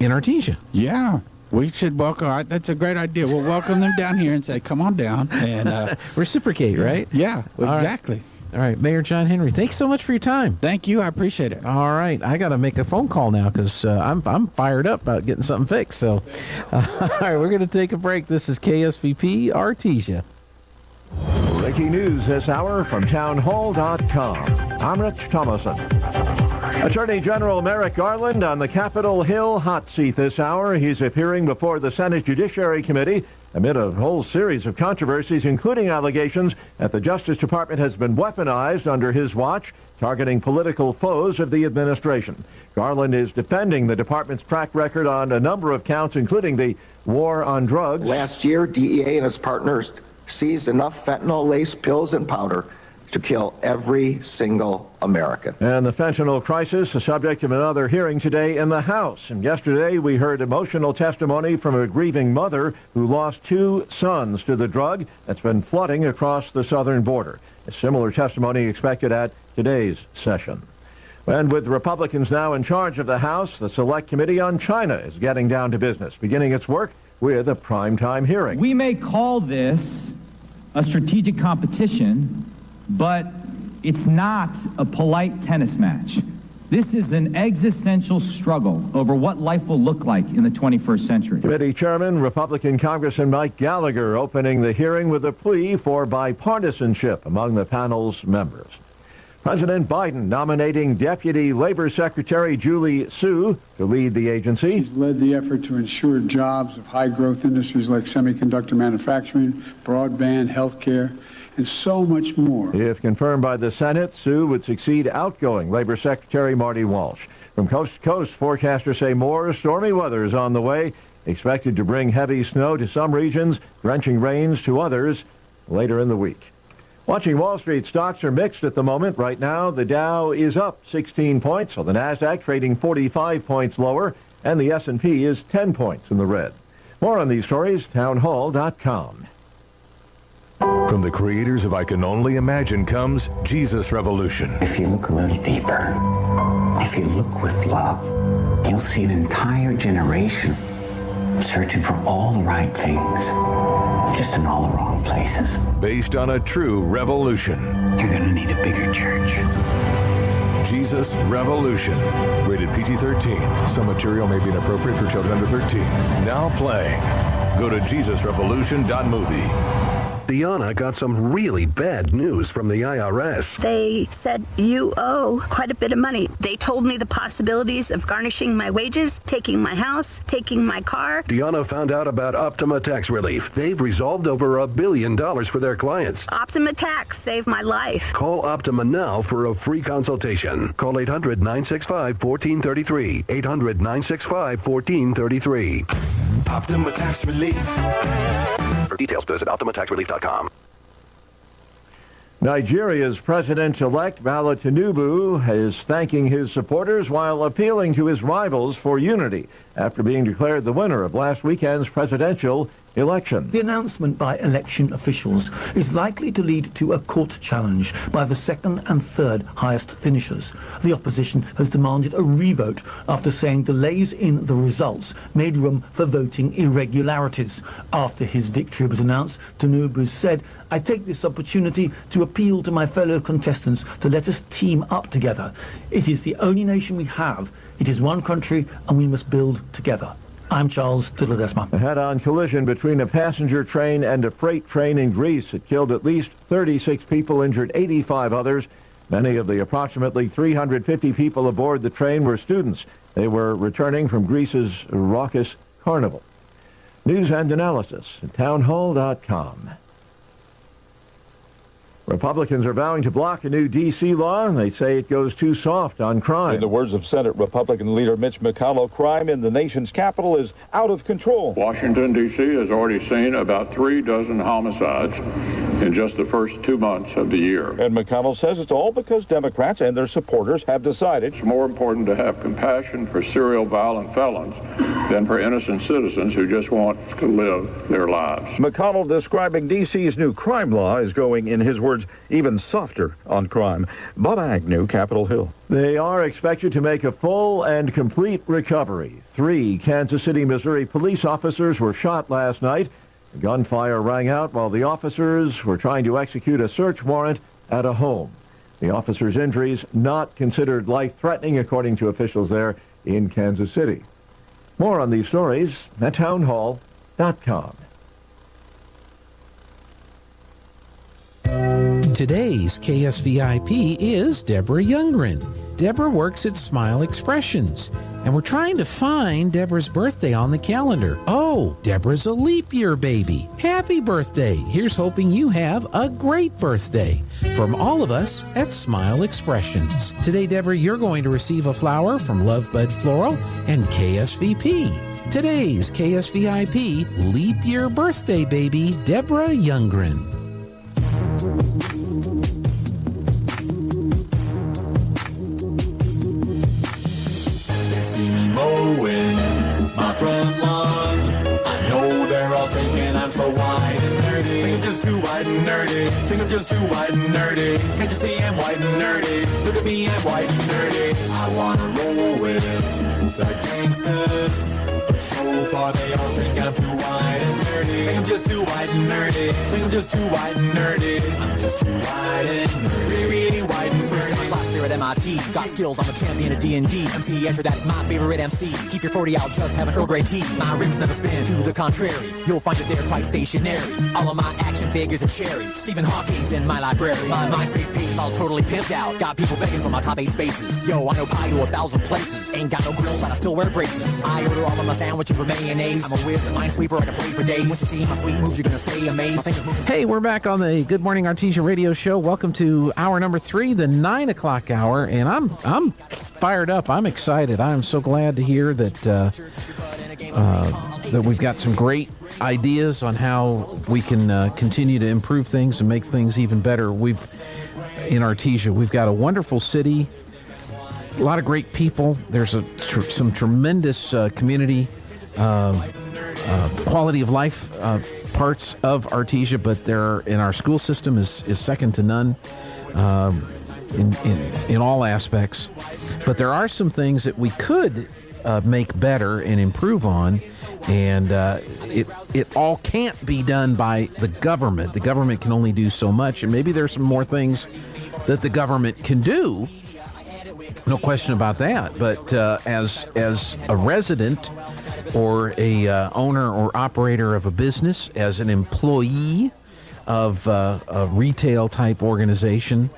in Artesia. Yeah. We should welcome. That's a great idea. We'll welcome them down here and say, come on down. And reciprocate, right? Yeah, exactly. All right, Mayor John Henry, thanks so much for your time. Thank you. I appreciate it. All right, I got to make a phone call now because I'm fired up about getting something fixed. So, all right, we're going to take a break. This is KSVP Artesia. Breaking news this hour from townhall.com. I'm Rich Thomason. Attorney General Merrick Garland on the Capitol Hill hot seat this hour. He's appearing before the Senate Judiciary Committee amid a whole series of controversies, including allegations that the Justice Department has been weaponized under his watch, targeting political foes of the administration. Garland is defending the department's track record on a number of counts, including the war on drugs. Last year, DEA and its partners seized enough fentanyl-laced pills and powder to kill every single American. And the fentanyl crisis, the subject of another hearing today in the House. And yesterday we heard emotional testimony from a grieving mother who lost 2 sons to the drug that's been flooding across the southern border. A similar testimony expected at today's session. And with Republicans now in charge of the House, the Select Committee on China is getting down to business, beginning its work with a primetime hearing. We may call this a strategic competition, but it's not a polite tennis match. This is an existential struggle over what life will look like in the 21st century. Committee Chairman, Republican Congressman Mike Gallagher, opening the hearing with a plea for bipartisanship among the panel's members. President Biden nominating Deputy Labor Secretary Julie Su to lead the agency. He's led the effort to ensure jobs of high-growth industries like semiconductor manufacturing, broadband, healthcare, and so much more. If confirmed by the Senate, Su would succeed outgoing Labor Secretary Marty Walsh. From coast to coast, forecasters say more stormy weather is on the way, expected to bring heavy snow to some regions, drenching rains to others later in the week. Watching Wall Street, stocks are mixed at the moment. Right now, the Dow is up 16 points, while the Nasdaq trading 45 points lower, and the S&P is 10 points in the red. More on these stories, townhall.com. From the creators of I Can Only Imagine comes Jesus Revolution. If you look a little deeper, if you look with love, you'll see an entire generation searching for all the right things, just in all the wrong places. Based on a true revolution. You're going to need a bigger church. Jesus Revolution. Rated PG-13. Some material may be inappropriate for children under 13. Now playing. Go to JesusRevolution.movie. Deanna got some really bad news from the IRS. They said, you owe quite a bit of money. They told me the possibilities of garnishing my wages, taking my house, taking my car. Deanna found out about Optima Tax Relief. They've resolved over $1 billion for their clients. Optima Tax saved my life. Call Optima now for a free consultation. Call 800-965-1433. 800-965-1433. Optima Tax Relief. For details, visit OptimaTaxRelief.com. Nigeria's President-elect Bola Tinubu is thanking his supporters while appealing to his rivals for unity after being declared the winner of last weekend's presidential election. The announcement by election officials is likely to lead to a court challenge by the second and third highest finishers. The opposition has demanded a revote after saying delays in the results made room for voting irregularities. After his victory was announced, Tinubu said, "I take this opportunity to appeal to my fellow contestants to let us team up together. It is the only nation we have. It is one country and we must build together." I'm Charles Tiladesma. A head-on collision between a passenger train and a freight train in Greece. It killed at least 36 people, injured 85 others. Many of the approximately 350 people aboard the train were students. They were returning from Greece's raucous carnival. News and analysis at townhall.com. Republicans are vowing to block a new D.C. law, and they say it goes too soft on crime. In the words of Senate Republican leader Mitch McConnell, crime in the nation's capital is out of control. Washington, D.C. has already seen about 36 homicides in just the first 2 months of the year. And McConnell says it's all because Democrats and their supporters have decided it's more important to have compassion for serial violent felons than for innocent citizens who just want to live their lives. McConnell describing D.C.'s new crime law as going, in his words, even softer on crime. Bob Agnew, Capitol Hill. They are expected to make a full and complete recovery. 3 Kansas City, Missouri police officers were shot last night. Gunfire rang out while the officers were trying to execute a search warrant at a home. The officers' injuries not considered life-threatening, according to officials there in Kansas City. More on these stories at townhall.com. Today's KSVIP is Deborah Youngren. Deborah works at Smile Expressions, and we're trying to find Deborah's birthday on the calendar. Oh, Deborah's a leap year baby. Happy birthday. Here's hoping you have a great birthday from all of us at Smile Expressions. Today, Deborah, you're going to receive a flower from Lovebud Floral and KSVP. Today's KSVIP leap year birthday baby, Deborah Youngren. Mowing my front lawn. I know they're all thinking I'm so white and nerdy. Think I'm just too white and nerdy. Think I'm just too white and nerdy. Can't you see I'm white and nerdy? Look at me, I'm white and nerdy. I wanna roll with the gangsters, but so far they all think I'm too white and nerdy. Think I'm just too white and nerdy. Think I'm just too white and nerdy. I'm just too white and nerdy. Really, really white and nerdy. Last year at MIT, got skills, I'm a champion of D&D. MC Escher, that's my favorite MC. Keep your 40 out, just have an Earl Grey tea. My rims never spin, to the contrary. You'll find that they're quite stationary. All of my action figures are cherry. Stephen Hawking's in my library. My MySpace page is all totally pimped out. Got people begging for my top 8 spaces. Yo, I know pie to 1,000 places. Ain't got no grills, but I still wear braces. I order all of my sandwiches with mayonnaise. I'm a whiz, a minesweeper, I can play for days. Once you see my sweet moves, you're gonna stay amazed. Hey, we're back on the Good Morning Artesia radio show. Welcome to hour number 3, the 9 o'clock hour, and I'm fired up. I'm excited. I'm so glad to hear that that we've got some great ideas on how we can continue to improve things and make things even better. In Artesia, we've got a wonderful city, a lot of great people. There's some tremendous community quality of life parts of Artesia, but in our school system is second to none. In all aspects, but there are some things that we could make better and improve on, and it all can't be done by the government. The government can only do so much, and maybe there's some more things that the government can do. No question about that. But as a resident or a owner or operator of a business, as an employee, of a retail-type organization,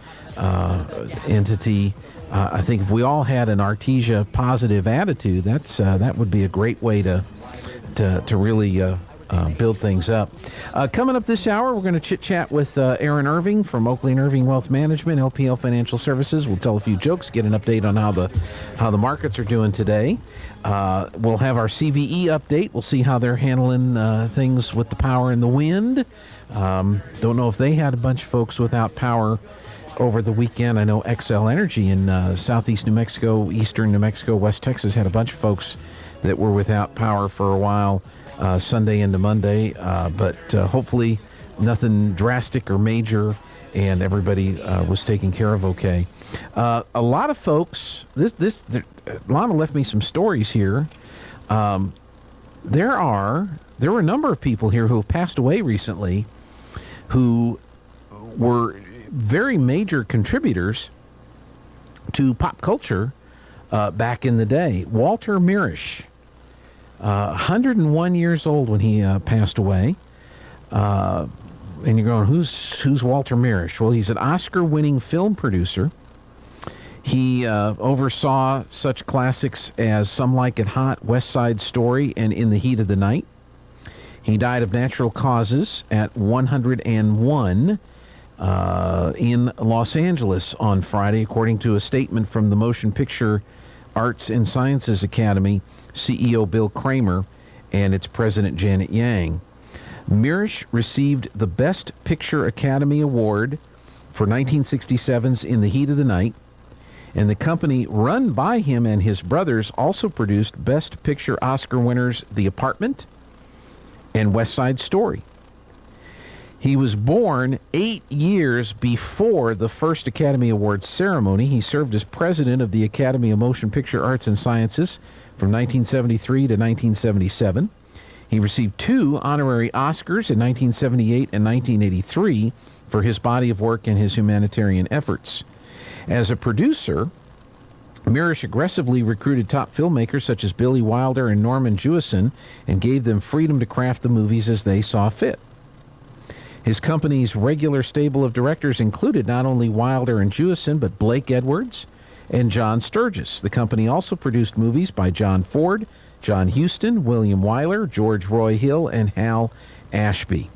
entity. I think if we all had an Artesia positive attitude, that would be a great way to really build things up. Coming up this hour, we're going to chit-chat with Aaron Irving from Oakley & Irving Wealth Management, LPL Financial Services. We'll tell a few jokes, get an update on how the markets are doing today. We'll have our CVE update. We'll see how they're handling things with the power and the wind. Don't know if they had a bunch of folks without power over the weekend. I know XL Energy in southeast New Mexico, eastern New Mexico, West Texas had a bunch of folks that were without power for a while. Sunday into Monday, but hopefully nothing drastic or major, and everybody was taken care of okay. A lot of folks, Lana left me some stories here. There were a number of people here who have passed away recently who were very major contributors to pop culture back in the day. Walter Mirisch, 101 years old when he passed away. And you're going, who's Walter Mirisch? Well, he's an Oscar-winning film producer. He oversaw such classics as Some Like It Hot, West Side Story, and In the Heat of the Night. He died of natural causes at 101 in Los Angeles on Friday, according to a statement from the Motion Picture Arts and Sciences Academy CEO Bill Kramer and its president Janet Yang. Mirisch received the Best Picture Academy Award for 1967's In the Heat of the Night, and the company run by him and his brothers also produced Best Picture Oscar winners The Apartment and West Side Story. He was born 8 years before the first Academy Awards ceremony. He served as president of the Academy of Motion Picture Arts and Sciences from 1973 to 1977. He received 2 honorary Oscars in 1978 and 1983 for his body of work and his humanitarian efforts. As a producer, Mirisch aggressively recruited top filmmakers such as Billy Wilder and Norman Jewison and gave them freedom to craft the movies as they saw fit. His company's regular stable of directors included not only Wilder and Jewison, but Blake Edwards and John Sturgis. The company also produced movies by John Ford, John Huston, William Wyler, George Roy Hill, and Hal Ashby.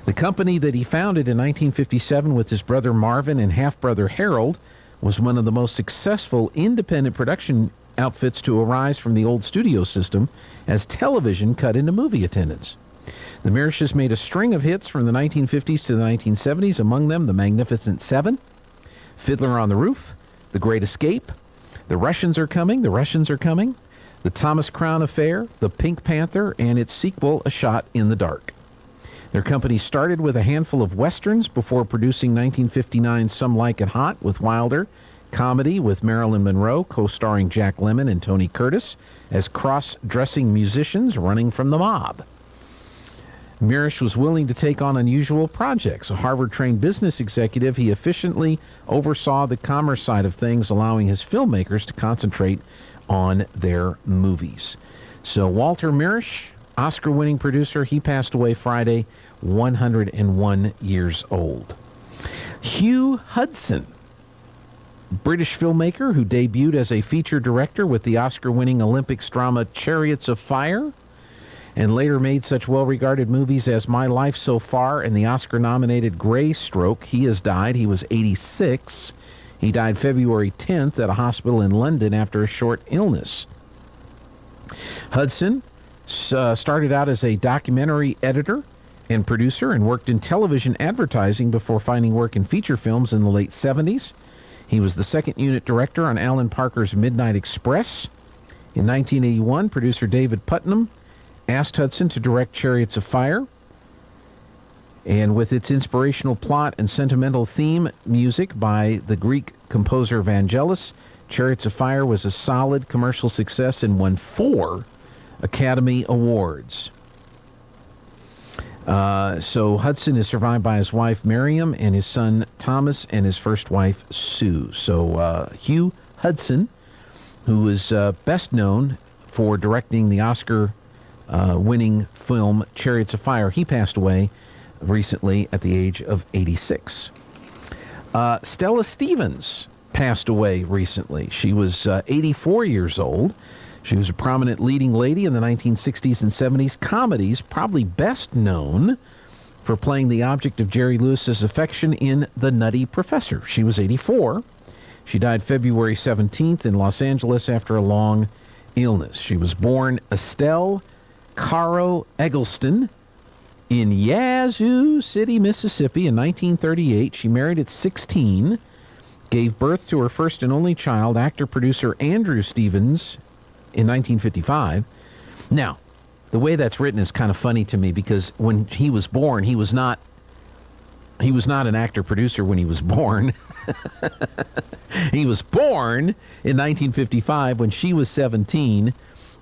The company that he founded in 1957 with his brother Marvin and half-brother Harold was one of the most successful independent production outfits to arise from the old studio system as television cut into movie attendance. The Mirisches made a string of hits from the 1950s to the 1970s, among them The Magnificent Seven, Fiddler on the Roof, The Great Escape, The Russians Are Coming, The Russians Are Coming, The Thomas Crown Affair, The Pink Panther, and its sequel, A Shot in the Dark. Their company started with a handful of westerns before producing 1959's Some Like It Hot with Wilder, comedy with Marilyn Monroe, co-starring Jack Lemmon and Tony Curtis as cross-dressing musicians running from the mob. Mirisch was willing to take on unusual projects. A Harvard-trained business executive, he efficiently oversaw the commerce side of things, allowing his filmmakers to concentrate on their movies. So Walter Mirisch, Oscar-winning producer, he passed away Friday, 101 years old. Hugh Hudson, British filmmaker who debuted as a feature director with the Oscar-winning Olympics drama Chariots of Fire, and later made such well-regarded movies as My Life So Far and the Oscar-nominated Grey Stroke. He has died. He was 86. He died February 10th at a hospital in London after a short illness. Hudson started out as a documentary editor and producer and worked in television advertising before finding work in feature films in the late 70s. He was the second unit director on Alan Parker's Midnight Express. In 1981, producer David Putnam asked Hudson to direct Chariots of Fire, and with its inspirational plot and sentimental theme music by the Greek composer Vangelis, Chariots of Fire was a solid commercial success and won 4 Academy Awards. So Hudson is survived by his wife Miriam and his son Thomas and his first wife Sue. So Hugh Hudson, who is best known for directing the Oscar winning film Chariots of Fire. He passed away recently at the age of 86. Stella Stevens passed away recently. She was 84 years old. She was a prominent leading lady in the 1960s and 70s comedies, probably best known for playing the object of Jerry Lewis's affection in The Nutty Professor. She was 84. She died February 17th in Los Angeles after a long illness. She was born Estelle Caro Eggleston in Yazoo City, Mississippi in 1938. She married at 16, gave birth to her first and only child, actor-producer Andrew Stevens, in 1955. Now, the way that's written is kind of funny to me because when he was born, he was not an actor-producer when he was born. He was born in 1955 when she was 17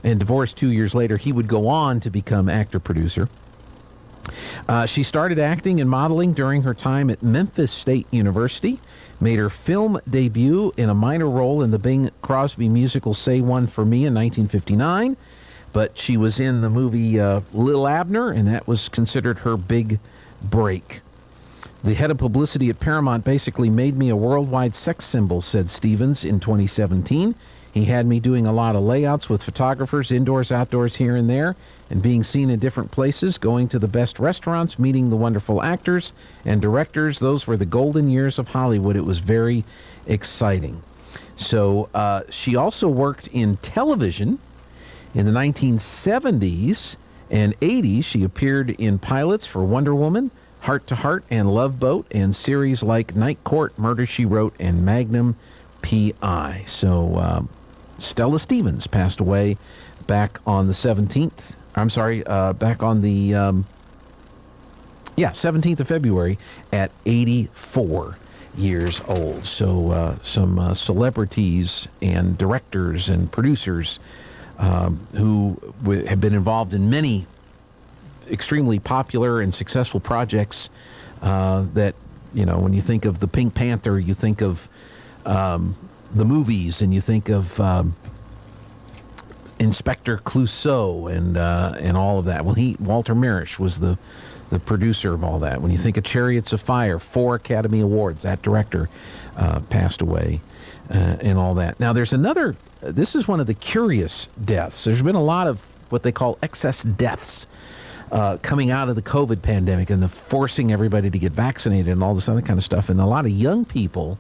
and divorced 2 years later. He would go on to become actor-producer. She started acting and modeling during her time at Memphis State University, made her film debut in a minor role in the Bing Crosby musical Say One For Me in 1959, but she was in the movie Lil Abner, and that was considered her big break. The head of publicity at Paramount basically made me a worldwide sex symbol, said Stevens in 2017. He had me doing a lot of layouts with photographers, indoors, outdoors, here and there, and being seen in different places, going to the best restaurants, meeting the wonderful actors and directors. Those were the golden years of Hollywood. It was very exciting. So she also worked in television in the 1970s and 80s. She appeared in pilots for Wonder Woman, Heart to Heart, and Love Boat, and series like Night Court, Murder, She Wrote, and Magnum P.I. So Stella Stevens passed away back on the 17th. I'm sorry, back on the 17th of February at 84 years old. So some celebrities and directors and producers who have been involved in many extremely popular and successful projects that, you know, when you think of the Pink Panther, you think of the movies, and you think of Inspector Clouseau and all of that. Well, Walter Mirisch was the producer of all that. When you think of Chariots of Fire, 4 Academy Awards, that director passed away and all that. Now, there's another, this is one of the curious deaths. There's been a lot of what they call excess deaths coming out of the COVID pandemic and the forcing everybody to get vaccinated and all this other kind of stuff. And a lot of young people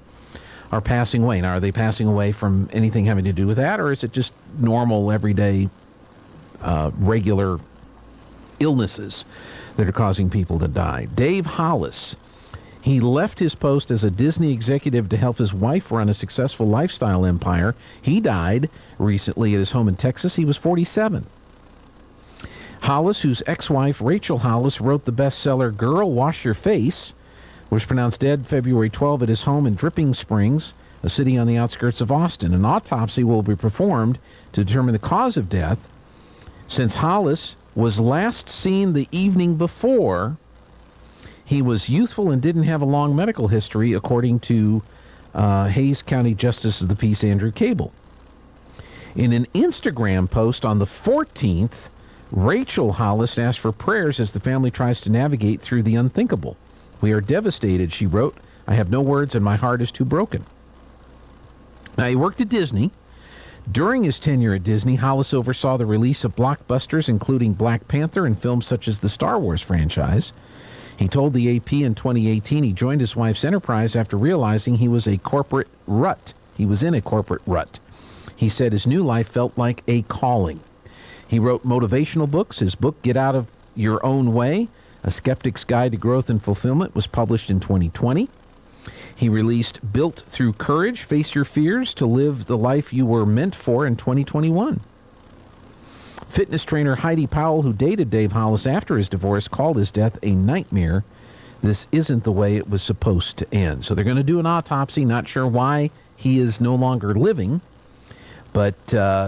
are passing away. Now, are they passing away from anything having to do with that, or is it just normal, everyday, regular illnesses that are causing people to die? Dave Hollis, he left his post as a Disney executive to help his wife run a successful lifestyle empire. He died recently at his home in Texas. He was 47. Hollis, whose ex-wife Rachel Hollis wrote the bestseller Girl, Wash Your Face, was pronounced dead February 12 at his home in Dripping Springs, a city on the outskirts of Austin. An autopsy will be performed to determine the cause of death. Since Hollis was last seen the evening before, he was youthful and didn't have a long medical history, according to Hays County Justice of the Peace Andrew Cable. In an Instagram post on the 14th, Rachel Hollis asked for prayers as the family tries to navigate through the unthinkable. "We are devastated," she wrote. "I have no words and my heart is too broken." Now, he worked at Disney. During his tenure at Disney, Hollis oversaw the release of blockbusters including Black Panther and films such as the Star Wars franchise. He told the AP in 2018 he joined his wife's enterprise after realizing he was in a corporate rut. He said his new life felt like a calling. He wrote motivational books. His book, Get Out of Your Own Way, A Skeptic's Guide to Growth and Fulfillment, was published in 2020. He released Built Through Courage, Face Your Fears to Live the Life You Were Meant For in 2021. Fitness trainer Heidi Powell, who dated Dave Hollis after his divorce, called his death a nightmare. This isn't the way it was supposed to end. So they're going to do an autopsy. Not sure why he is no longer living, but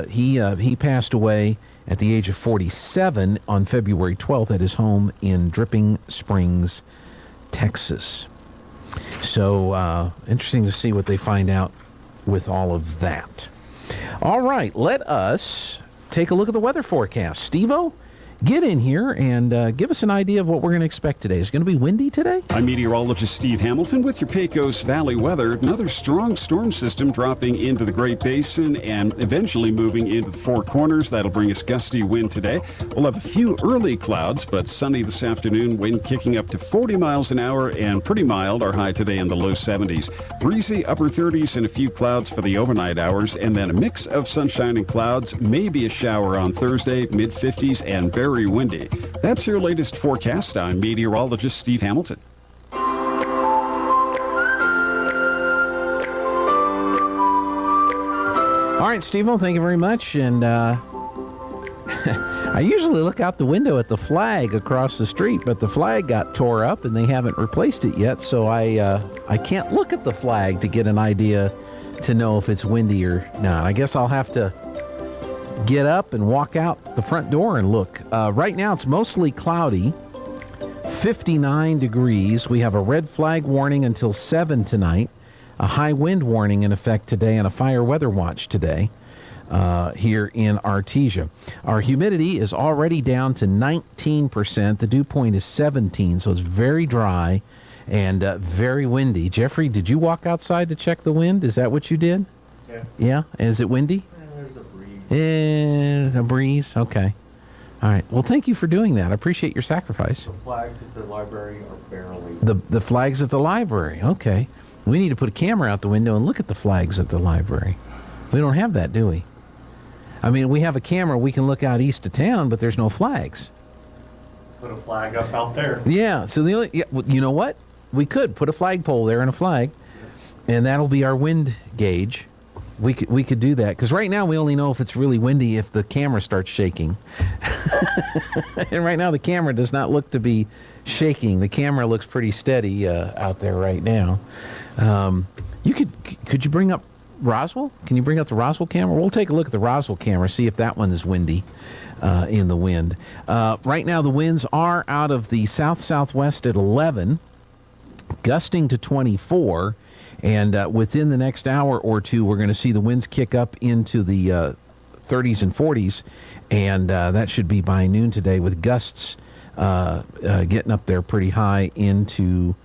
he passed away at the age of 47 on February 12th at his home in Dripping Springs, Texas. So interesting to see what they find out with all of that. All right, let us take a look at the weather forecast. Steve-O, get in here and give us an idea of what we're going to expect today. Is it going to be windy today? I'm meteorologist Steve Hamilton with your Pecos Valley weather. Another strong storm system dropping into the Great Basin and eventually moving into the Four Corners. That'll bring us gusty wind today. We'll have a few early clouds, but sunny this afternoon. Wind kicking up to 40 miles an hour and pretty mild. Our high today in the low 70s. Breezy upper 30s and a few clouds for the overnight hours, and then a mix of sunshine and clouds. Maybe a shower on Thursday, mid 50s and very windy. That's your latest forecast. I'm meteorologist Steve Hamilton. All right, Steve, well, thank you very much. And I usually look out the window at the flag across the street, but the flag got tore up and they haven't replaced it yet, so I can't look at the flag to get an idea to know if it's windy or not. I guess I'll have to get up and walk out the front door and look. Right now it's mostly cloudy, 59 degrees. We have a red flag warning until 7 tonight, a high wind warning in effect today, and a fire weather watch today here in Artesia. Our humidity is already down to 19%. The dew point is 17, so it's very dry and very windy. Jeffrey, did you walk outside to check the wind? Is that what you did? Yeah. Yeah? Is it windy? There's a breeze. A breeze. Okay. All right. Well, thank you for doing that. I appreciate your sacrifice. The flags at the library are barely. The flags at the library. Okay. We need to put a camera out the window and look at the flags at the library. We don't have that, do we? I mean, we have a camera. We can look out east of town, but there's no flags. Put a flag up out there. Yeah. So you know what? We could put a flagpole there and a flag, and that'll be our wind gauge. We could do that, because right now we only know if it's really windy if the camera starts shaking. And right now the camera does not look to be shaking. The camera looks pretty steady out there right now. Could you bring up Roswell? Can you bring up the Roswell camera? We'll take a look at the Roswell camera, see if that one is windy in the wind. Right now the winds are out of the south-southwest at 11, gusting to 24. And within the next hour or two, we're going to see the winds kick up into the 30s and 40s, and that should be by noon today, with gusts getting up there pretty high into,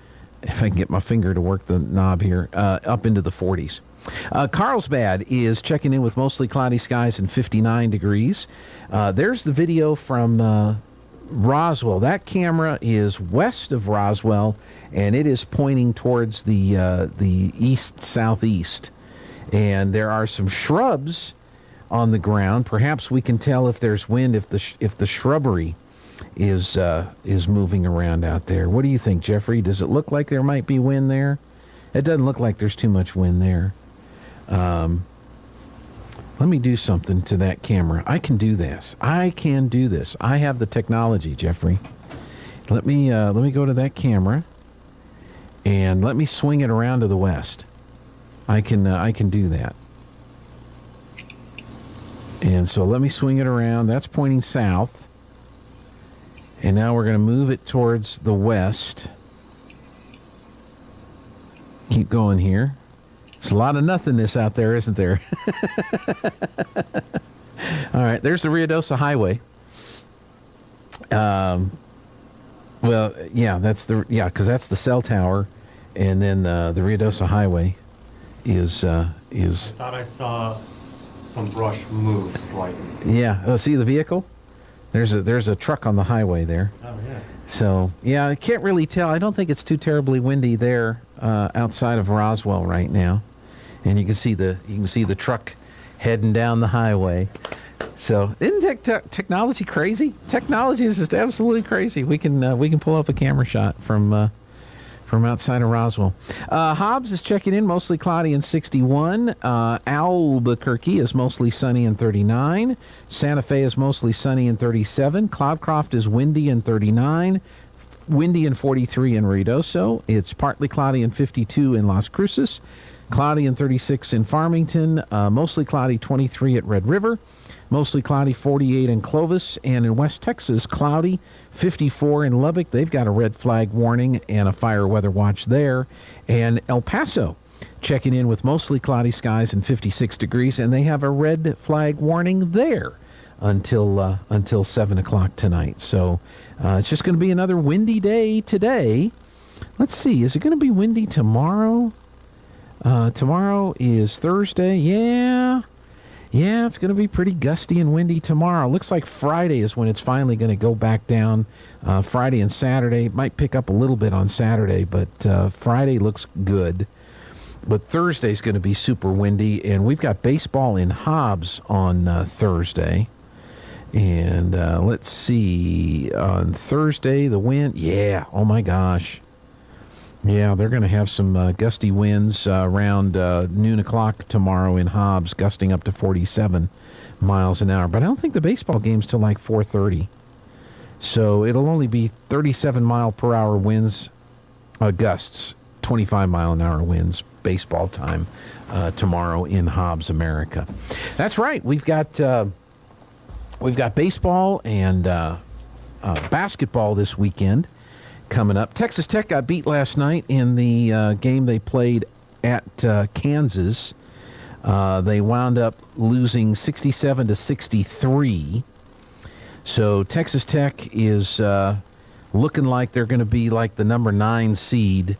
if I can get my finger to work the knob here, up into the 40s. Carlsbad is checking in with mostly cloudy skies and 59 degrees. There's the video from Roswell. That camera is west of Roswell, and it is pointing towards the east-southeast. And there are some shrubs on the ground. Perhaps we can tell if there's wind if the shrubbery is moving around out there. What do you think, Jeffrey? Does it look like there might be wind there? It doesn't look like there's too much wind there. Let me do something to that camera. I can do this. I can do this. I have the technology, Jeffrey. Let me go to that camera, and let me swing it around to the west. I can do that. And so let me swing it around. That's pointing south. And now we're going to move it towards the west. Keep going here. There's a lot of nothingness out there, isn't there? All right, there's the Ruidoso Highway. Well, yeah, because that's the cell tower, and then the Ruidoso Highway is. I thought I saw some brush move slightly. Yeah. Oh, see the vehicle? There's a truck on the highway there. Oh yeah. So yeah, I can't really tell. I don't think it's too terribly windy there outside of Roswell right now, and you can see the truck heading down the highway. So isn't technology crazy? Technology is just absolutely crazy. We can pull up a camera shot from outside of Roswell. Hobbs is checking in, mostly cloudy and 61. Albuquerque is mostly sunny and 39. Santa Fe is mostly sunny and 37. Cloudcroft is windy and 39. Windy and 43 in Ruidoso. It's partly cloudy and 52 in Las Cruces. Cloudy and 36 in Farmington. Mostly cloudy 23 at Red River. Mostly cloudy 48 in Clovis. And in West Texas, cloudy 54 in Lubbock. They've got a red flag warning and a fire weather watch there. And El Paso checking in with mostly cloudy skies and 56 degrees, and they have a red flag warning there. until 7 o'clock tonight. So it's just going to be another windy day today. Let's see, is it going to be windy tomorrow? Tomorrow is Thursday. Yeah, it's going to be pretty gusty and windy tomorrow. Looks like Friday is when it's finally going to go back down. Friday and Saturday. It might pick up a little bit on Saturday, but Friday looks good. But Thursday's going to be super windy, and we've got baseball in Hobbs on Thursday. And let's see, on Thursday, the wind, oh my gosh. Yeah, they're going to have some gusty winds around noon o'clock tomorrow in Hobbs, gusting up to 47 miles an hour. But I don't think the baseball game's till like 4:30. So it'll only be 37 mile per hour winds, gusts, 25 mile an hour winds, baseball time tomorrow in Hobbs, America. That's right. We've got baseball and basketball this weekend coming up. Texas Tech got beat last night in the game they played at Kansas. They wound up losing 67-63. So Texas Tech is looking like they're going to be like the number 9 seed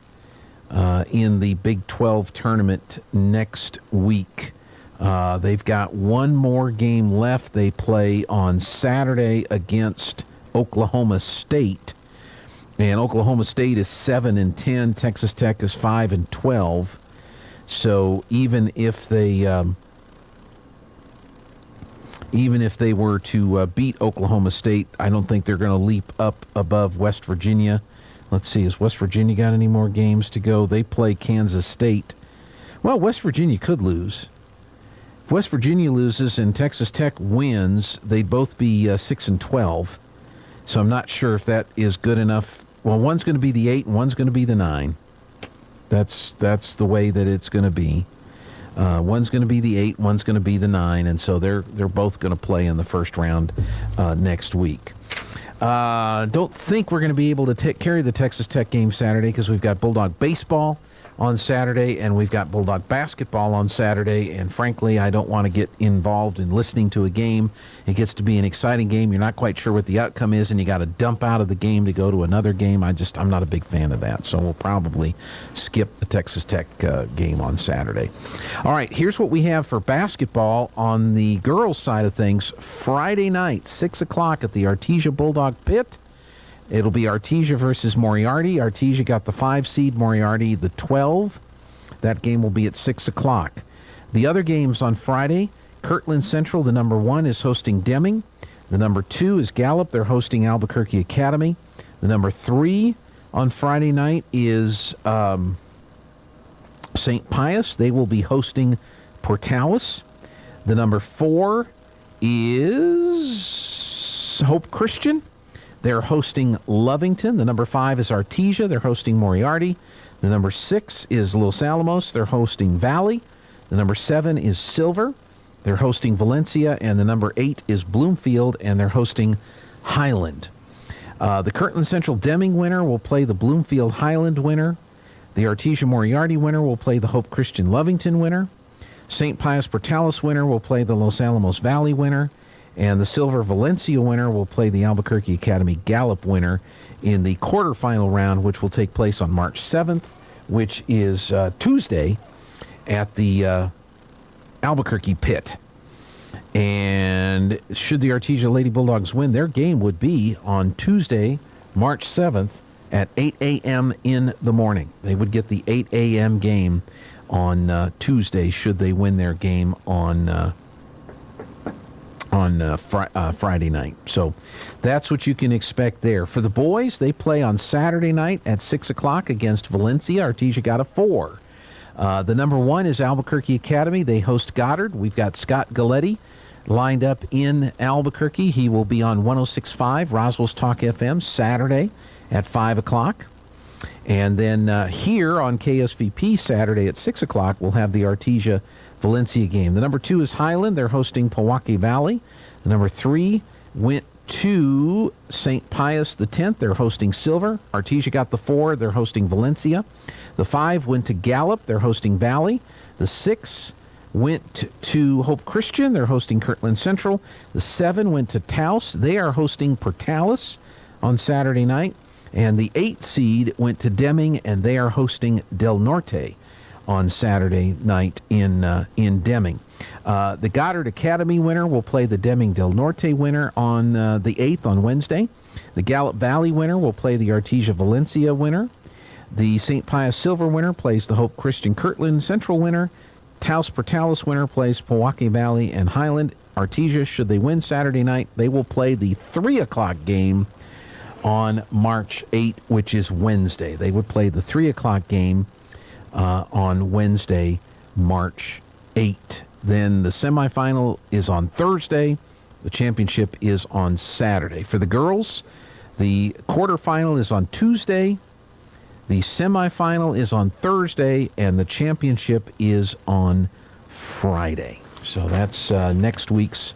in the Big 12 tournament next week. They've got one more game left. They play on Saturday against Oklahoma State. And Oklahoma State is 7-10. Texas Tech is 5-12. So even if they were to beat Oklahoma State, I don't think they're going to leap up above West Virginia. Let's see, has West Virginia got any more games to go? They play Kansas State. Well, West Virginia could lose. If West Virginia loses and Texas Tech wins, they'd both be 6-12. So I'm not sure if that is good enough. Well, one's going to be the 8 and one's going to be the 9. That's the way that it's going to be. One's going to be the 8, one's going to be the 9, and so they're both going to play in the first round next week. Don't think we're going to be able to carry the Texas Tech game Saturday because we've got Bulldog baseball on Saturday and we've got Bulldog basketball on Saturday, and frankly, I don't want to get involved in listening to a game. It gets to be an exciting game. You're not quite sure what the outcome is, and you got to dump out of the game to go to another game. I'm not a big fan of that, so we'll probably skip the Texas Tech game on Saturday. All right, here's what we have for basketball on the girls' side of things. Friday night, 6 o'clock at the Artesia Bulldog Pit. It'll be Artesia versus Moriarty. Artesia got the 5 seed, Moriarty the 12. That game will be at 6 o'clock. The other games on Friday, Kirtland Central, the number 1, is hosting Deming. The number 2 is Gallup. They're hosting Albuquerque Academy. The number 3 on Friday night is St. Pius. They will be hosting Portales. The number 4 is Hope Christian. They're hosting Lovington. The number 5 is Artesia. They're hosting Moriarty. The number 6 is Los Alamos. They're hosting Valley. The number 7 is Silver. They're hosting Valencia. And the number 8 is Bloomfield, and they're hosting Highland. The Kirtland Central Deming winner will play the Bloomfield Highland winner. The Artesia Moriarty winner will play the Hope Christian Lovington winner. St. Pius Portales winner will play the Los Alamos Valley winner. And the Silver Valencia winner will play the Albuquerque Academy Gallup winner in the quarterfinal round, which will take place on March 7th, which is Tuesday at the Albuquerque Pit. And should the Artesia Lady Bulldogs win, their game would be on Tuesday, March 7th at 8 a.m. in the morning. They would get the 8 a.m. game on Tuesday should they win their game on Friday night. So that's what you can expect there. For the boys, they play on Saturday night at 6 o'clock against Valencia. Artesia got a 4. The number 1 is Albuquerque Academy. They host Goddard. We've got Scott Galletti lined up in Albuquerque. He will be on 106.5 Roswell's Talk FM Saturday at 5 o'clock. And then here on KSVP Saturday at 6 o'clock, we'll have the Artesia Valencia game. The number 2 is Highland. They're hosting Pewaukee Valley. The number 3 went to St. Pius the 10th. They're hosting Silver. Artesia got the 4. They're hosting Valencia. The 5 went to Gallup. They're hosting Valley. The 6 went to Hope Christian. They're hosting Kirtland Central. The 7 went to Taos. They are hosting Portales on Saturday night. And the 8 seed went to Deming, and they are hosting Del Norte on Saturday night in Deming. The Goddard Academy winner will play the Deming Del Norte winner on the 8th on Wednesday. The Gallup Valley winner will play the Artesia Valencia winner. The St. Pius Silver winner plays the Hope Christian Kirtland Central winner. Taos Portales winner plays Milwaukee Valley and Highland. Artesia, should they win Saturday night, they will play the 3 o'clock game on March 8, which is Wednesday. They would play the 3 o'clock game on Wednesday, March 8. Then the semifinal is on Thursday. The championship is on Saturday. For the girls, the quarterfinal is on Tuesday. The semifinal is on Thursday, and the championship is on Friday. So that's next week's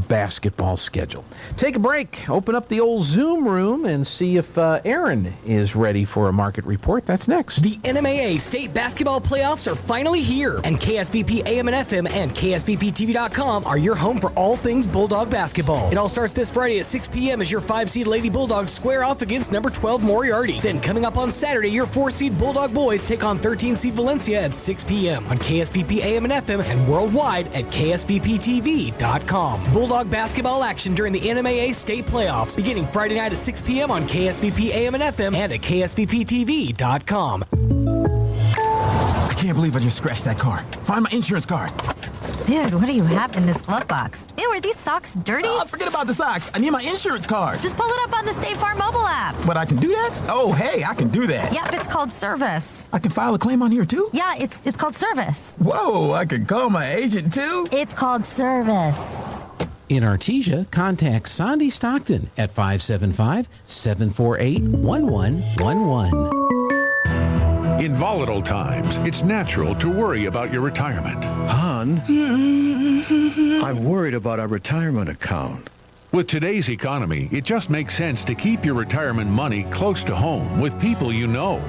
basketball schedule. Take a break, open up the old Zoom room, and see if Aaron is ready for a market report. That's next. The NMAA state basketball playoffs are finally here, and KSVP AM and FM and KSVPTV.com are your home for all things Bulldog basketball. It all starts this Friday at 6 p.m. as your 5-seed Lady Bulldogs square off against number 12 Moriarty. Then coming up on Saturday, your 4-seed Bulldog boys take on 13-seed Valencia at 6 p.m. on KSVP AM and FM and worldwide at KSVPTV.com. Bulldog basketball action during the NMAA state playoffs, beginning Friday night at 6 p.m. on KSVP AM and FM and at KSVPTV.com. I can't believe I just scratched that car. Find my insurance card. Dude, what do you have in this glove box? Ew, are these socks dirty? Oh, forget about the socks. I need my insurance card. Just pull it up on the State Farm mobile app. But I can do that? Oh, hey, I can do that. Yep, it's called service. I can file a claim on here, too? Yeah, it's called service. Whoa, I can call my agent, too? It's called service. In Artesia, contact Sandy Stockton at 575-748-1111. In volatile times, it's natural to worry about your retirement. Hon, I'm worried about our retirement account. With today's economy, it just makes sense to keep your retirement money close to home with people you know.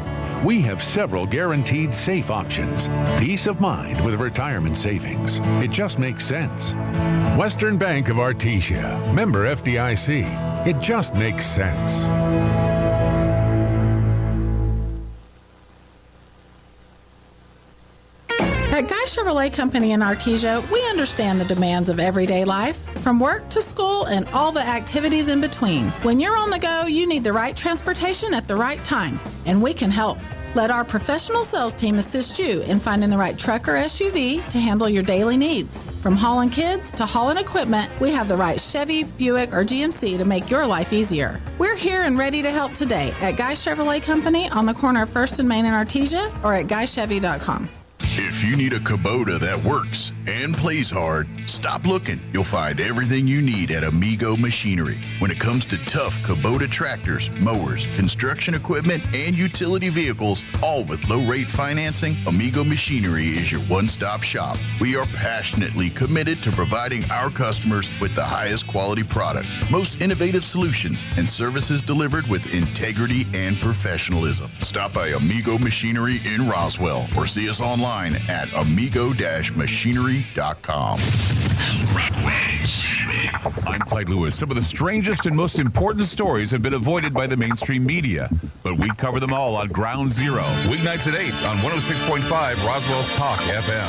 We have several guaranteed safe options. Peace of mind with retirement savings. It just makes sense. Western Bank of Artesia. Member FDIC. It just makes sense. At Guy Chevrolet Company in Artesia, we understand the demands of everyday life, from work to school and all the activities in between. When you're on the go, you need the right transportation at the right time, and we can help. Let our professional sales team assist you in finding the right truck or SUV to handle your daily needs. From hauling kids to hauling equipment, we have the right Chevy, Buick, or GMC to make your life easier. We're here and ready to help today at Guy Chevrolet Company on the corner of 1st and Main in Artesia or at GuyChevy.com. If you need a Kubota that works and plays hard, stop looking. You'll find everything you need at Amigo Machinery. When it comes to tough Kubota tractors, mowers, construction equipment, and utility vehicles, all with low-rate financing, Amigo Machinery is your one-stop shop. We are passionately committed to providing our customers with the highest quality products, most innovative solutions, and services delivered with integrity and professionalism. Stop by Amigo Machinery in Roswell or see us online at amigo-machinery.com. I'm Clyde Lewis. Some of the strangest and most important stories have been avoided by the mainstream media, but we cover them all on Ground Zero. Weeknights at 8 on 106.5 Roswell's Talk FM.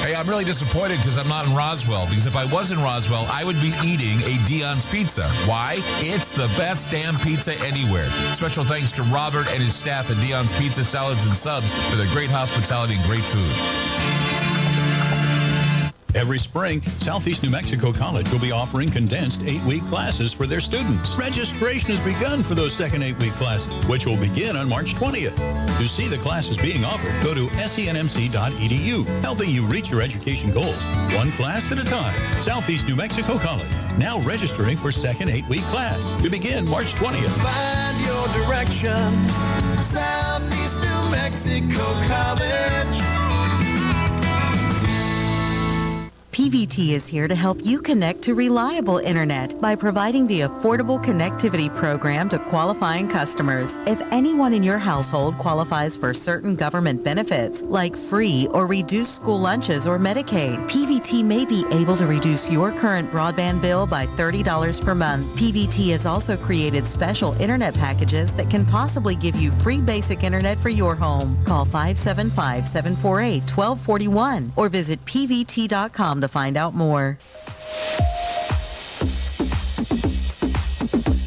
Hey, I'm really disappointed because I'm not in Roswell, because if I was in Roswell, I would be eating a Dion's Pizza. Why? It's the best damn pizza anywhere. Special thanks to Robert and his staff at Dion's Pizza, Salads, and Subs for their great hospitality and great food. Every spring, Southeast New Mexico College will be offering condensed 8-week classes for their students. Registration has begun for those second 8-week classes, which will begin on March 20th. To see the classes being offered, go to senmc.edu, helping you reach your education goals, one class at a time. Southeast New Mexico College, now registering for second 8-week class to begin March 20th. Find your direction, Southeast New Mexico College. PV PVT is here to help you connect to reliable internet by providing the Affordable Connectivity Program to qualifying customers. If anyone in your household qualifies for certain government benefits, like free or reduced school lunches or Medicaid, PVT may be able to reduce your current broadband bill by $30 per month. PVT has also created special internet packages that can possibly give you free basic internet for your home. Call 575-748-1241 or visit pvt.com to find out more.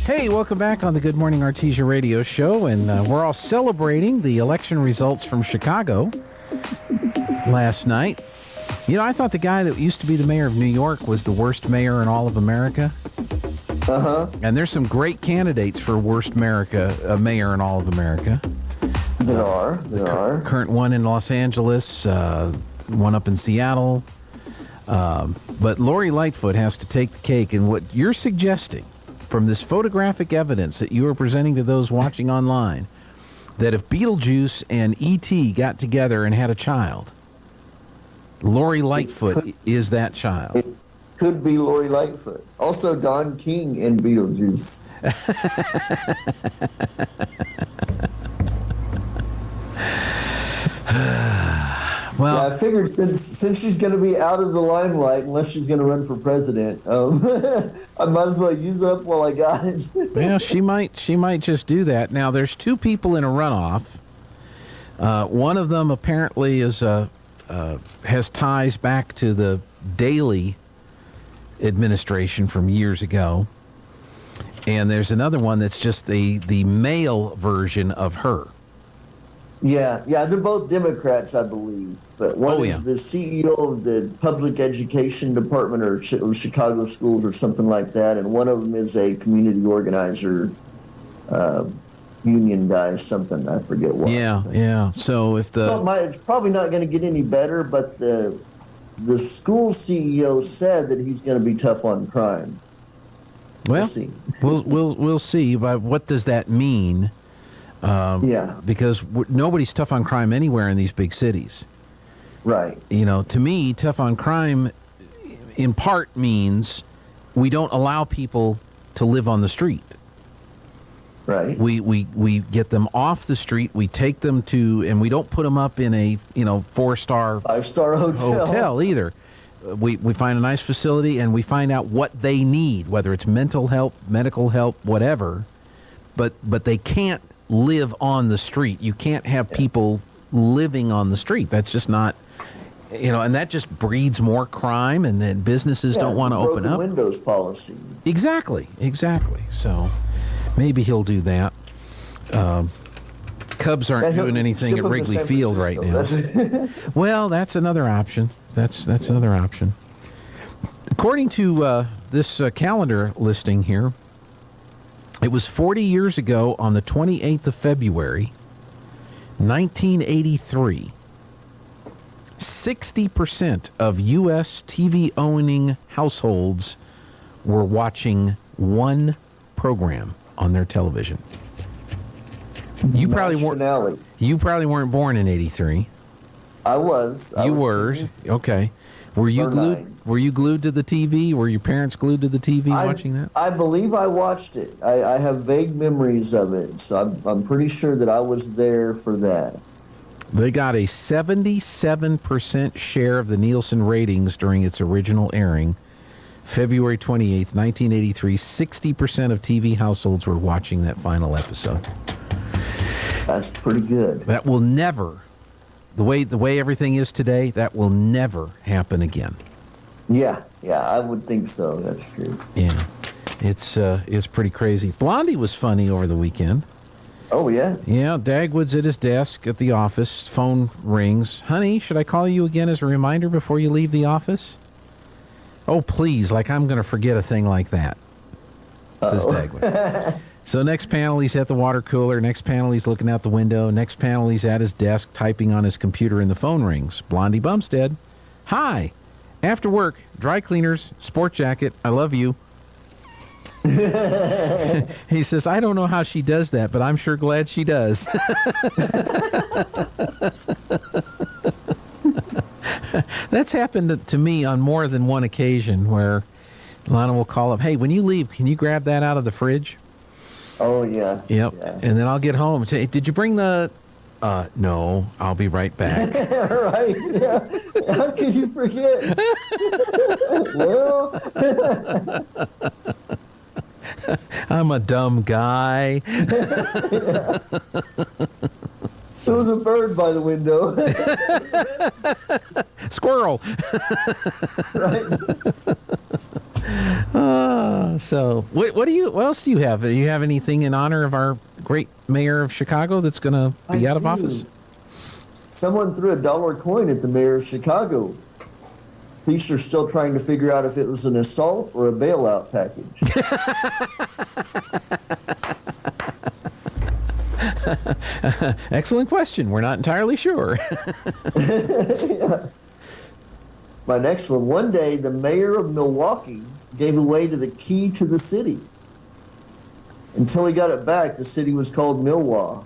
Hey, welcome back on the Good Morning Artesia radio show, and we're all celebrating the election results from Chicago last night. You know, I thought the guy that used to be the mayor of New York was the worst mayor in all of America. Uh-huh. And there's some great candidates for worst mayor in all of America. There are. Current one in Los Angeles, one up in Seattle. But Lori Lightfoot has to take the cake. And what you're suggesting from this photographic evidence that you are presenting to those watching online, that if Beetlejuice and E.T. got together and had a child, Lori Lightfoot is that child. It could be Lori Lightfoot. Also Don King in Beetlejuice. Well, yeah, I figured since she's going to be out of the limelight, unless she's going to run for president, I might as well use it up while I got it. Yeah, she might just do that. Now, there's two people in a runoff. One of them apparently is has ties back to the Daley administration from years ago, and there's another one that's just the male version of her. Yeah, they're both Democrats, I believe. But one is the CEO of the Public Education Department or Chicago Schools or something like that, and one of them is a community organizer, union guy, something, I forget what. Yeah. So if it's probably not going to get any better, but the school CEO said that he's going to be tough on crime. Well, we'll see. we'll see. But what does that mean? Because nobody's tough on crime anywhere in these big cities. Right. You know, to me, tough on crime in part means we don't allow people to live on the street. Right. We get them off the street. We take them to, and we don't put them up in a 4-star, 5-star hotel either. We find a nice facility and we find out what they need, whether it's mental help, medical help, whatever. But they can't live on the street. You can't have people living on the street. That's just not, and that just breeds more crime, and then businesses don't want to open up. Windows policy. Exactly. So maybe he'll do that. Cubs aren't doing anything at Wrigley Field right now. Well, that's another option. That's another option. According to this calendar listing here, it was 40 years ago on the 28th of February, 1983. 60% of U.S. TV-owning households were watching one program on their television. You probably weren't born in 83. I was. You were. Okay. Were you glued to the TV? Were your parents glued to the TV watching that? I believe I watched it. I have vague memories of it, so I'm pretty sure that I was there for that. They got a 77% share of the Nielsen ratings during its original airing. February 28th, 1983, 60% of TV households were watching that final episode. That's pretty good. That will never, the way everything is today, that will never happen again. Yeah, I would think so. That's true. Yeah, it's pretty crazy. Blondie was funny over the weekend. Oh, yeah? Yeah, Dagwood's at his desk at the office. Phone rings. Honey, should I call you again as a reminder before you leave the office? Oh, please, like I'm going to forget a thing like that, says Dagwood. So next panel, he's at the water cooler. Next panel, he's looking out the window. Next panel, he's at his desk typing on his computer, and the phone rings. Blondie Bumstead. Hi. After work, dry cleaners, sport jacket, I love you. He says, I don't know how she does that, but I'm sure glad she does. That's happened to me on more than one occasion where Lana will call up, hey, when you leave, can you grab that out of the fridge? Oh, yeah. Yep. Yeah. And then I'll get home and say, did you bring the... no, I'll be right back. Right, yeah. How could you forget? Well... I'm a dumb guy. Yeah. There was a bird by the window. Squirrel. Right. So what else do you have? Do you have anything in honor of our great mayor of Chicago that's going to be out of office? Someone threw a dollar coin at the mayor of Chicago. Police are still trying to figure out if it was an assault or a bailout package. Excellent question. We're not entirely sure. Yeah. My next one. One day, the mayor of Milwaukee gave away to the key to the city. Until he got it back, the city was called Milwaukee.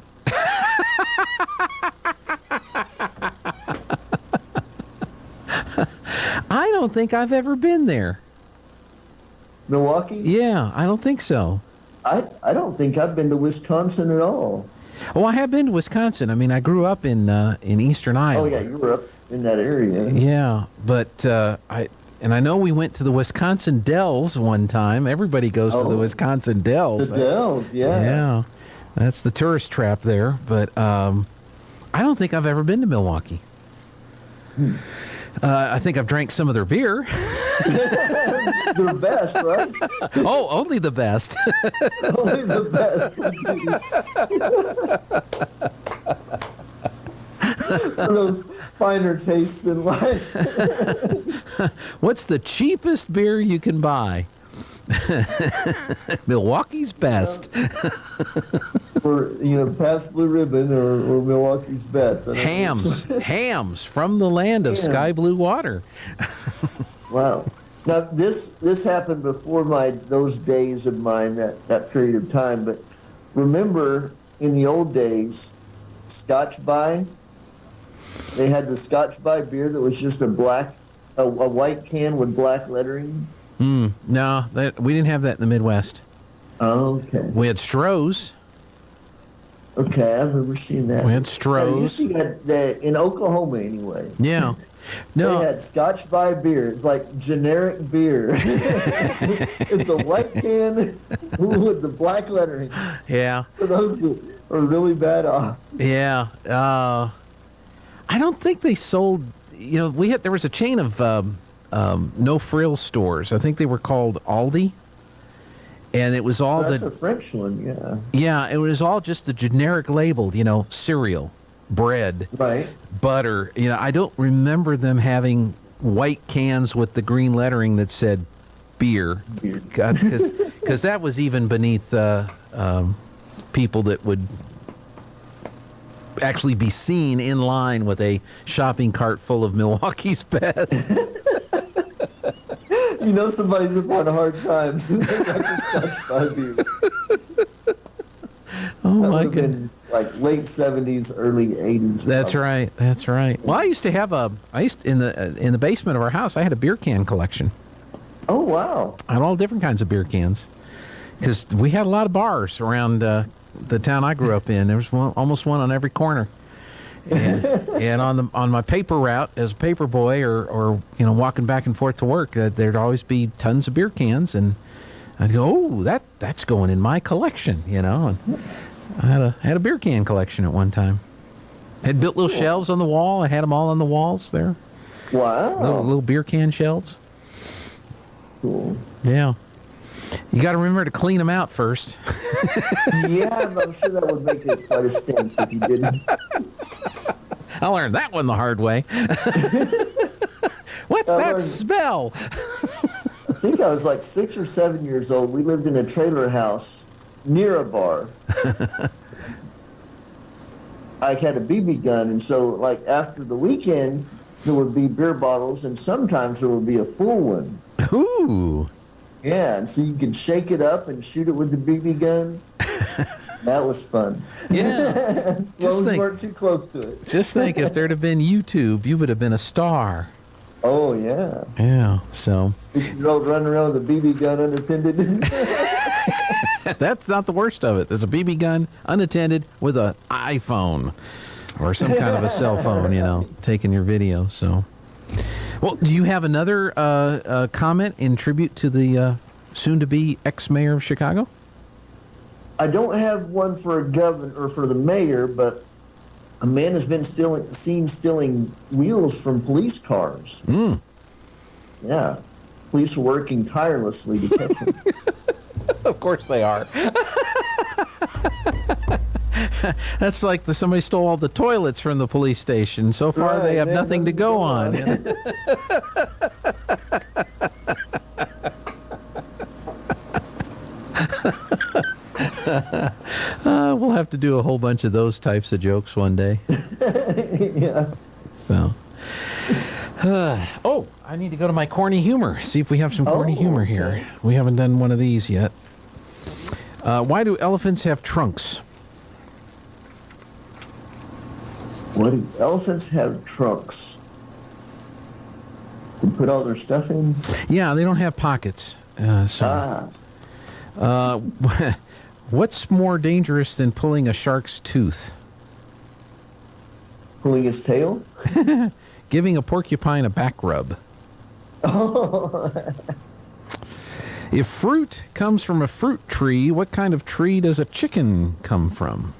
I don't think I've ever been there. Milwaukee? Yeah, I don't think so. I don't think I've been to Wisconsin at all. Oh, I have been to Wisconsin. I mean, I grew up in eastern Iowa. Oh, yeah, you were up in that area. Yeah, but I know we went to the Wisconsin Dells one time. Everybody goes to the Wisconsin Dells. The Dells, yeah. Yeah, that's the tourist trap there. But I don't think I've ever been to Milwaukee. I think I've drank some of their beer. Their best, right? Oh, only the best. Only the best. For those finer tastes in life. What's the cheapest beer you can buy? Milwaukee's best. Or, Pabst Blue Ribbon or Milwaukee's best. Hams from the land of sky blue water. Wow. Now, this happened before those days of mine, that period of time. But remember, in the old days, Scotch By, they had the Scotch By beer that was just a white can with black lettering. No, we didn't have that in the Midwest. Oh, okay. We had Stroh's. Okay, I remember seeing that. We had Stroh's. You had that in Oklahoma, anyway. Yeah. No. They had Scotch By beer. It's like generic beer. It's a white can with the black lettering. Yeah. For those that are really bad off. Yeah. I don't think they sold. There was a chain of no frills stores. I think they were called Aldi. And it was all That's a French one, yeah. Yeah, it was all just the generic labeled, cereal, bread, right, butter. I don't remember them having white cans with the green lettering that said beer. Because that was even beneath people that would actually be seen in line with a shopping cart full of Milwaukee's best. Somebody's upon hard times. They got the Scotch By beer. Oh, my goodness. Like late 70s, early 80s. That's right. That's right. Well, I used to have in the basement of our house, I had a beer can collection. Oh, wow. I had all different kinds of beer cans. Because we had a lot of bars around the town I grew up in. There was almost one on every corner. And on my paper route as a paper boy or walking back and forth to work, there'd always be tons of beer cans, and I'd go, oh, that's going in my collection, And I had a beer can collection at one time. I had built little shelves on the wall. I had them all on the walls there. Wow. Little beer can shelves. Cool. Yeah. You got to remember to clean them out first. Yeah, I'm sure that would make it quite a stench if you didn't. I learned that one the hard way. What's that smell? I think I was like 6 or 7 years old. We lived in a trailer house near a bar. I had a BB gun, and so after the weekend, there would be beer bottles, and sometimes there would be a full one. Ooh. Yeah, and so you could shake it up and shoot it with the BB gun. That was fun. Yeah. Well, we weren't too close to it. Just think, if there'd have been YouTube, you would have been a star. Oh, yeah. Yeah, so. 50-year-old running around with a BB gun unattended. That's not the worst of it. There's a BB gun unattended with an iPhone or some kind of a cell phone, taking your video. So, well, do you have another comment in tribute to the soon-to-be ex-mayor of Chicago? I don't have one for a governor or for the mayor, but a man has been seen stealing wheels from police cars. Yeah. Police are working tirelessly to catch him. Of course they are. That's like somebody stole all the toilets from the police station. So far, they have nothing to go on. We'll have to do a whole bunch of those types of jokes one day. Yeah. So. I need to go to my corny humor. See if we have some corny humor here. We haven't done one of these yet. Why do elephants have trunks? What do elephants have trunks? To put all their stuff in? Yeah, they don't have pockets. What's more dangerous than pulling a shark's tooth? Pulling its tail? Giving a porcupine a back rub. If fruit comes from a fruit tree, what kind of tree does a chicken come from?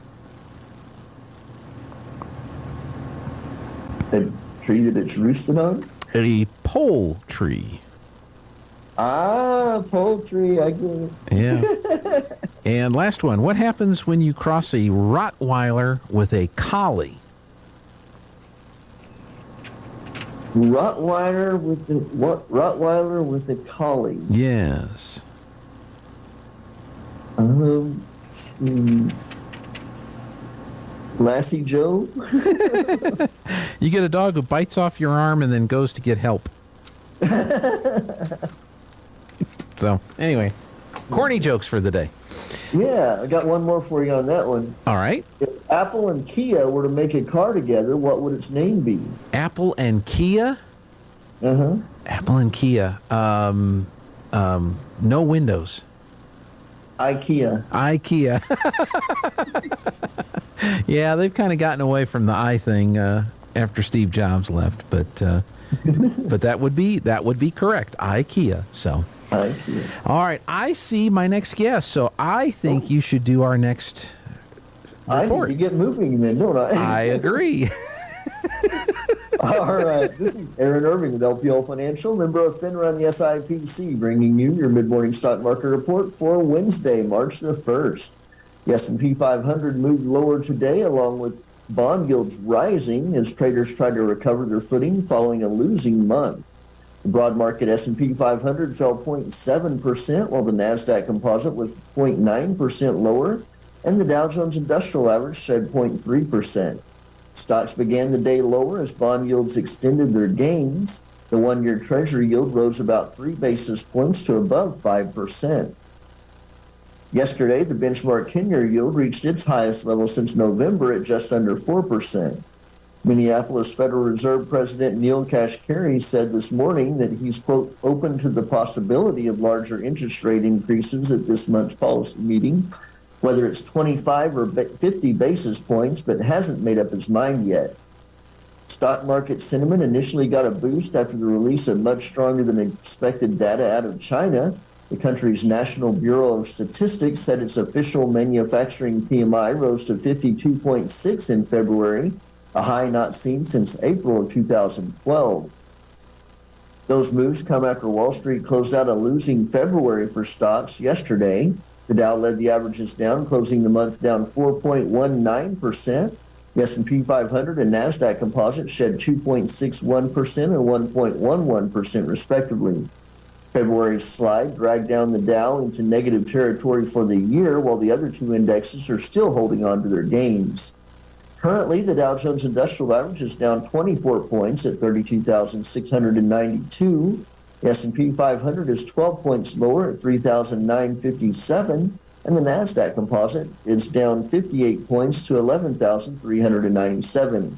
A tree that it's roosted on? A pole tree. Poultry, I get it. Yeah. And last one. What happens when you cross a Rottweiler with a collie? Rottweiler with the collie. Yes. Lassie Joe. You get a dog who bites off your arm and then goes to get help. So, anyway, corny jokes for the day. Yeah, I got one more for you on that one. All right. If Apple and Kia were to make a car together, what would its name be? Apple and Kia? Uh-huh. Apple and Kia. No windows. IKEA. Yeah, they've kind of gotten away from the I thing after Steve Jobs left, but that would be correct. IKEA. So. IKEA. All right, I see my next guest, so I think you should do our next report. I need to get moving then, don't I? I agree. All right, this is Aaron Irving with LPL Financial, member of FINRA and the SIPC, bringing you your mid-morning stock market report for Wednesday, March the 1st. The S&P 500 moved lower today, along with bond yields rising as traders tried to recover their footing following a losing month. The broad market S&P 500 fell 0.7%, while the NASDAQ composite was 0.9% lower, and the Dow Jones Industrial Average shed 0.3%. Stocks began the day lower as bond yields extended their gains. The one-year Treasury yield rose about 3 basis points to above 5%. Yesterday, the benchmark 10-year yield reached its highest level since November at just under 4%. Minneapolis Federal Reserve President Neil Kashkari said this morning that he's, quote, open to the possibility of larger interest rate increases at this month's policy meeting, whether it's 25 or 50 basis points, but hasn't made up his mind yet. Stock market sentiment initially got a boost after the release of much stronger than expected data out of China. The country's National Bureau of Statistics said its official manufacturing PMI rose to 52.6 in February, a high not seen since April of 2012. Those moves come after Wall Street closed out a losing February for stocks yesterday. The Dow led the averages down, closing the month down 4.19%. The S&P 500 and NASDAQ composite shed 2.61% and 1.11% respectively. February's slide dragged down the Dow into negative territory for the year, while the other two indexes are still holding on to their gains. Currently, the Dow Jones Industrial Average is down 24 points at 32,692. The S&P 500 is 12 points lower at 3,957, and the NASDAQ composite is down 58 points to 11,397.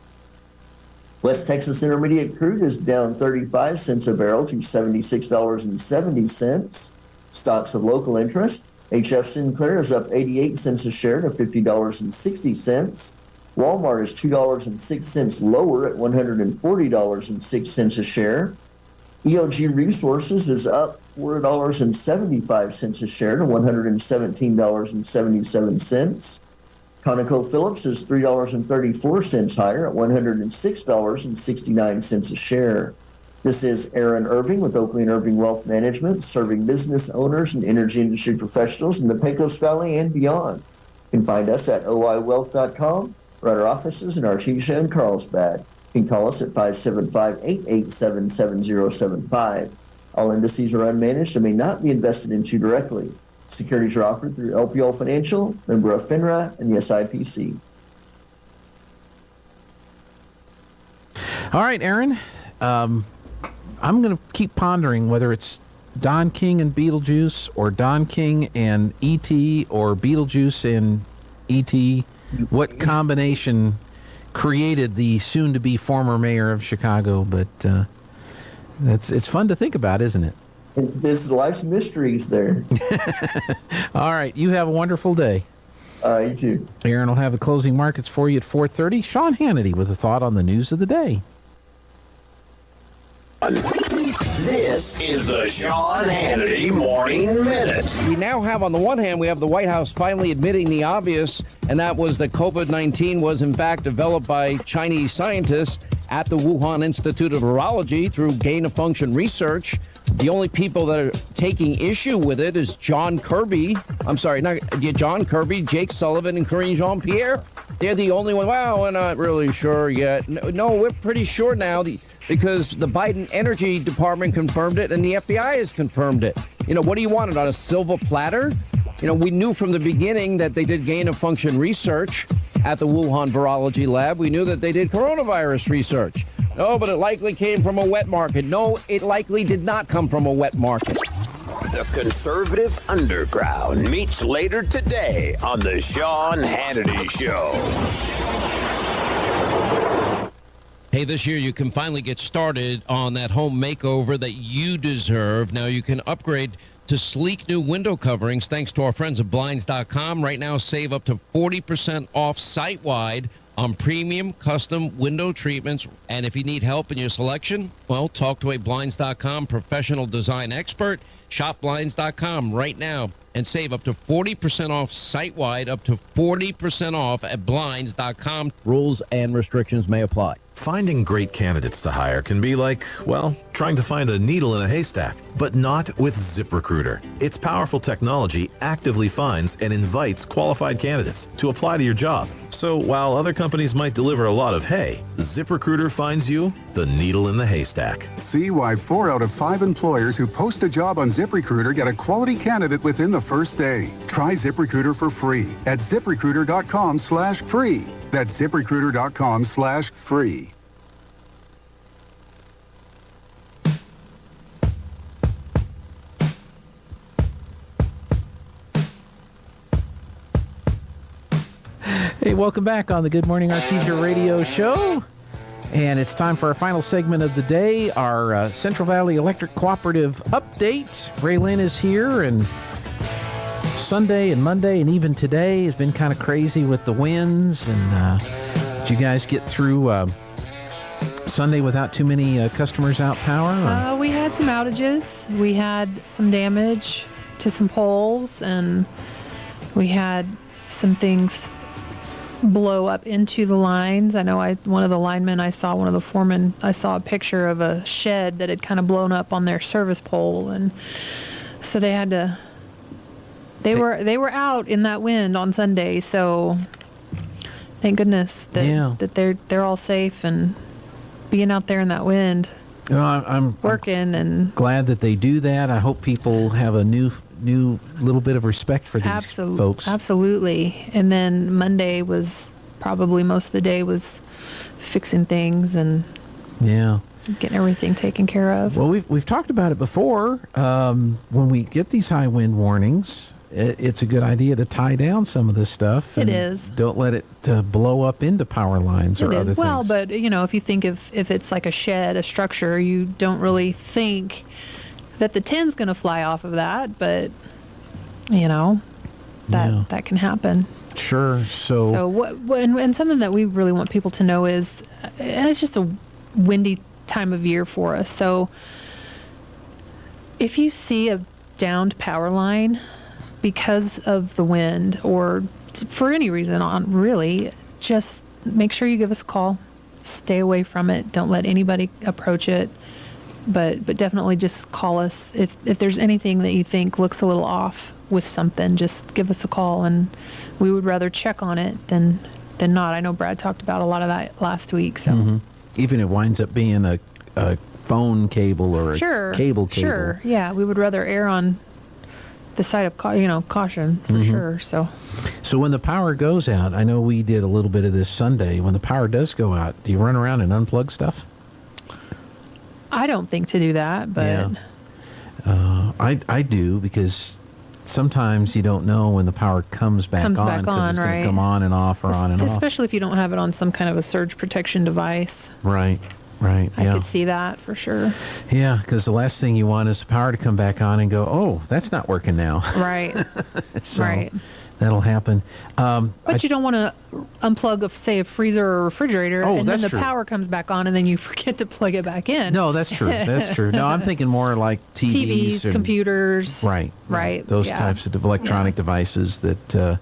West Texas Intermediate crude is down 35 cents a barrel to $76.70. Stocks of local interest. HF Sinclair is up 88 cents a share to $50.60. Walmart is $2.06 lower at $140.06 a share. ELG Resources is up $4.75 a share to $117.77. ConocoPhillips is $3.34 higher at $106.69 a share. This is Aaron Irving with Oakley & Irving Wealth Management, serving business owners and energy industry professionals in the Pecos Valley and beyond. You can find us at oiwealth.com or at our offices in Artesia and Carlsbad. You can call us at 575-887-7075. All indices are unmanaged and may not be invested into directly. Securities are offered through LPL Financial, member of FINRA, and the SIPC. All right, Aaron. I'm going to keep pondering whether it's Don King and Beetlejuice or Don King and E.T. or Beetlejuice and E.T. What combination created the soon-to-be former mayor of Chicago? But it's fun to think about, isn't it? There's life's mysteries there. All right. You have a wonderful day. You too. Aaron will have the closing markets for you at 4:30. Sean Hannity with a thought on the news of the day. This is the Sean Hannity Morning Minute. We now have, on the one hand, we have the White House finally admitting the obvious, and that was that COVID-19 was in fact developed by Chinese scientists at the Wuhan Institute of Virology through gain-of-function research. The only people that are taking issue with it is John Kirby, Jake Sullivan, and Karine Jean-Pierre. They're the only one. Well, we're not really sure yet. No, we're pretty sure now because the Biden Energy Department confirmed it and the FBI has confirmed it. What do you want it on a silver platter? We knew from the beginning that they did gain-of-function research at the Wuhan Virology Lab. We knew that they did coronavirus research. No, but it likely came from a wet market. No, it likely did not come from a wet market. The conservative underground meets later today on the Sean Hannity Show. Hey, this year you can finally get started on that home makeover that you deserve. Now you can upgrade to sleek new window coverings thanks to our friends at Blinds.com. Right now, save up to 40% off site-wide on premium custom window treatments. And if you need help in your selection, well, talk to a Blinds.com professional design expert. Shop Blinds.com right now and save up to 40% off site-wide, up to 40% off at Blinds.com. Rules and restrictions may apply. Finding great candidates to hire can be like, well, trying to find a needle in a haystack, but not with ZipRecruiter. Its powerful technology actively finds and invites qualified candidates to apply to your job. So while other companies might deliver a lot of hay, ZipRecruiter finds you the needle in the haystack. See why 4 out of 5 employers who post a job on ZipRecruiter get a quality candidate within the first day. Try ZipRecruiter for free at ZipRecruiter.com/free. That's ZipRecruiter.com/free. Hey, welcome back on the Good Morning Artesia radio show. And it's time for our final segment of the day, our Central Valley Electric Cooperative update. Ray Lynn is here, and Sunday and Monday and even today has been kind of crazy with the winds. And did you guys get through Sunday without too many customers out power? We had some outages. We had some damage to some poles, and we had some things blow up into the lines. I know one of the linemen I saw, one of the foremen, I saw a picture of a shed that had kind of blown up on their service pole, and so they had to. They were out in that wind on Sunday, so thank goodness that they're all safe and being out there in that wind. I'm working and glad that they do that. I hope people have a new little bit of respect for these folks. Absolutely. And then Monday was probably most of the day was fixing things and Yeah. Getting everything taken care of. Well, we've talked about it before. When we get these high wind warnings, it's a good idea to tie down some of this stuff. It is. Don't let it blow up into power lines or other things. Well, but if you think if it's like a shed, a structure, you don't really think that the tin's going to fly off of that, but that can happen. Sure. So and something that we really want people to know is, and it's just a windy time of year for us. So if you see a downed power line because of the wind or for any reason really, just make sure you give us a call. Stay away from it. Don't let anybody approach it. But definitely just call us if there's anything that you think looks a little off with something. Just give us a call, and we would rather check on it than not. I know Brad talked about a lot of that last week. So even if it winds up being a phone cable or a cable. Sure, yeah, we would rather err on the side of caution for sure. So when the power goes out, I know we did a little bit of this Sunday. When the power does go out, do you run around and unplug stuff? I don't think to do that, but I do, because sometimes you don't know when the power comes back on, because it's going to come on and off or on and off. Especially if you don't have it on some kind of a surge protection device. Right. I could see that for sure. Yeah, because the last thing you want is the power to come back on and go, oh, that's not working now. Right. Right. That'll happen. But you don't want to unplug, a freezer or refrigerator, and then the power comes back on, and then you forget to plug it back in. No, that's true. That's true. No, I'm thinking more like TVs, computers. Right. Those types of electronic devices that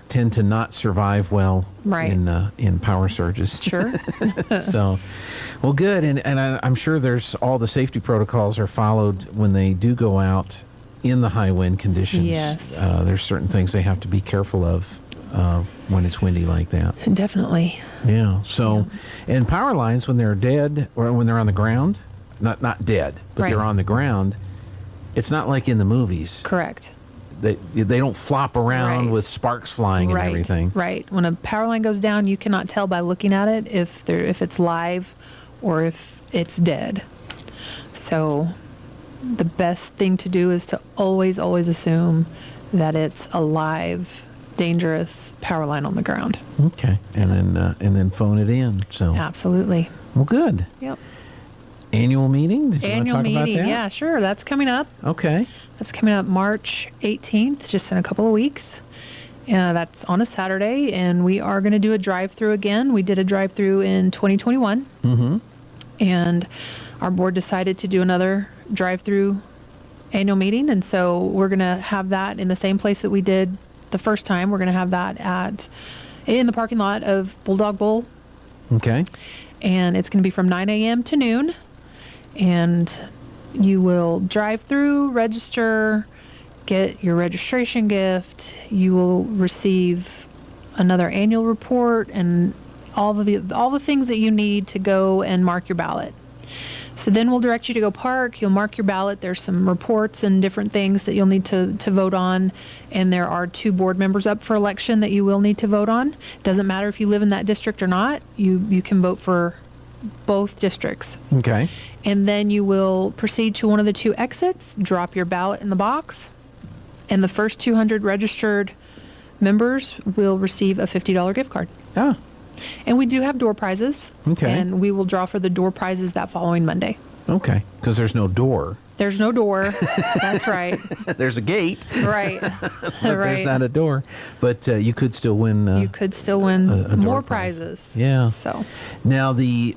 tend to not survive well in power surges. Sure. So, well, good. And I'm sure there's all the safety protocols are followed when they do go out in the high wind conditions. Yes. There's certain things they have to be careful of when it's windy like that. Definitely. Yeah. So, and power lines, when they're dead or when they're on the ground, not dead, but they're on the ground, it's not like in the movies. Correct. They don't flop around with sparks flying and everything. Right. When a power line goes down, you cannot tell by looking at it if it's live or if it's dead. So the best thing to do is to always assume that it's a live, dangerous power line on the ground. Okay, and then phone it in. So absolutely. Well, good. Yep. Annual meeting? Did you want to talk about that? Yeah, sure. That's coming up. Okay. That's coming up March 18th, just in a couple of weeks. That's on a Saturday, and we are going to do a drive-through again. We did a drive-through in 2021, and our board decided to do another drive-through annual meeting, and so we're going to have that in the same place that we did the first time. We're going to have that in the parking lot of Bulldog Bowl. Okay. And it's going to be from 9 a.m. to noon, and you will drive through, register, get your registration gift. You will receive another annual report and all the things that you need to go and mark your ballot. So then we'll direct you to go park. You'll mark your ballot. There's some reports and different things that you'll need to vote on. And there are 2 board members up for election that you will need to vote on. Doesn't matter if you live in that district or not. You can vote for both districts. Okay. And then you will proceed to one of the 2 exits, drop your ballot in the box, and the first 200 registered members will receive a $50 gift card. Ah. And we do have door prizes. Okay. And we will draw for the door prizes that following Monday. Okay. Because there's no door. There's no door. That's right. There's a gate. Right. There's not a door. But you could still win. You could still win more prizes. Yeah. So now the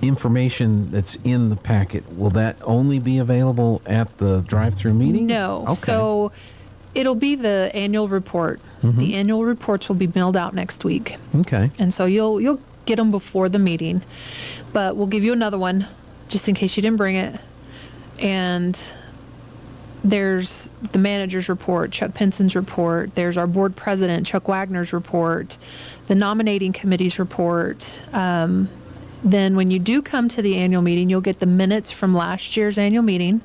information that's in the packet, will that only be available at the drive-through meeting? No. Okay. So it'll be the annual report. The annual reports will be mailed out next week. Okay. And so you'll get them before the meeting, but we'll give you another one just in case you didn't bring it. And there's the manager's report, Chuck Pinson's report. There's our board president, Chuck Wagner's report, the nominating committee's report. Then when you do come to the annual meeting, you'll get the minutes from last year's annual meeting.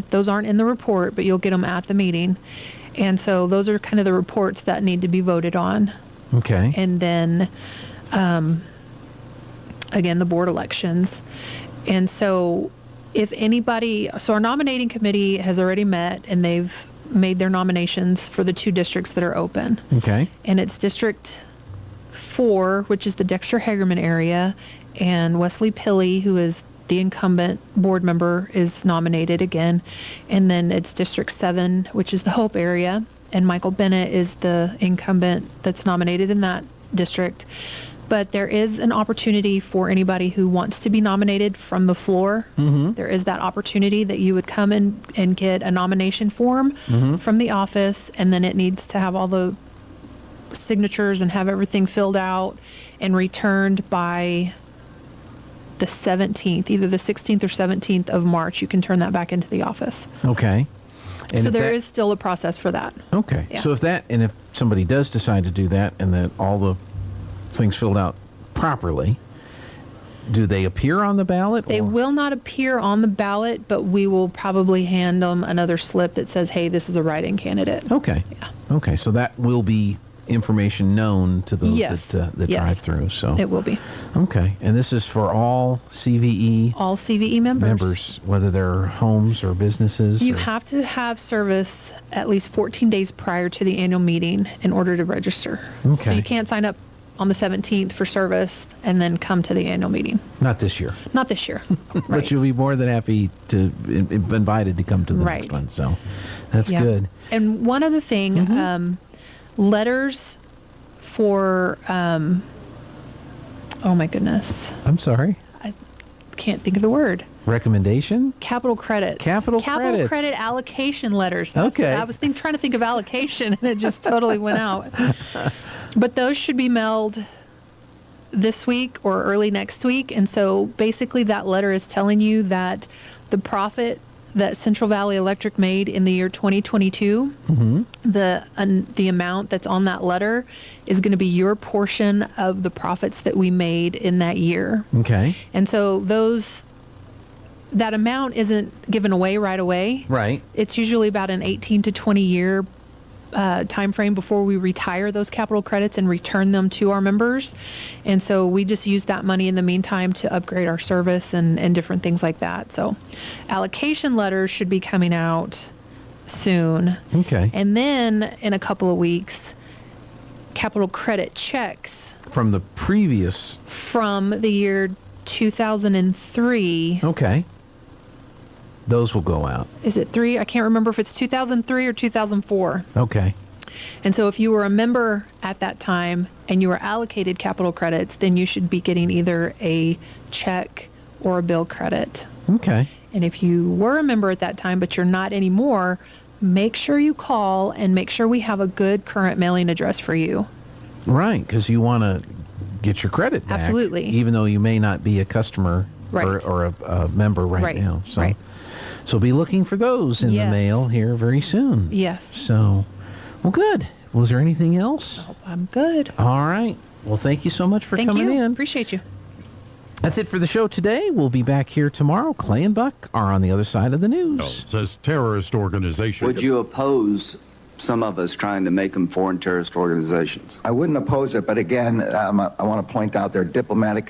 Those aren't in the report, but you'll get them at the meeting. And so those are kind of the reports that need to be voted on. Okay. And then again, the board elections. And so our nominating committee has already met, and they've made their nominations for the 2 districts that are open. Okay. And it's District 4, which is the Dexter Hagerman area, and Wesley Pilley, who is the incumbent board member, is nominated again. And then it's District 7, which is the Hope area, and Michael Bennett is the incumbent that's nominated in that district. But there is an opportunity for anybody who wants to be nominated from the floor. Mm-hmm. There is that opportunity that you would come in and get a nomination form from the office, and then it needs to have all the signatures and have everything filled out and returned by the 17th, either the 16th or 17th of March. You can turn that back into the office. Okay. And so there is still a process for that. Okay. Yeah. So if somebody does decide to do that, and that all the things filled out properly, do they appear on the ballot? They will not appear on the ballot, but we will probably hand them another slip that says, hey, this is a write-in candidate. Okay. Yeah. Okay. So that will be information known to those that drive through. So it will be. Okay. And this is for all CVE? All CVE members. Whether they're homes or businesses? You have to have service at least 14 days prior to the annual meeting in order to register. Okay. So you can't sign up on the 17th for service and then come to the annual meeting. Not this year. Not this year. But you'll be more than happy to be invited to come to the next one. So that's good. And one other thing, letters for, oh my goodness. I'm sorry. I can't think of the word. Recommendation? Capital credits. Capital credits. Credit allocation letters. Okay. I was trying to think of allocation, and it just totally went out. But those should be mailed this week or early next week. And so basically that letter is telling you that the profit that Central Valley Electric made in the year 2022, the amount that's on that letter is going to be your portion of the profits that we made in that year. Okay. And so that amount isn't given away right away. Right. It's usually about an 18 to 20 year time frame before we retire those capital credits and return them to our members. And so we just use that money in the meantime to upgrade our service and different things like that. So allocation letters should be coming out soon. Okay. And then in a couple of weeks, capital credit checks from the previous, from the year 2003. Okay. Those will go out. Is it 3? I can't remember if it's 2003 or 2004. Okay. And so if you were a member at that time and you were allocated capital credits, then you should be getting either a check or a bill credit. Okay. And if you were a member at that time, but you're not anymore, make sure you call and make sure we have a good current mailing address for you. Right, because you want to get your credit back. Absolutely. Even though you may not be a customer or a member right now. So, so be looking for those in the mail here very soon. Yes. So, well, good. Was there anything else? Oh, I'm good. All right. Well, thank you so much for coming in. Appreciate you. That's it for the show today. We'll be back here tomorrow. Clay and Buck are on the other side of the news. Says terrorist organization. Would you oppose some of us trying to make them foreign terrorist organizations? I wouldn't oppose it, but again, I want to point out their diplomatic